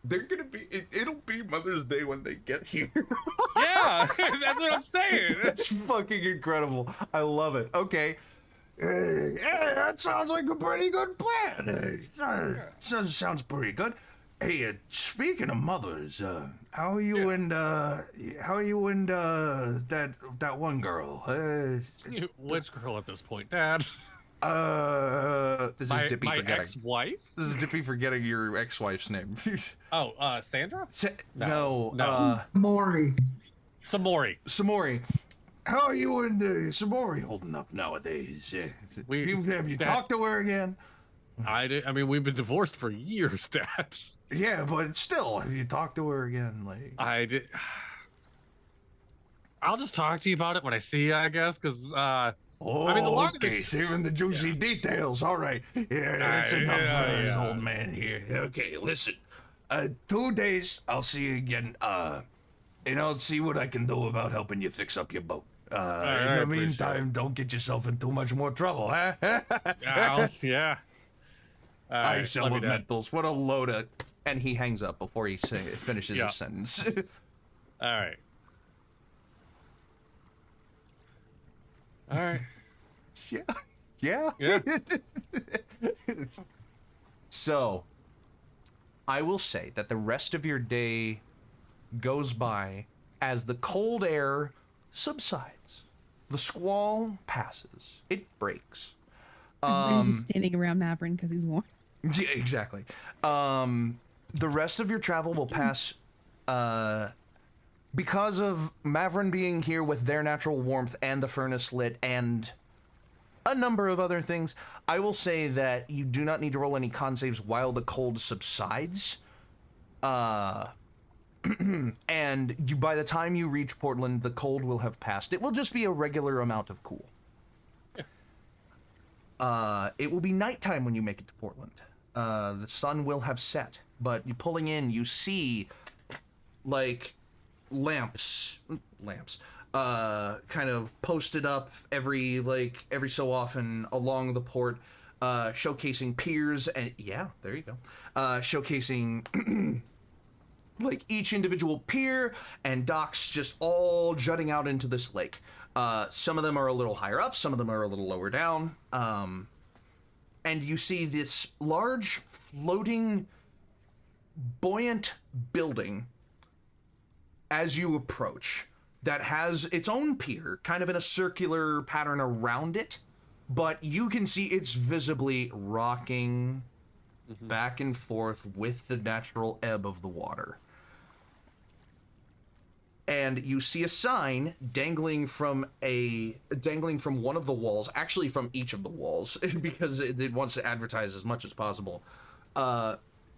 They're gonna be. It'll be Mother's Day when they get here. Yeah, that's what I'm saying. That's fucking incredible. I love it. Okay. Yeah, that sounds like a pretty good plan. Sounds pretty good. Hey, speaking of mothers, how are you and that one girl? Which girl at this point, Dad? This is Dippy my forgetting. ex-wife? This is Dippy forgetting your ex-wife's name. Sandra? No. Maury. Samori. How are you and Samori holding up nowadays? Have you talked to her again? I mean, we've been divorced for years, Dad. Yeah, but still, have you talked to her again? Like, I did. I'll just talk to you about it when I see you, I guess, because I mean, saving the juicy details. All right, that's enough for this old man here. Okay, listen. 2 days, I'll see you again. And I'll see what I can do about helping you fix up your boat. In the meantime, don't get yourself in too much more trouble, huh? Yeah. Ice elementals. What a load of... And he hangs up before he finishes his sentence. All right. Yeah. Yeah. So, I will say that the rest of your day goes by as the cold air subsides. The squall passes. It breaks. Everybody's just standing around Maverick because he's warm. Yeah, exactly. The rest of your travel will pass because of Mavrin being here with their natural warmth and the furnace lit and a number of other things. I will say that you do not need to roll any con saves while the cold subsides. And by the time you reach Portland, the cold will have passed. It will just be a regular amount of cool. It will be nighttime when you make it to Portland. The sun will have set, but you pulling in, you see, like, lamps, kind of posted up every so often along the port, showcasing piers and, yeah, there you go, showcasing, like, each individual pier and docks just all jutting out into this lake. Some of them are a little higher up, some of them are a little lower down, and you see this large, floating, buoyant building as you approach that has its own pier, kind of in a circular pattern around it, but you can see it's visibly rocking back and forth with the natural ebb of the water. And you see a sign dangling from one of the walls, actually from each of the walls, because it wants to advertise as much as possible.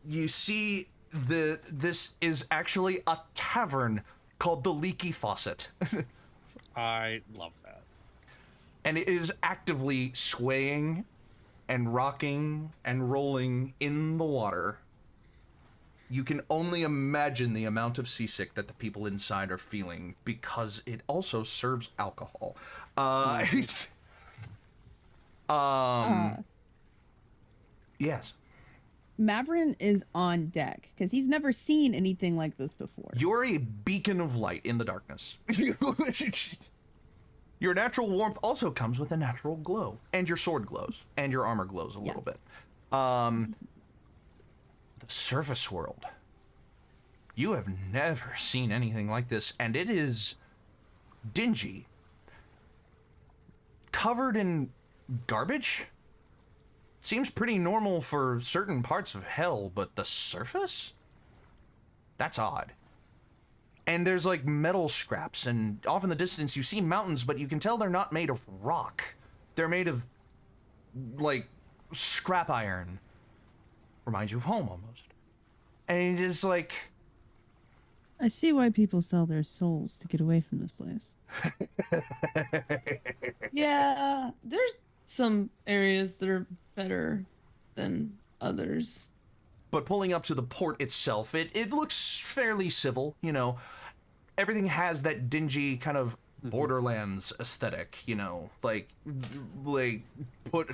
You see this is actually a tavern called the Leaky Faucet. I love that. And it is actively swaying and rocking and rolling in the water. You can only imagine the amount of seasick that the people inside are feeling because it also serves alcohol. Yes. Mavrin is on deck because he's never seen anything like this before. You're a beacon of light in the darkness. Your natural warmth also comes with a natural glow, and your sword glows, and your armor glows a little bit. The surface world. You have never seen anything like this, and it is dingy. Covered in garbage? Seems pretty normal for certain parts of hell, but the surface? That's odd. And there's like metal scraps, and off in the distance you see mountains, but you can tell they're not made of rock. They're made of, like, scrap iron. Reminds you of home, almost. And it's like... I see why people sell their souls to get away from this place. Yeah, there's some areas that are better than others. But pulling up to the port itself, it looks fairly civil, you know. Everything has that dingy kind of Borderlands aesthetic, you know, like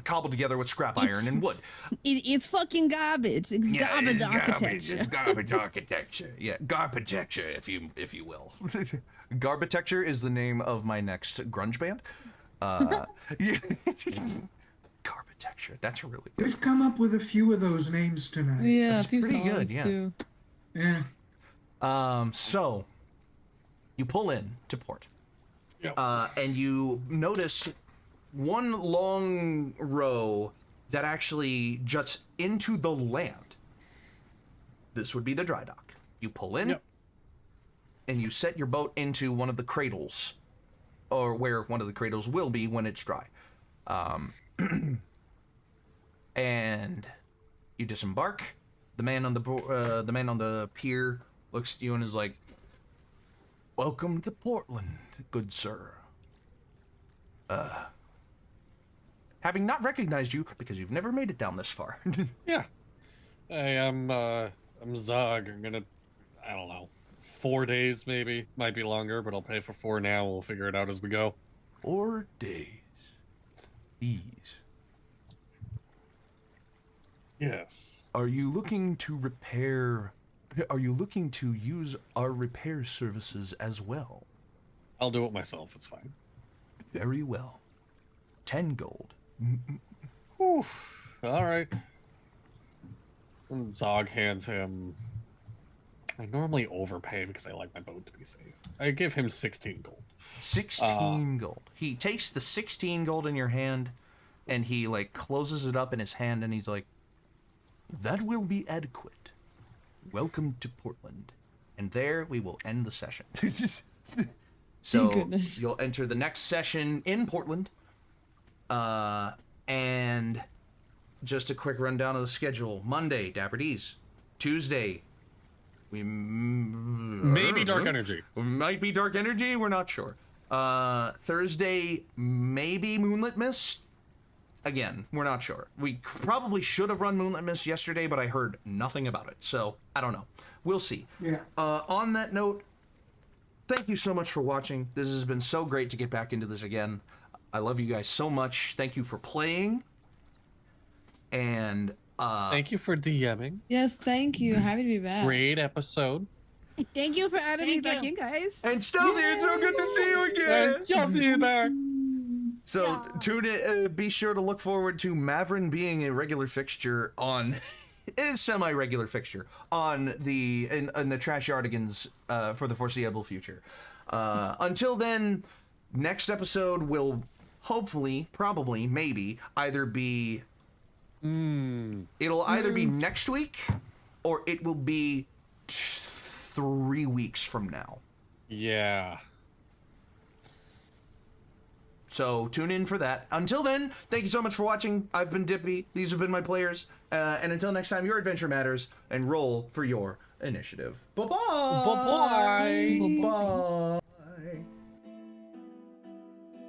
cobbled together with scrap iron and wood. It's fucking garbage. It's garbage architecture. It's garbage architecture. Yeah, garbitecture, if you will. Garbitecture is the name of my next grunge band. Garbitecture. That's a really good. We've come up with a few of those names tonight. Yeah, That's a few pretty good, songs yeah. too. Yeah. So you pull in to port. Yep. And you notice one long row that actually juts into the land. This would be the dry dock. You pull in, and you set your boat into one of the cradles, or where one of the cradles will be when it's dry. And you disembark. The man on the pier looks at you and is like, "Welcome to Portland, good sir. Having not recognized you because you've never made it down this far." Yeah. Hey, I'm Zog. I'm gonna, I don't know, 4 days maybe. Might be longer, but I'll pay for 4 now. We'll figure it out as we go. 4 days. Ease. Yes. Are you looking to repair... Are you looking to use our repair services as well? I'll do it myself. It's fine. Very well. 10 gold. Whew. All right. And Zog hands him. I normally overpay because I like my boat to be safe. I give him 16 gold. 16 gold. He takes the 16 gold in your hand, and he like closes it up in his hand, and he's like, "That will be adequate. Welcome to Portland." And there we will end the session. So goodness. you'll enter the next session in Portland. And just a quick rundown of the schedule. Monday, Dapper D's. Tuesday, Maybe Dark Energy. might be Dark Energy, we're not sure. Thursday, maybe Moonlit Mist. Again, we're not sure. We probably should have run Moonlit Mist yesterday, but I heard nothing about it, so I don't know. We'll see. Yeah. On that note, thank you so much for watching. This has been so great to get back into this again. I love you guys so much. Thank you for playing. And Thank you for DMing. Yes, thank you. Happy to be back. Great episode. Thank you for adding me Thank back you. in, guys. and Stealthy, it's so good to see you again. And y'all see you back. So tune in, be sure to look forward to Mavrin being a regular fixture on it is semi-regular fixture on the in the Trashyardigans for the foreseeable future. Until then, next episode will hopefully, probably, maybe either be it'll either be next week or it will be 3 weeks from now. Yeah. So tune in for that. Until then, thank you so much for watching. I've been Dippy. These have been my players. And until next time, your adventure matters, and roll for your initiative. Bye-bye. Bye-bye. Bye.